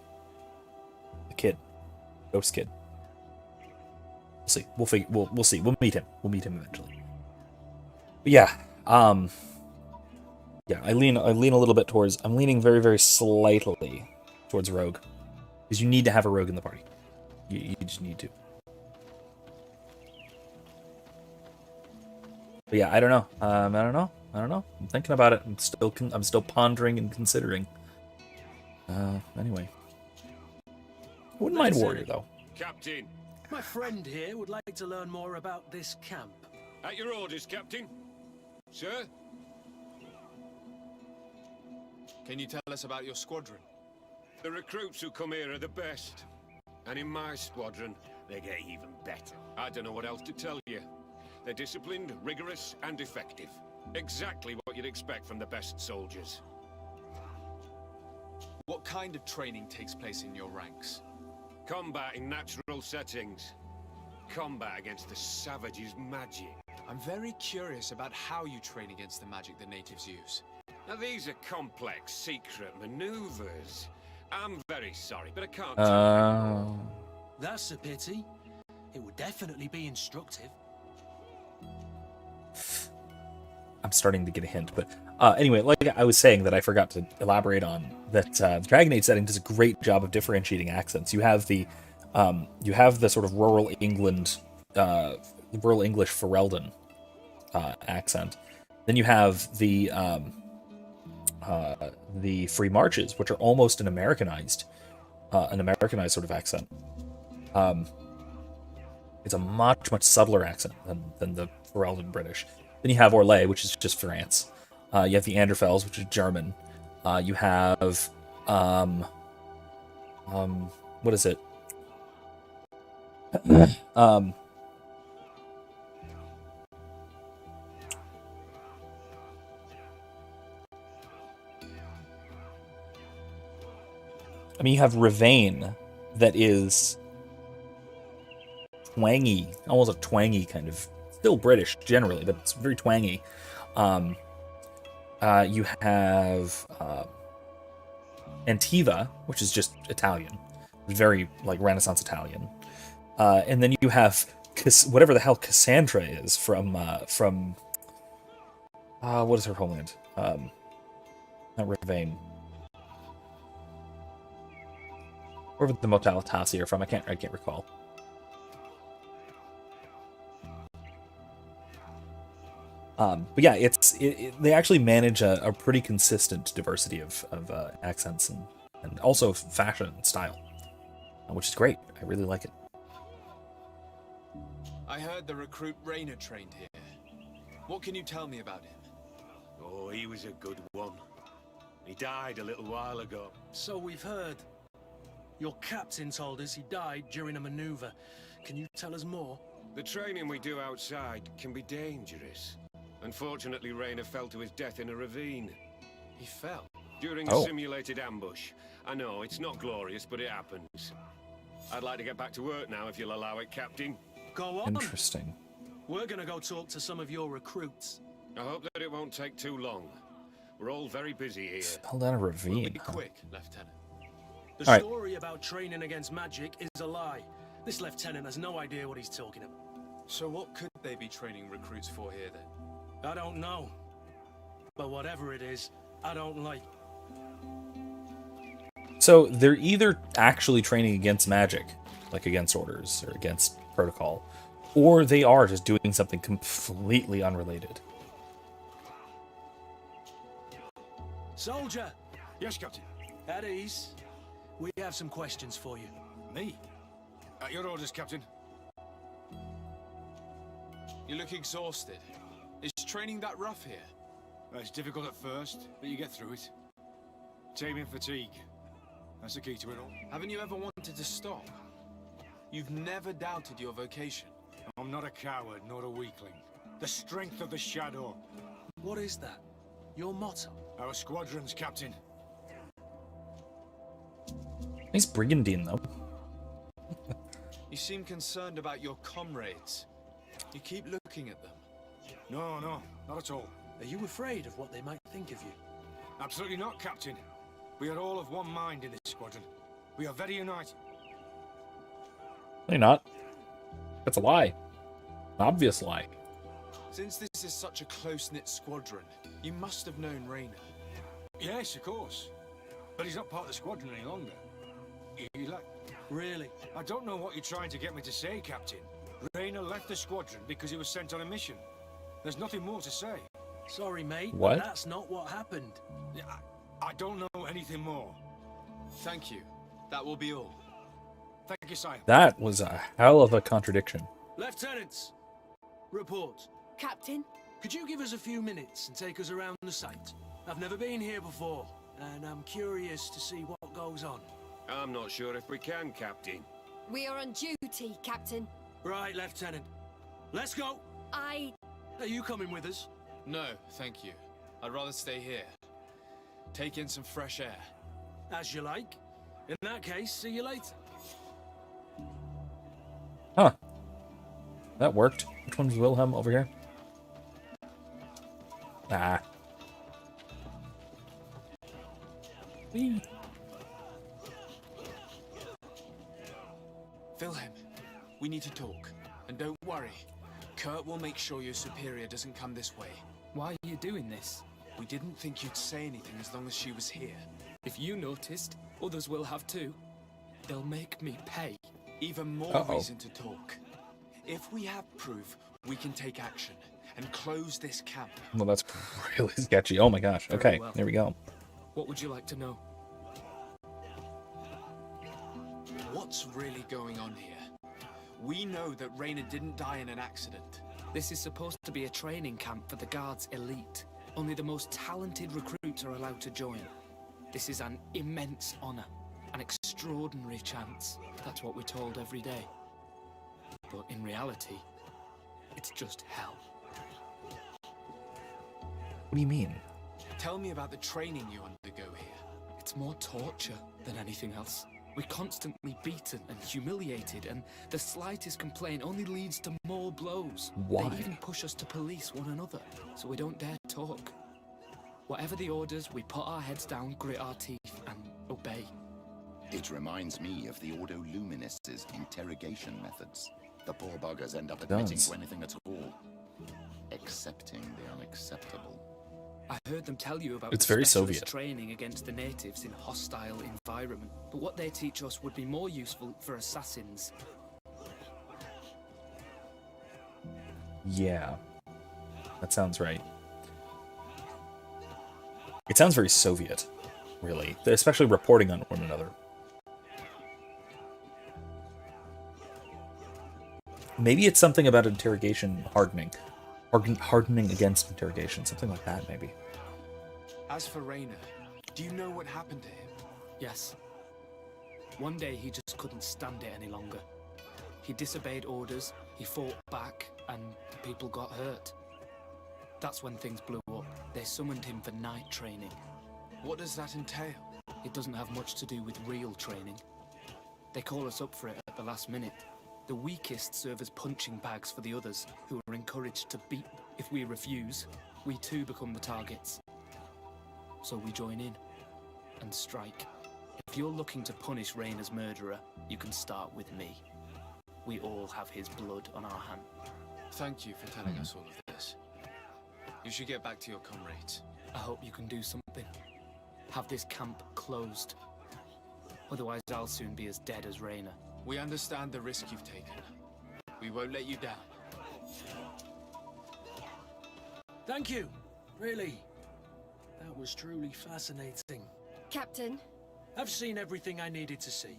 A: The kid. Ghost kid. We'll see. We'll see. We'll meet him. We'll meet him eventually. But yeah, I lean a little bit towards, I'm leaning very, very slightly towards rogue. Because you need to have a rogue in the party. You just need to. But yeah, I don't know. I don't know. I'm thinking about it. I'm still pondering and considering. Anyway. Wouldn't mind warrior, though.
B: Captain.
N: My friend here would like to learn more about this camp.
B: At your orders, Captain. Sir?
D: Can you tell us about your squadron?
B: The recruits who come here are the best. And in my squadron, they get even better. I don't know what else to tell you. They're disciplined, rigorous, and effective. Exactly what you'd expect from the best soldiers.
D: What kind of training takes place in your ranks?
B: Combat in natural settings. Combat against the savages' magic.
D: I'm very curious about how you train against the magic the natives use.
B: Now these are complex, secret maneuvers. I'm very sorry, but I can't tell you.
N: That's a pity. It would definitely be instructive.
A: I'm starting to get a hint, but anyway, like I was saying that I forgot to elaborate on, that the Dragon Age setting does a great job of differentiating accents. You have the sort of rural England, rural English Ferelden accent. Then you have the Free Marches, which are almost an Americanized sort of accent. It's a much subtler accent than the Ferelden British. Then you have Orlais, which is just France. You have the Anderfels, which is German. You have what is it? I mean, you have Ravane, that is twangy, almost a twangy kind of, still British generally, but it's very twangy. You have Antiva, which is just Italian, very like Renaissance Italian, and then you have whatever the hell Cassandra is from what is her homeland? Not Ravane. Wherever the Motalatasi are from, I can't recall. But yeah, they actually manage a pretty consistent diversity of accents and also fashion and style, which is great. I really like it.
D: I heard the recruit Rainer trained here. What can you tell me about him?
B: Oh, he was a good one. He died a little while ago.
N: So we've heard. Your captain told us he died during a maneuver. Can you tell us more?
B: The training we do outside can be dangerous. Unfortunately, Rainer fell to his death in a ravine.
D: He fell?
B: During a simulated ambush. I know, it's not glorious, but it happens. I'd like to get back to work now, if you'll allow it, Captain.
N: Go on.
A: Interesting.
N: We're gonna go talk to some of your recruits.
B: I hope that it won't take too long. We're all very busy here.
A: Fell down a ravine.
D: We'll be quick, Lieutenant.
N: The story about training against magic is a lie. This lieutenant has no idea what he's talking about.
D: So what could they be training recruits for here, then?
N: I don't know. But whatever it is, I don't like.
A: So they're either actually training against magic, like against orders or against protocol, or they are just doing something completely unrelated.
B: Soldier!
M: Yes, Captain.
B: At ease. We have some questions for you.
M: Me? At your orders, Captain.
D: You look exhausted. Is training that rough here?
M: It's difficult at first, but you get through it. Taming fatigue. That's the key to it all.
D: Haven't you ever wanted to stop? You've never doubted your vocation.
M: I'm not a coward, nor a weakling. The strength of the shadow.
B: What is that? Your motto?
M: Our squadrons, Captain.
A: He's brigandine, though.
D: You seem concerned about your comrades. You keep looking at them.
M: No, not at all.
B: Are you afraid of what they might think of you?
M: Absolutely not, Captain. We are all of one mind in this squadron. We are very united.
A: No, you're not. That's a lie. An obvious lie.
D: Since this is such a close-knit squadron, you must have known Raynor.
M: Yes, of course. But he's not part of the squadron any longer.
B: Really?
M: I don't know what you're trying to get me to say, Captain. Raynor left the squadron because he was sent on a mission. There's nothing more to say.
B: Sorry, mate.
A: What?
B: That's not what happened.
M: I don't know anything more.
D: Thank you. That will be all.
M: Thank you, sire.
A: That was a hell of a contradiction.
B: Lieutenants, report.
O: Captain?
B: Could you give us a few minutes and take us around the site? I've never been here before, and I'm curious to see what goes on.
P: I'm not sure if we can, Captain.
O: We are on duty, Captain.
B: Right, Lieutenant. Let's go.
O: Are
B: you coming with us?
D: No, thank you. I'd rather stay here. Take in some fresh air.
B: As you like. In that case, see you later.
A: Huh. That worked. Which one's Wilhelm over here? Ah. Whee.
D: Wilhelm, we need to talk. And don't worry. Kurt will make sure your superior doesn't come this way.
Q: Why are you doing this?
D: We didn't think you'd say anything as long as she was here.
Q: If you noticed, others will have too. They'll make me pay.
D: Even more reason to talk. If we have proof, we can take action and close this camp.
A: Well, that's really sketchy. Oh my gosh. Okay, there we go.
Q: What would you like to know?
D: What's really going on here? We know that Raynor didn't die in an accident.
Q: This is supposed to be a training camp for the Guard's elite. Only the most talented recruits are allowed to join. This is an immense honor, an extraordinary chance. That's what we're told every day. But in reality, it's just hell.
A: What do you mean?
D: Tell me about the training you undergo here.
Q: It's more torture than anything else. We're constantly beaten and humiliated, and the slightest complaint only leads to more blows.
A: Why?
Q: They even push us to police one another, so we don't dare talk. Whatever the orders, we put our heads down, grit our teeth, and obey.
G: It reminds me of the Ordo Luminis' interrogation methods. The poor buggers end up admitting to anything at all, accepting the unacceptable.
Q: I heard them tell you about
A: It's
Q: the
A: very
Q: specialist
A: Soviet.
Q: training against the natives in hostile environment, but what they teach us would be more useful for assassins.
A: Yeah. That sounds right. It sounds very Soviet, really. Especially reporting on one another. Maybe it's something about interrogation hardening. Hardening against interrogation. Something like that, maybe.
D: As for Raynor, do you know what happened to him?
Q: Yes. One day he just couldn't stand it any longer. He disobeyed orders, he fought back, and people got hurt. That's when things blew up. They summoned him for night training.
D: What does that entail?
Q: It doesn't have much to do with real training. They call us up for it at the last minute. The weakest serve as punching bags for the others, who are encouraged to beat them. If we refuse, we too become the targets. So we join in and strike. If you're looking to punish Raynor's murderer, you can start with me. We all have his blood on our hands.
D: Thank you for telling us all of this. You should get back to your comrades.
Q: I hope you can do something. Have this camp closed. Otherwise, I'll soon be as dead as Raina.
D: We understand the risk you've taken. We won't let you down.
N: Thank you. Really. That was truly fascinating.
O: Captain?
N: I've seen everything I needed to see.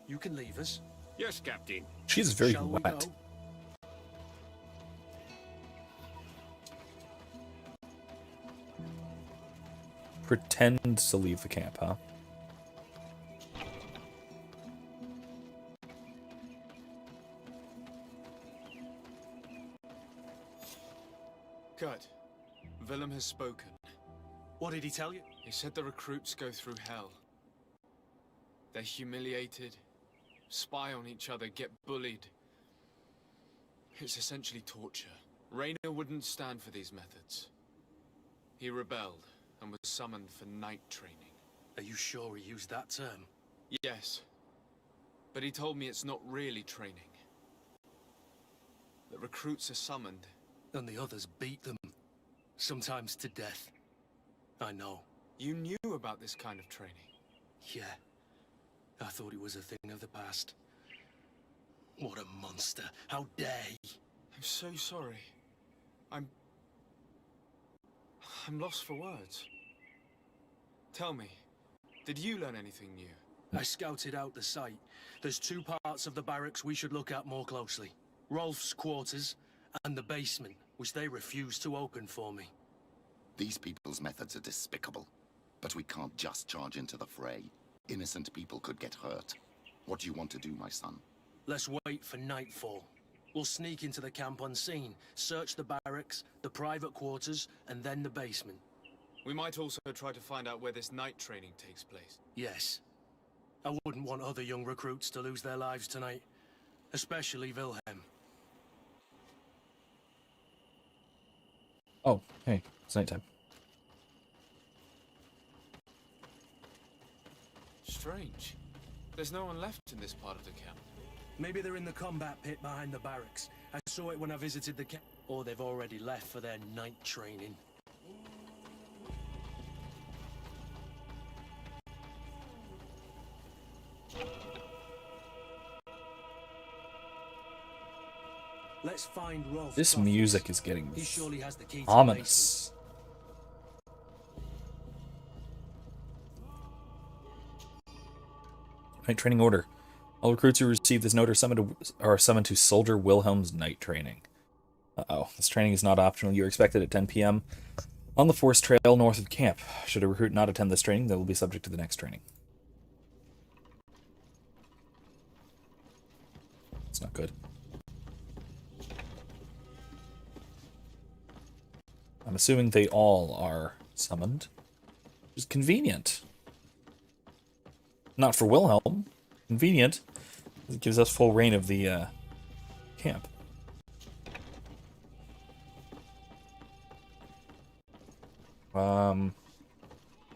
N: You can leave us.
M: Yes, Captain.
A: She's very
N: Shall we
A: wet.
N: go?
A: Pretend to leave the camp, huh?
D: Kurt, Willem has spoken.
N: What did he tell you?
D: He said the recruits go through hell. They're humiliated, spy on each other, get bullied. It's essentially torture. Raina wouldn't stand for these methods. He rebelled and was summoned for night training.
N: Are you sure he used that term?
D: Yes, but he told me it's not really training. The recruits are summoned.
N: And the others beat them, sometimes to death. I know.
D: You knew about this kind of training?
N: Yeah. I thought it was a thing of the past. What a monster. How dare he?
D: I'm so sorry. I'm lost for words. Tell me, did you learn anything new?
N: I scouted out the site. There's 2 parts of the barracks we should look at more closely. Rolf's quarters and the basement, which they refused to open for me.
G: These people's methods are despicable. But we can't just charge into the fray. Innocent people could get hurt. What do you want to do, my son?
N: Let's wait for nightfall. We'll sneak into the camp unseen, search the barracks, the private quarters, and then the basement.
D: We might also try to find out where this night training takes place.
N: Yes. I wouldn't want other young recruits to lose their lives tonight. Especially Wilhelm.
A: Oh, hey, it's nighttime.
D: Strange. There's no one left in this part of the camp.
N: Maybe they're in the combat pit behind the barracks. I saw it when I visited the camp. Or they've already left for their night training. Let's find Rolf.
A: This music is getting
N: He surely has the key to
A: ominous. Night training order. All recruits who receive this note are summoned to Soldier Wilhelm's night training. Uh-oh. This training is not optional. You are expected at 10 p.m. on the Forest Trail north of camp. Should a recruit not attend this training, they will be subject to the next training. It's not good. I'm assuming they all are summoned. Which is convenient. Not for Wilhelm. Convenient. It gives us full reign of the camp.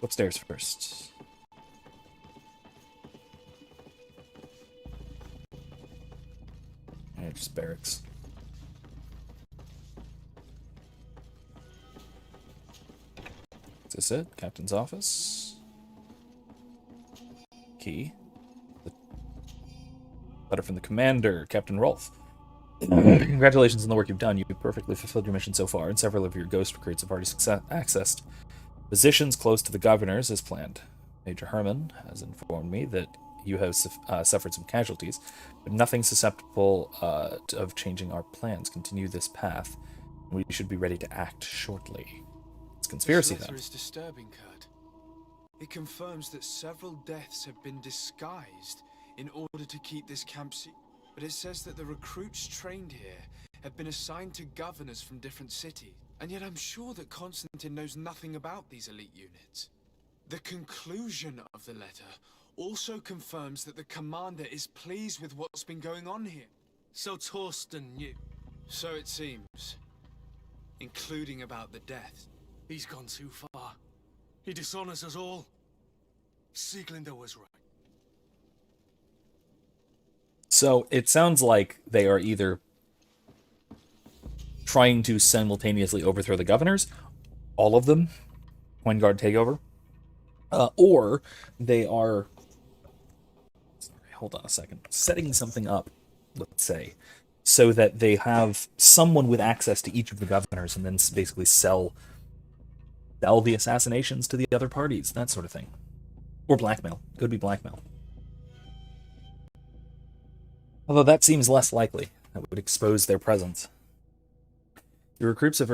A: Upstairs first. And just barracks. Is this it? Captain's office. Key. Letter from the commander, Captain Rolf. Congratulations on the work you've done. You've perfectly fulfilled your mission so far, and several of your ghost recruits have already accessed positions close to the governor's as planned. Major Herman has informed me that you have suffered some casualties, but nothing susceptible of changing our plans. Continue this path, and we should be ready to act shortly. It's conspiracy,
D: This letter
A: then.
D: is disturbing, Kurt. It confirms that several deaths have been disguised in order to keep this camp secret. But it says that the recruits trained here have been assigned to governors from different cities. And yet I'm sure that Constantine knows nothing about these elite units. The conclusion of the letter also confirms that the commander is pleased with what's been going on here.
N: So Torsten knew.
D: So it seems. Including about the death.
N: He's gone too far. He dishonors us all. Sieglinder was right.
A: So it sounds like they are either trying to simultaneously overthrow the governors, all of them, Coin Guard takeover, or they are hold on a second. Setting something up, let's say, so that they have someone with access to each of the governors and then basically sell the assassinations to the other parties, that sort of thing. Or blackmail. Could be blackmail. Although that seems less likely. That would expose their presence. Your recruits have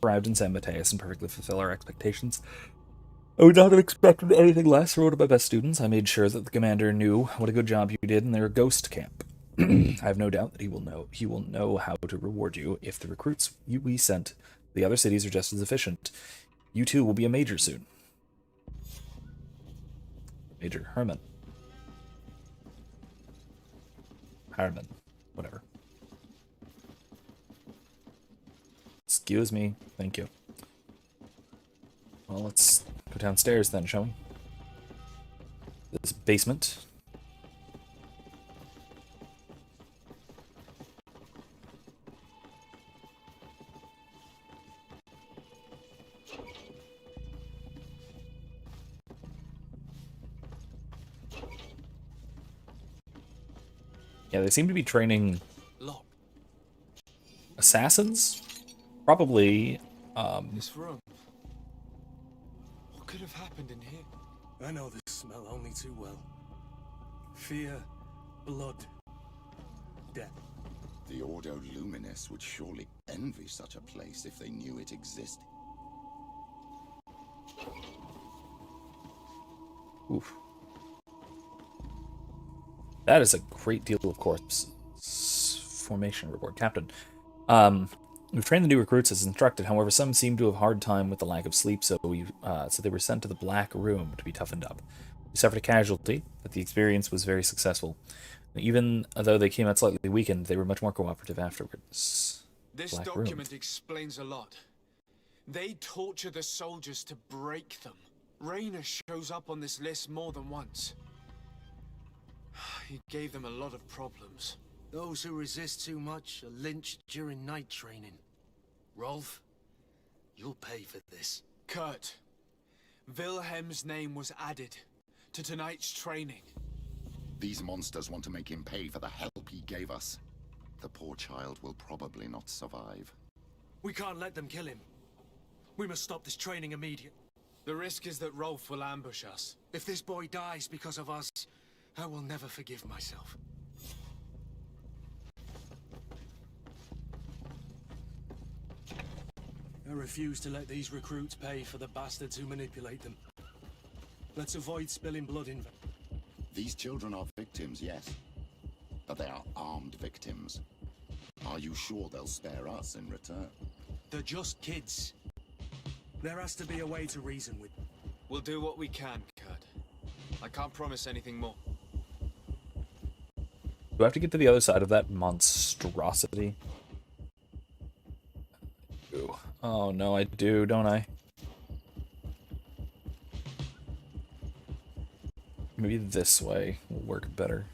A: arrived in San Mateus and perfectly fulfill our expectations. I would not have expected anything less from one of my best students. I made sure that the commander knew what a good job you did in their ghost camp. I have no doubt that he will know how to reward you if the recruits we sent to the other cities are just as efficient. You too will be a major soon. Major Herman. Harman. Whatever. Excuse me. Thank you. Well, let's go downstairs then, shall we? This basement. Yeah, they seem to be training assassins? Probably,
N: This room. What could have happened in here? I know this smell only too well. Fear, blood, death.
G: The Ordo Luminis would surely envy such a place if they knew it existed.
A: Oof. That is a great deal of corpse formation report, Captain. We've trained the new recruits as instructed. However, some seem to have a hard time with the lack of sleep, so they were sent to the Black Room to be toughened up. We suffered a casualty, but the experience was very successful. Even though they came out slightly weakened, they were much more cooperative afterwards.
D: This
A: Black
D: document
A: Room.
D: explains a lot. They torture the soldiers to break them. Raynor shows up on this list more than once. He gave them a lot of problems.
K: Those who resist too much are lynched during night training. Rolf, you'll pay for this.
D: Kurt, Wilhelm's name was added to tonight's training.
G: These monsters want to make him pay for the help he gave us. The poor child will probably not survive.
N: We can't let them kill him. We must stop this training immediately.
D: The risk is that Rolf will ambush us.
N: If this boy dies because of us, I will never forgive myself. I refuse to let these recruits pay for the bastards who manipulate them. Let's avoid spilling blood in.
G: These children are victims, yes. But they are armed victims. Are you sure they'll spare us in return?
N: They're just kids. There has to be a way to reason with them.
D: We'll do what we can, Kurt. I can't promise anything more.
A: Do I have to get to the other side of that monstrosity? Ooh. Oh no, I do, don't I? Maybe this way will work better.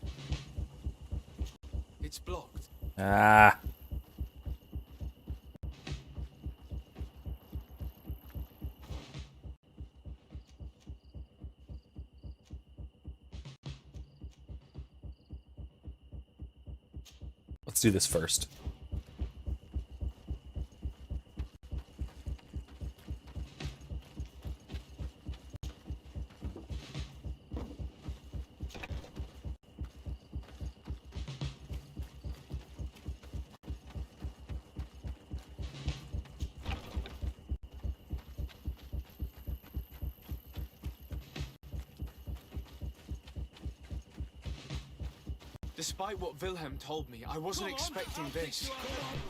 D: It's blocked.
A: Ah. Let's do this first.
D: Despite what Wilhelm told me, I wasn't expecting this.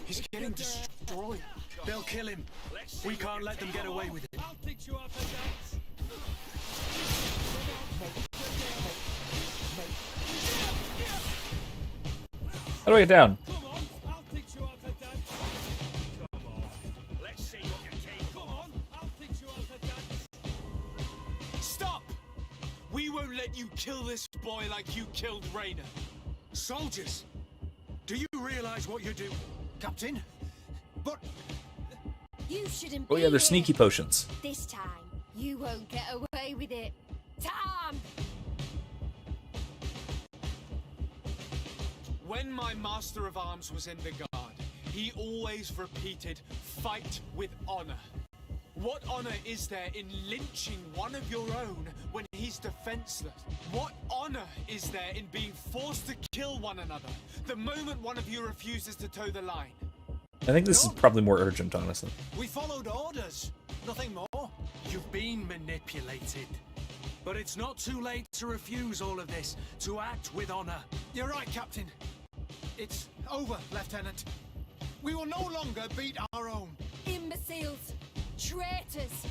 D: He's getting destroyed.
N: They'll kill him. We can't let them get away with it. I'll teach you how to dance.
A: How do I get down?
D: Stop! We won't let you kill this boy like you killed Raynor.
N: Soldiers, do you realize what you're doing? Captain? But...
O: You shouldn't
A: Oh
O: be
A: yeah, they're
O: here.
A: sneaky potions.
O: This time, you won't get away with it. Tom!
D: When my master of arms was in the guard, he always repeated, fight with honor. What honor is there in lynching one of your own when he's defenseless? What honor is there in being forced to kill one another the moment one of you refuses to toe the line?
A: I think this is probably more urgent, honestly.
K: We followed orders. Nothing more.
N: You've been manipulated. But it's not too late to refuse all of this, to act with honor.
K: You're right, Captain. It's over, Lieutenant. We will no longer beat our own.
O: Imbeciles! Traitors!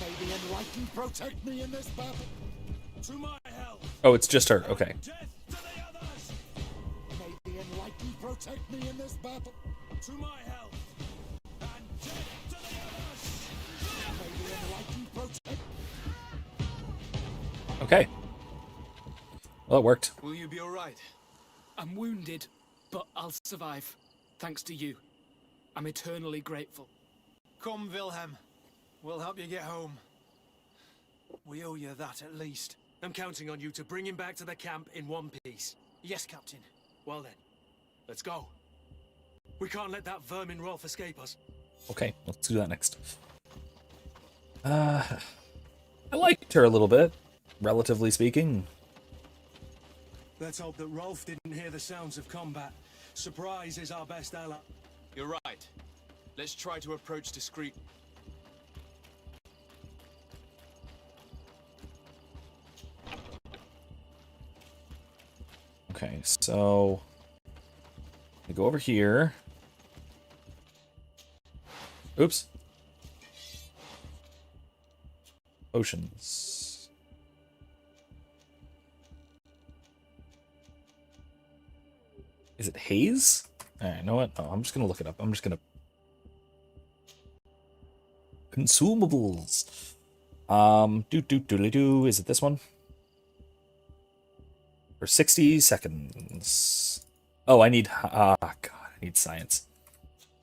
M: May the Enlightened protect me in this battle.
K: To my help.
A: Oh, it's just her. Okay.
M: May the Enlightened protect me in this battle.
K: To my help. And death to the others.
M: May the Enlightened protect.
A: Okay. Well, it worked.
D: Will you be alright?
Q: I'm wounded, but I'll survive. Thanks to you. I'm eternally grateful.
K: Come, Wilhelm. We'll help you get home. We owe you that at least.
N: I'm counting on you to bring him back to the camp in one piece.
K: Yes, Captain.
N: Well then, let's go. We can't let that vermin Rolf escape us.
A: Okay, let's do that next. I liked her a little bit, relatively speaking.
N: Let's hope that Rolf didn't hear the sounds of combat. Surprise is our best ally.
D: You're right. Let's try to approach discreet.
A: Okay, so we go over here. Oops. Oceans. Is it haze? Alright, you know what? Oh, I'm just gonna look it up. I'm just gonna... Consumables. Do. Is it this one? For 60 seconds. Oh, I need... God, I need science.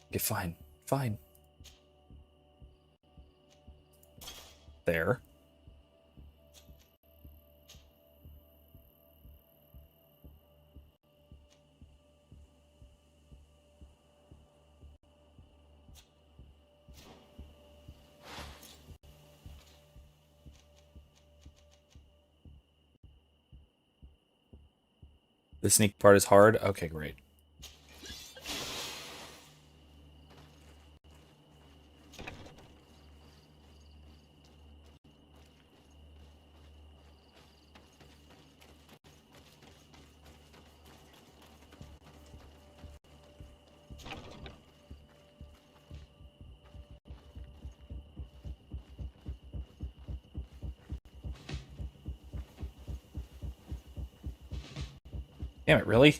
A: Okay, fine. Fine. There. The sneak part is hard? Okay, great. Damn it, really?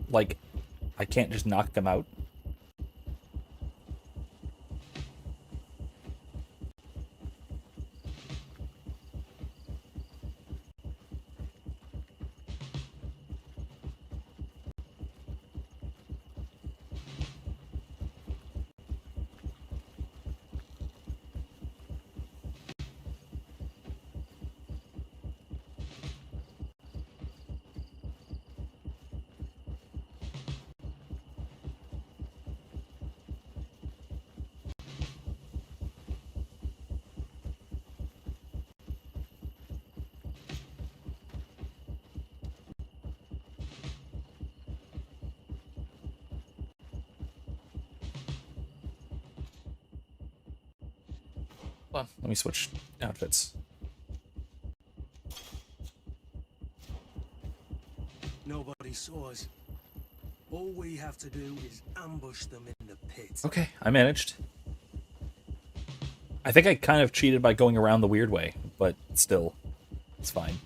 A: Like, I can't just knock them out? Hold on, let me switch outfits.
N: Nobody saw us. All we have to do is ambush them in the pit.
A: Okay, I managed. I think I kind of cheated by going around the weird way, but still, it's fine.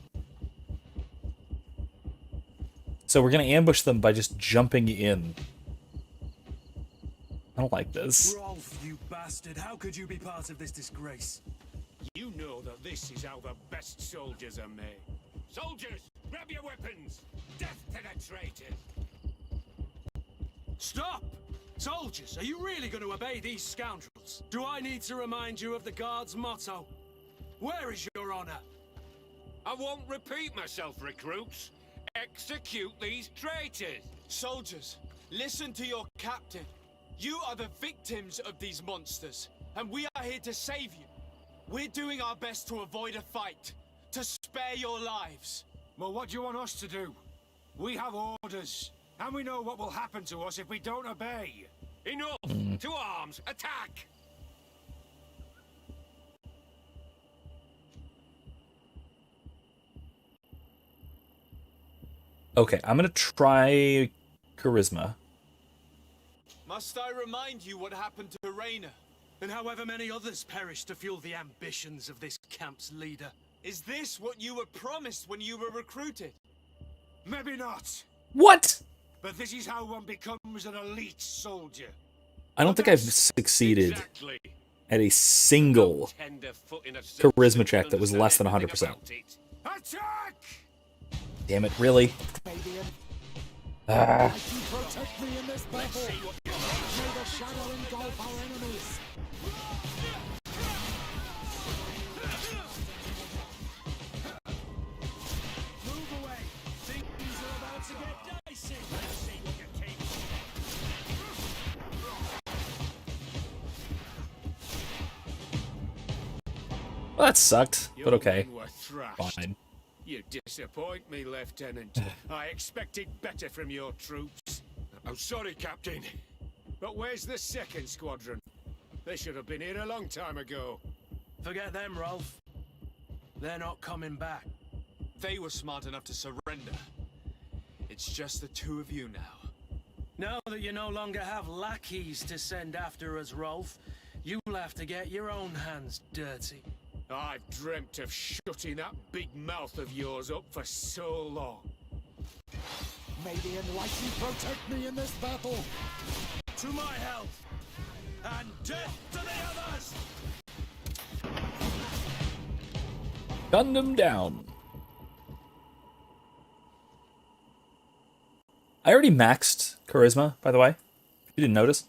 A: So we're gonna ambush them by just jumping in. I don't like this.
N: Rolf, you bastard, how could you be part of this disgrace?
P: You know that this is how the best soldiers are made. Soldiers, grab your weapons! Death to the traitors!
N: Stop!
B: Soldiers, are you really going to obey these scoundrels? Do I need to remind you of the Guard's motto? Where is your honor?
P: I won't repeat myself, recruits. Execute these traitors!
D: Soldiers, listen to your captain. You are the victims of these monsters, and we are here to save you. We're doing our best to avoid a fight, to spare your lives.
B: Well, what do you want us to do? We have orders, and we know what will happen to us if we don't obey.
P: Enough! To arms! Attack!
A: Okay, I'm gonna try charisma.
D: Must I remind you what happened to Raina?
B: And however many others perished to fuel the ambitions of this camp's leader.
D: Is this what you were promised when you were recruited?
B: Maybe not.
A: What?
B: But this is how one becomes an elite soldier.
A: I don't think I've succeeded at a single charisma check that was less than 100%.
B: Attack!
A: Damn it, really? Ah.
M: Protect me in this battle. May the shadow engulf our enemies.
B: Move away. Things are about to get dicey. Let's see what you take.
A: Well, that sucked, but okay.
P: You men were thrashed.
A: Fine.
P: You disappoint me, Lieutenant. I expected better from your troops. I'm sorry, Captain. But where's the second squadron? They should have been here a long time ago.
B: Forget them, Rolf. They're not coming back.
D: They were smart enough to surrender. It's just the two of you now.
B: Now that you no longer have lackeys to send after us, Rolf, you'll have to get your own hands dirty.
P: I've dreamt of shutting that big mouth of yours up for so long.
M: May the Enlightened protect me in this battle.
B: To my health, and death to the others!
A: Gunned him down. I already maxed charisma, by the way. You didn't notice.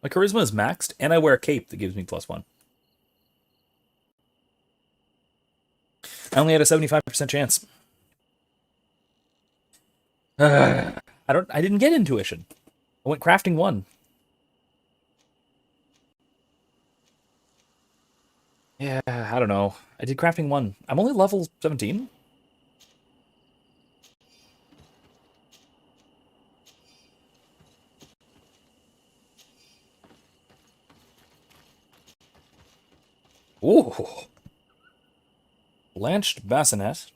A: My charisma is maxed, and I wear a cape that gives me +1. I only had a 75% chance. I didn't get intuition. I went crafting 1. Yeah, I don't know. I did crafting 1. I'm only level 17. Ooh. Blanched bassinet.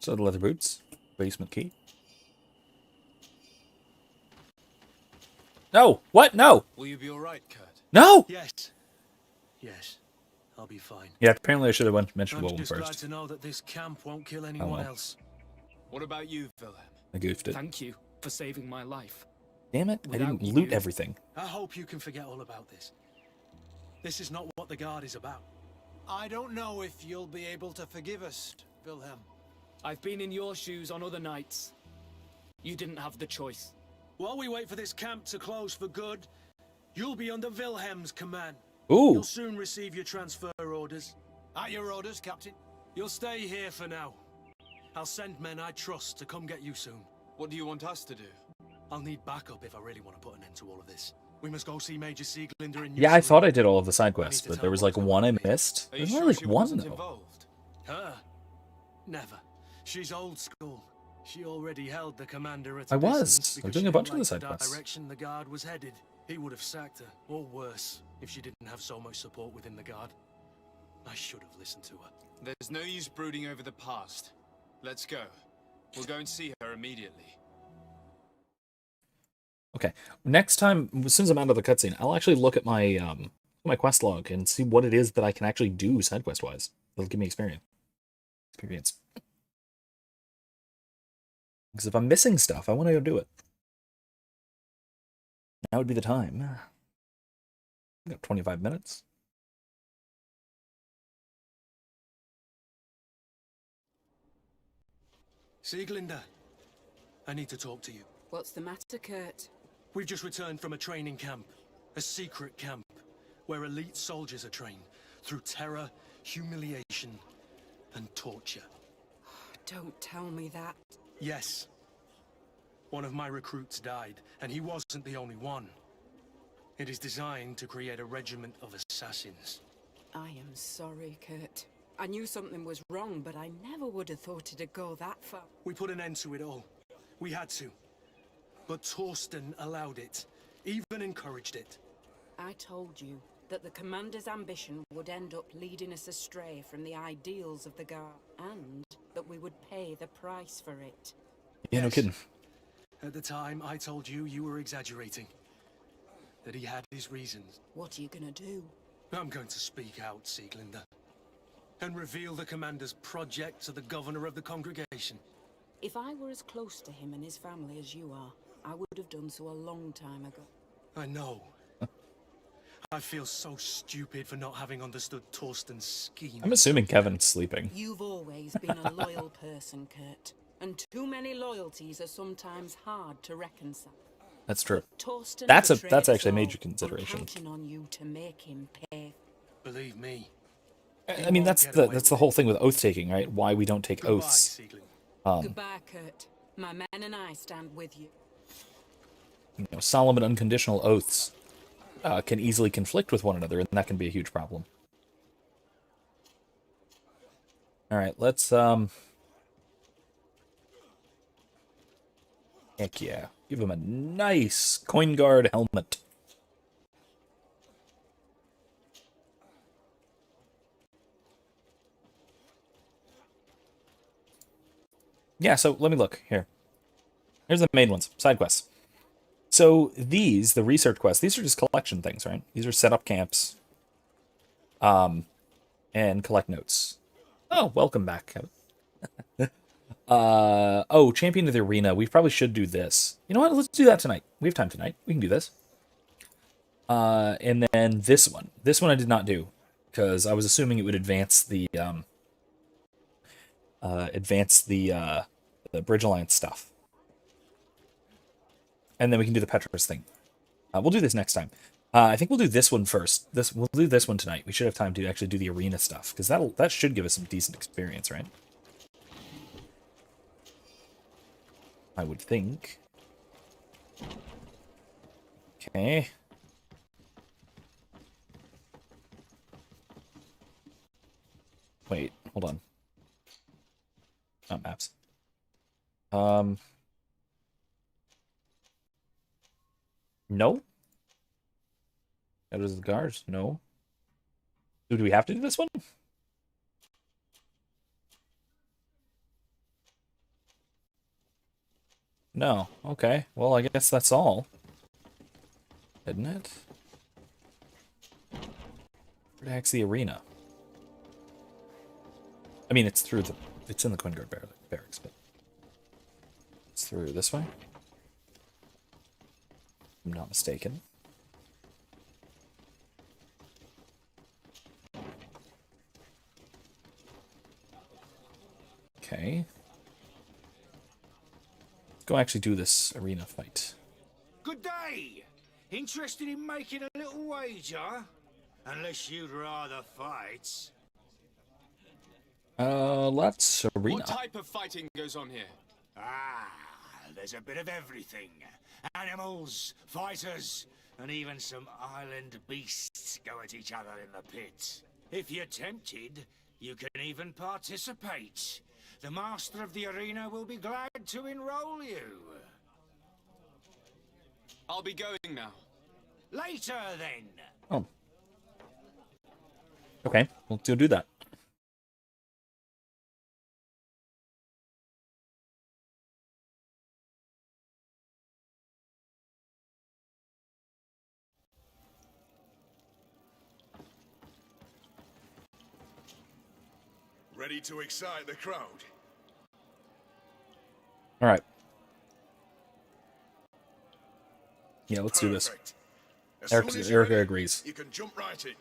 A: So the leather boots. Basement key. No! What? No!
D: Will you be alright, Kurt?
A: No!
B: Yes. Yes. I'll be fine.
A: Yeah, apparently I should have mentioned
B: I'm
A: Wilhelm
B: just glad
A: first.
B: to know that this camp won't kill anyone
A: well.
B: else.
D: What about you, Wilhelm?
A: I goofed it.
Q: Thank you for saving my life.
A: Damn it, I
Q: Without
A: didn't loot
Q: you-
A: everything.
B: I hope you can forget all about this. This is not what the Guard is about.
K: I don't know if you'll be able to forgive us, Wilhelm.
Q: I've been in your shoes on other nights. You didn't have the choice.
B: While we wait for this camp to close for good, you'll be under Wilhelm's command.
A: Ooh.
B: You'll soon receive your transfer orders.
K: At your orders, Captain.
B: You'll stay here for now. I'll send men I trust to come get you soon.
D: What do you want us to do?
B: I'll need backup if I really want to put an end to all of this. We must go see Major Sieglinder in
A: Yeah, I thought I did all of the side quests, but there was like one I missed.
D: Are you
A: There's
D: sure
A: only
D: she
A: like one,
D: wasn't
A: though.
D: involved?
B: Her? Never. She's old school. She already held the commander at
A: I
B: a
A: was.
B: distance
A: I was
B: because
A: doing
B: she
A: a bunch of
B: didn't
A: the side
B: like
A: quests.
B: direction the Guard was headed. He would have sacked her, or worse, if she didn't have so much support within the Guard. I should have listened to her.
D: There's no use brooding over the past. Let's go. We'll go and see her immediately.
A: Okay, next time, as soon as I'm out of the cutscene, I'll actually look at my my quest log and see what it is that I can actually do side quest wise. It'll give me experience. Because if I'm missing stuff, I want to go do it. Now would be the time. I got 25 minutes.
N: Sieglinde, I need to talk to you.
C: What's the matter, Kurt?
N: We've just returned from a training camp. A secret camp, where elite soldiers are trained through terror, humiliation, and torture.
C: Don't tell me that.
N: Yes. One of my recruits died, and he wasn't the only one. It is designed to create a regiment of assassins.
C: I am sorry, Kurt. I knew something was wrong, but I never would have thought it'd go that far.
N: We put an end to it all. We had to. But Torsten allowed it, even encouraged it.
C: I told you that the commander's ambition would end up leading us astray from the ideals of the Guard, and that we would pay the price for it.
A: Yeah, no kidding.
N: At the time, I told you you were exaggerating. That he had his reasons.
C: What are you gonna do?
N: I'm going to speak out, Sieglinde. And reveal the commander's project to the governor of the congregation.
C: If I were as close to him and his family as you are, I would have done so a long time ago.
N: I know. I feel so stupid for not having understood Torsten's scheme.
A: I'm assuming Kevin's sleeping.
C: You've always been a loyal person, Kurt. And too many loyalties are sometimes hard to reconcile.
A: That's true.
C: Torsten
A: That's
C: betrayed
A: actually a
C: us
A: major
C: all.
A: consideration.
C: I'm counting on you to make him pay.
N: Believe me.
A: I mean, that's the whole thing with oath taking, right? Why we don't take oaths.
C: Goodbye, Kurt. My men and I stand with you.
A: You know, solemn and unconditional oaths can easily conflict with one another, and that can be a huge problem. All right, let's heck yeah, give him a nice coin guard helmet. Yeah, so let me look here. Here's the main ones, side quests. So these, the research quests, these are just collection things, right? These are set up camps, and collect notes. Oh, welcome back, Kevin. Oh, Champion of the Arena. We probably should do this. You know what? Let's do that tonight. We have time tonight. We can do this. And then this one. This one I did not do because I was assuming it would advance the Bridge Alliance stuff. And then we can do the Petrus thing. We'll do this next time. I think we'll do this one first. We'll do this one tonight. We should have time to actually do the arena stuff because that should give us some decent experience, right? I would think. Okay. Wait, hold on. Not maps. No. That is the guards. No. Do we have to do this one? No. Okay. Well, I guess that's all. Isn't it? Where the heck's the arena? I mean, it's through the... It's in the Quinn Guard barracks, but... It's through this way? If I'm not mistaken. Okay. Let's go actually do this arena fight.
R: Good day. Interested in making a little wager? Unless you'd rather fight.
A: Let's arena.
D: What type of fighting goes on here?
R: Ah, there's a bit of everything. Animals, fighters, and even some island beasts go at each other in the pit. If you're tempted, you can even participate. The master of the arena will be glad to enroll you.
D: I'll be going now.
R: Later, then.
A: Oh. Okay, we'll do that.
S: Ready to excite the crowd?
A: All right. Yeah, let's do this. Erica agrees.
S: You can jump right in.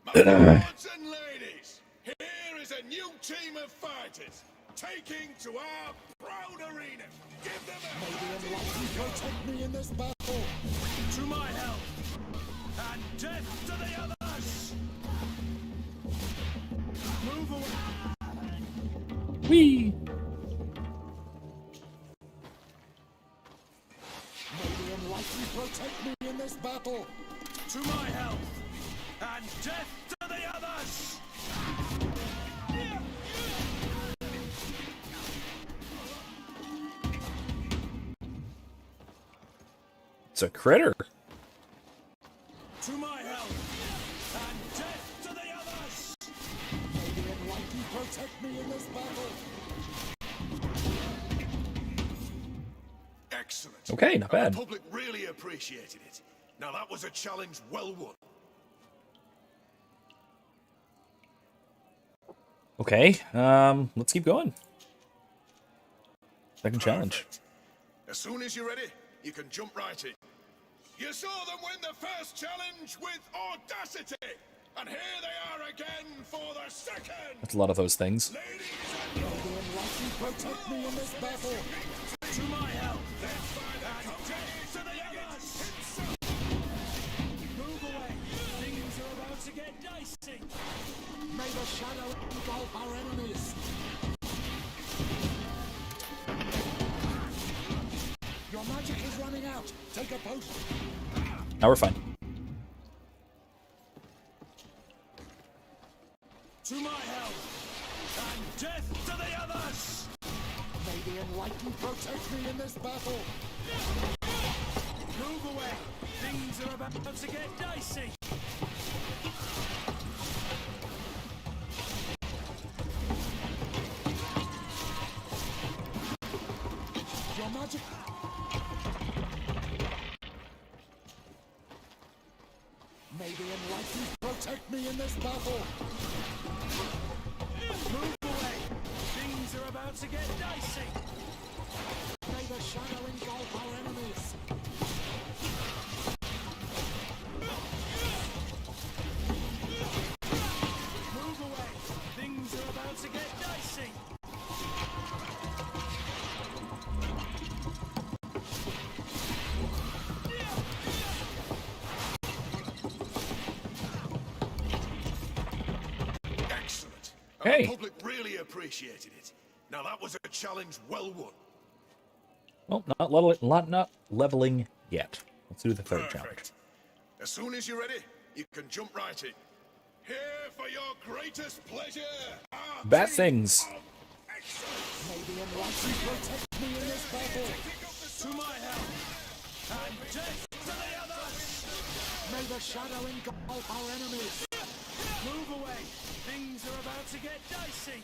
S: My lords and ladies, here is a new team of fighters taking to our arena. Give them a
M: May the enlightened protect me in this battle.
B: To my help, and death to the others! Move away!
A: Whee!
M: May the enlightened protect me in this battle.
B: To my help, and death to the others!
A: It's a critter.
B: To my help, and death to the others!
M: May the enlightened protect me in this battle.
S: Excellent.
A: Okay, not bad.
S: The public really appreciated it. Now that was a challenge well won.
A: Okay, let's keep going. Second challenge.
S: As soon as you're ready, you can jump right in. You saw them win the first challenge with audacity, and here they are again for the second.
A: That's a lot of those things.
M: May the enlightened protect me in this battle.
B: To my help, and death to the others! Move away, things are about to get dicey.
M: May the shadow engulf our enemies. Your magic is running out. Take a potion.
A: Now we're fine.
B: To my help, and death to the others!
M: May the enlightened protect me in this battle.
B: Move away, things are about to get dicey.
M: Your magic. May the enlightened protect me in this battle.
B: Move away, things are about to get dicey.
M: May the shadow engulf our enemies.
B: Move away, things are about to get dicey.
S: Excellent.
A: Hey.
S: The public really appreciated it. Now that was a challenge well won.
A: Well, not leveling yet. Let's do the third challenge.
S: Perfect. As soon as you're ready, you can jump right in. Here for your greatest pleasure.
A: Bat things.
M: May the enlightened protect me in this battle.
B: To my help, and death to the others!
M: May the shadow engulf our enemies.
B: Move away, things are about to get dicey.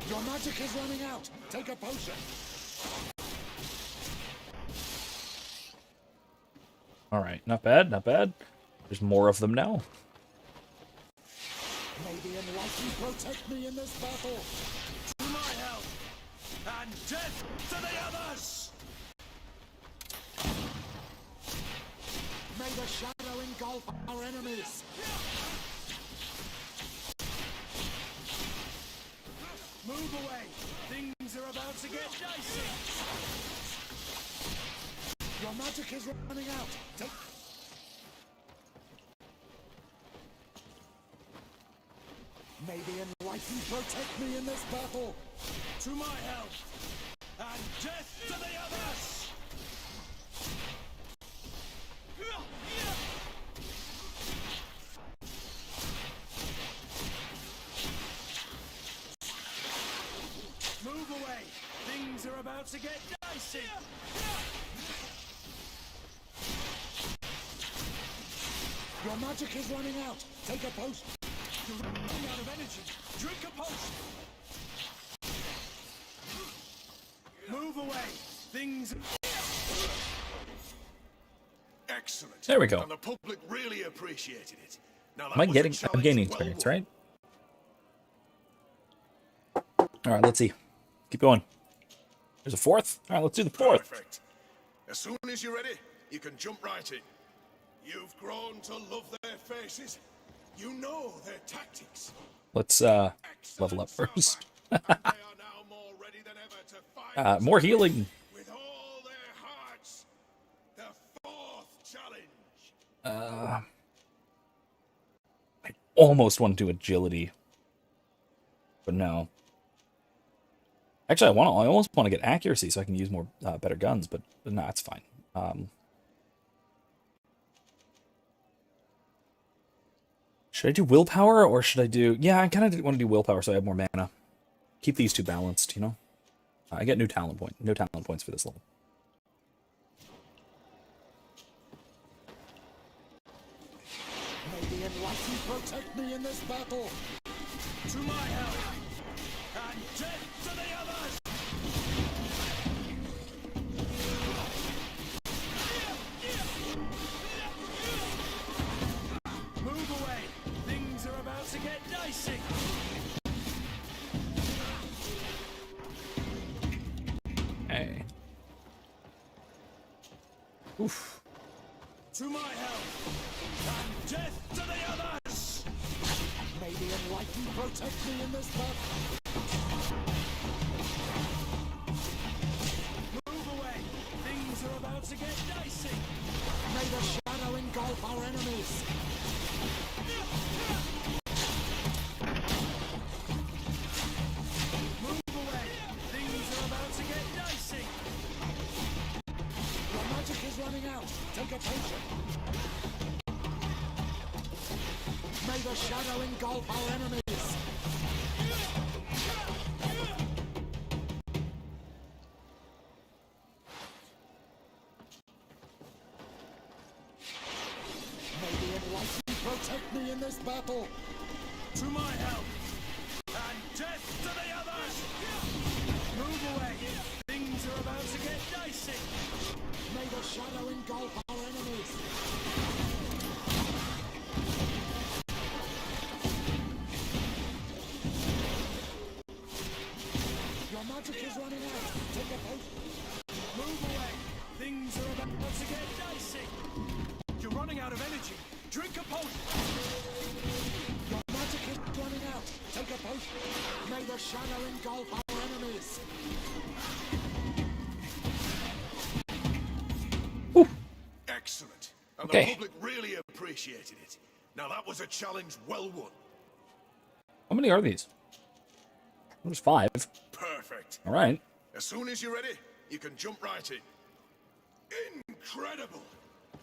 M: Your magic is running out. Take a potion.
A: All right, not bad, not bad. There's more of them now.
M: May the enlightened protect me in this battle.
B: To my help, and death to the others!
M: May the shadow engulf our enemies.
B: Move away, things are about to get dicey.
M: Your magic is running out. Take... May the enlightened protect me in this battle.
B: To my help, and death to the others! Move away, things are about to get dicey.
M: Your magic is running out. Take a potion.
B: You're running out of energy. Drink a potion. Move away, things...
S: Excellent.
A: There we go.
S: And the public really appreciated it. Now,
A: I'm gaining experience, right? All right, let's see. Keep going. There's a fourth. All right, let's do the fourth.
S: Perfect. As soon as you're ready, you can jump right in. You've grown to love their faces. You know their tactics.
A: let's level up first. More healing. I almost want to do agility, but no. Actually, I almost want to get accuracy so I can use more better guns, but no, it's fine. Should I do willpower, or should I do... Yeah, I kind of want to do willpower so I have more mana. Keep these two balanced, you know? I get no talent points for this level.
R: May the Enlightened protect me in this battle. To my help, and death to the others!
B: Move away! Things are about to get dicey!
A: Hey. Oof.
R: To my help, and death to the others! May the Enlightened protect me in this battle.
B: Move away! Things are about to get dicey!
R: May the shadow engulf our enemies.
B: Move away! Things are about to get dicey!
R: Your magic is running out. Take a potion. May the shadow engulf our enemies. May the Enlightened protect me in this battle.
B: To my help! And death to the others! Move away! Things are about to get dicey!
R: May the shadow engulf our enemies. Your magic is running out. Take a potion.
B: Move away! Things are about to get dicey! You're running out of energy! Drink a potion!
R: Your magic is running out. Take a potion. May the shadow engulf our enemies.
S: Excellent. And
A: Okay.
S: the public really appreciated it. Now that was a challenge well won.
A: How many are these? There's 5.
S: Perfect.
A: All right.
S: As soon as you're ready, you can jump right in. Incredible!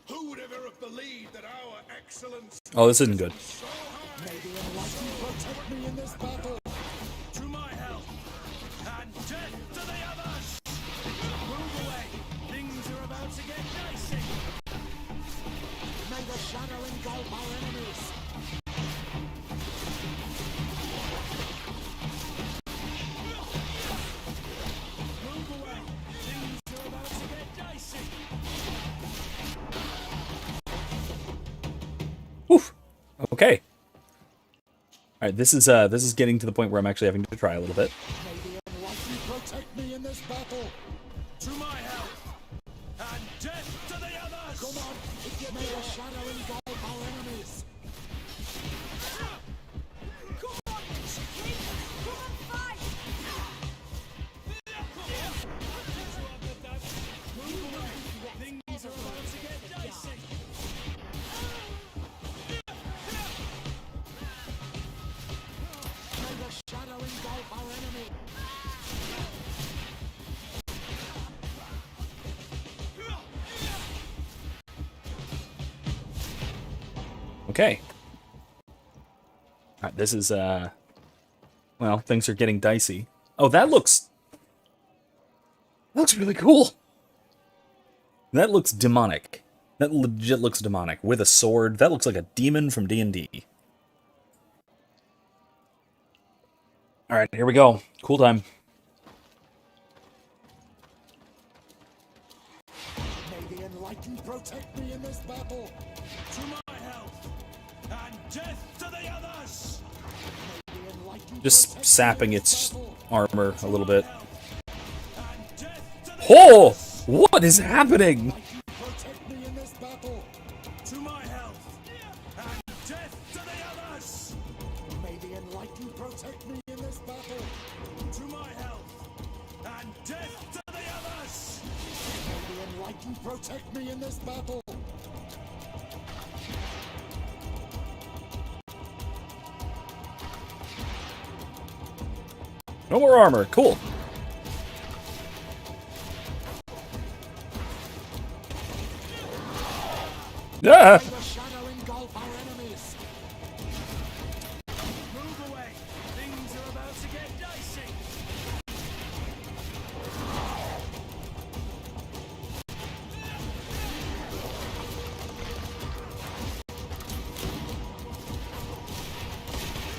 S: Who would ever have believed that our excellence...
A: Oh, this isn't good.
R: May the Enlightened protect me in this battle.
B: To my help! And death to the others! Move away! Things are about to get dicey!
R: May the shadow engulf our enemies.
B: Move away! Things are about to get dicey!
A: Oof. Okay. All right, this is getting to the point where I'm actually having to try a little bit.
R: May the Enlightened protect me in this battle.
B: To my help! And death to the others!
R: Come on, if you may the shadow engulf our enemies.
B: Come on! Come on, fight! Move away! Things are about to get dicey!
R: May the shadow engulf our enemies.
A: Okay. All right, this is well, things are getting dicey. Oh, that looks really cool. That looks demonic. That legit looks demonic with a sword. That looks like a demon from D&D. All right, here we go. Cool time.
R: May the Enlightened protect me in this battle.
B: To my help! And death to the others!
R: May the Enlightened
A: Just sapping its armor a little bit. Oh! What is happening?
R: protect me in this battle.
B: To my help! And death to the others!
R: May the Enlightened
G: Titan protect me in this battle!
A: No more armor. Cool. Ah!
K: May the shadow engulf our enemies.
B: Move away. Things are about to get dicey.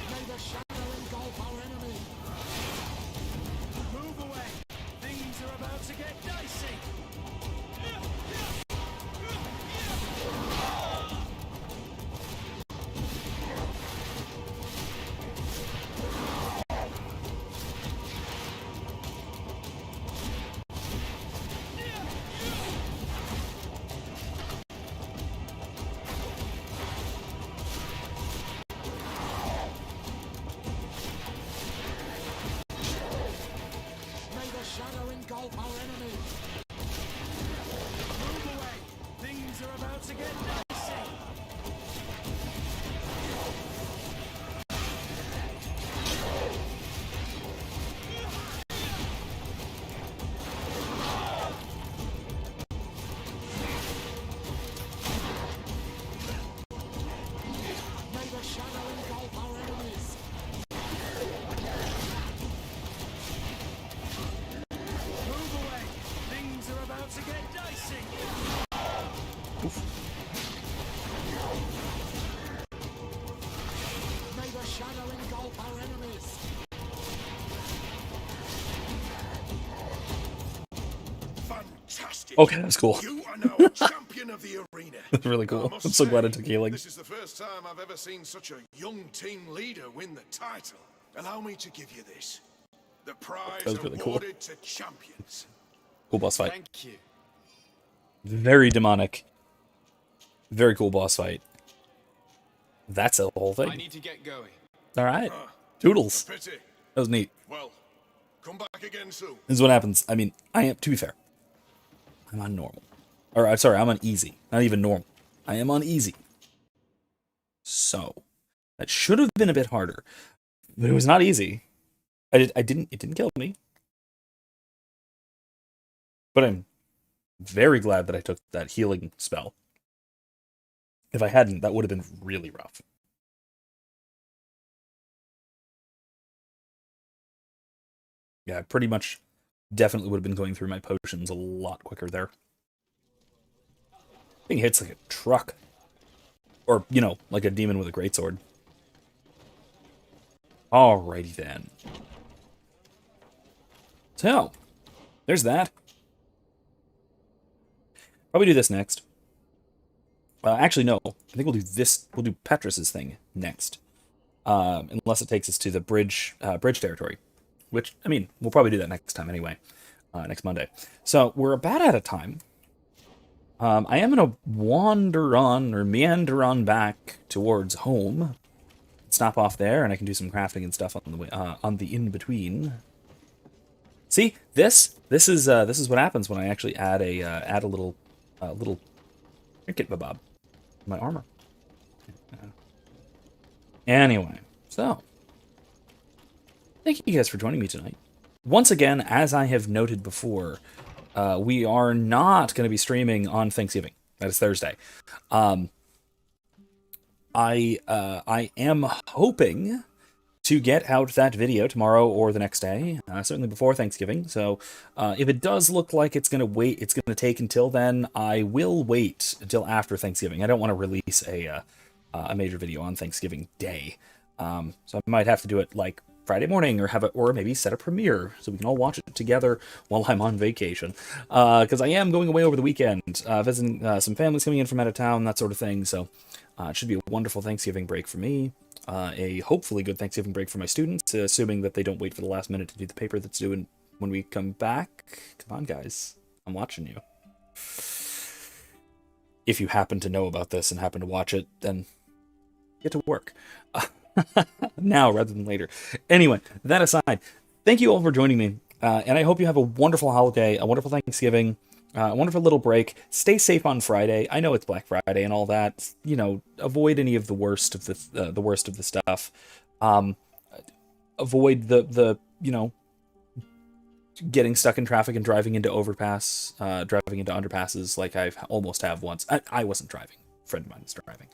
K: May the shadow engulf our enemy.
B: Move away. Things are about to get dicey.
K: May the shadow engulf our enemy.
B: Move away. Things are about to get dicey.
K: May the shadow engulf our enemies.
B: Move away. Things are about to get dicey.
K: May the shadow engulf our enemies.
S: Fantastic.
A: Okay, that's cool.
S: You are now a champion of the arena.
A: That's really cool. I'm so glad it took healing.
S: This is the first time I've ever seen such a young team leader win the title. Allow me to give you this. The prize
A: That was really cool.
S: awarded to champions.
A: Cool boss fight.
D: Thank you.
A: Very demonic. Very cool boss fight. That's the whole
D: I
A: thing.
D: need to get going.
A: All right. Toodles.
S: Pity.
A: That was neat.
S: Well, come back again soon.
A: This is what happens. I mean, I am, to be fair, I'm on normal. Or, I'm sorry, I'm on easy. Not even normal. I am on easy. So, that should have been a bit harder. But it was not easy. It didn't kill me. But I'm very glad that I took that healing spell. If I hadn't, that would have been really rough. Yeah, I pretty much definitely would have been going through my potions a lot quicker there. Thing hits like a truck. Or, you know, like a demon with a greatsword. Alrighty then. So, there's that. Probably do this next. Actually, no. I think we'll do this. We'll do Petrus's thing next. Unless it takes us to the bridge territory. Which, I mean, we'll probably do that next time anyway. Next Monday. So, we're about out of time. I am going to wander on, or meander on back towards home. Stop off there, and I can do some crafting and stuff on the way, on the in-between. See, this is what happens when I actually add a little trinket babob to my armor. Anyway, so thank you guys for joining me tonight. Once again, as I have noted before, we are not going to be streaming on Thanksgiving. That is Thursday. I am hoping to get out that video tomorrow or the next day, certainly before Thanksgiving. So if it does look like it's going to take until then, I will wait until after Thanksgiving. I don't want to release a major video on Thanksgiving Day. So I might have to do it like Friday morning, or maybe set a premiere so we can all watch it together while I'm on vacation. Because I am going away over the weekend, visiting some families coming in from out of town, that sort of thing. So it should be a wonderful Thanksgiving break for me. A hopefully good Thanksgiving break for my students, assuming that they don't wait for the last minute to do the paper that's due when we come back. Come on, guys. I'm watching you. If you happen to know about this and happen to watch it, then get to work. Now rather than later. Anyway, that aside, thank you all for joining me. And I hope you have a wonderful holiday, a wonderful Thanksgiving. wonderful little break. Stay safe on Friday. I know it's Black Friday and all that. You know, avoid any of the worst of the worst of the stuff. Avoid the you know, getting stuck in traffic and driving into underpasses like I almost have once. I wasn't driving. A friend of mine was driving.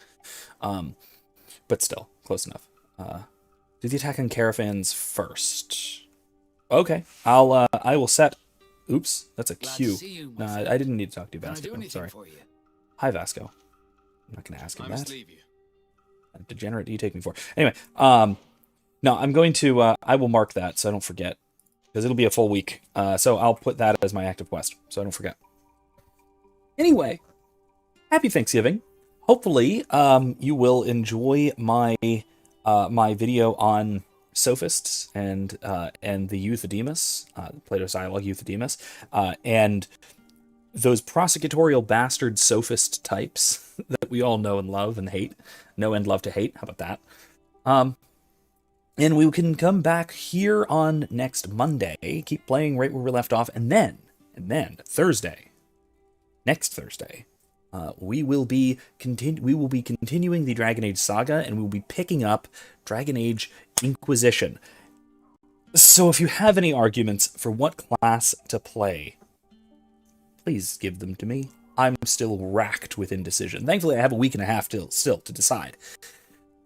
A: But still, close enough. Do the attack on caravans first. Okay, I will set. Oops, that's a Q. No, I didn't need to talk to you, Vasco. I'm sorry. Hi, Vasco. I'm not going to ask him that. Degenerate, do you take me for? Anyway, no, I'm going to. I will mark that so I don't forget, because it'll be a full week. So I'll put that as my active quest so I don't forget. Anyway, happy Thanksgiving. Hopefully, you will enjoy my my video on sophists and the Euthydemus, Plato's Dialogue Euthydemus, and those prosecutorial bastard sophist types that we all know and love and hate. Know and love to hate. How about that? And we can come back here on next Monday, keep playing right where we left off, and then Thursday, next Thursday, we will be continuing the Dragon Age saga, and we will be picking up Dragon Age Inquisition. So if you have any arguments for what class to play, please give them to me. I'm still racked with indecision. Thankfully, I have a week and a half still to decide.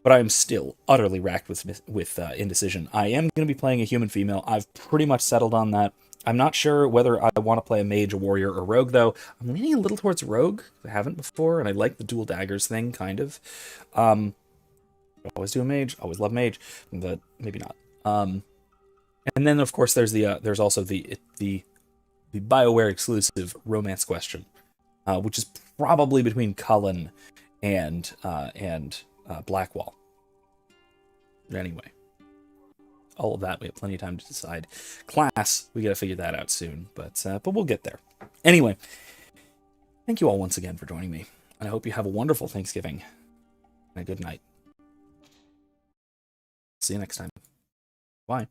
A: But I'm still utterly racked with indecision. I am going to be playing a human female. I've pretty much settled on that. I'm not sure whether I want to play a mage, a warrior, or rogue, though. I'm leaning a little towards rogue. I haven't before, and I like the dual daggers thing, kind of. Always do a mage. Always love mage, but maybe not. And then, of course, there's also the BioWare exclusive romance question, which is probably between Cullen and Blackwall. Anyway, all of that, we have plenty of time to decide. Class, we got to figure that out soon, but we'll get there. Anyway, thank you all once again for joining me, and I hope you have a wonderful Thanksgiving and a good night. See you next time. Bye.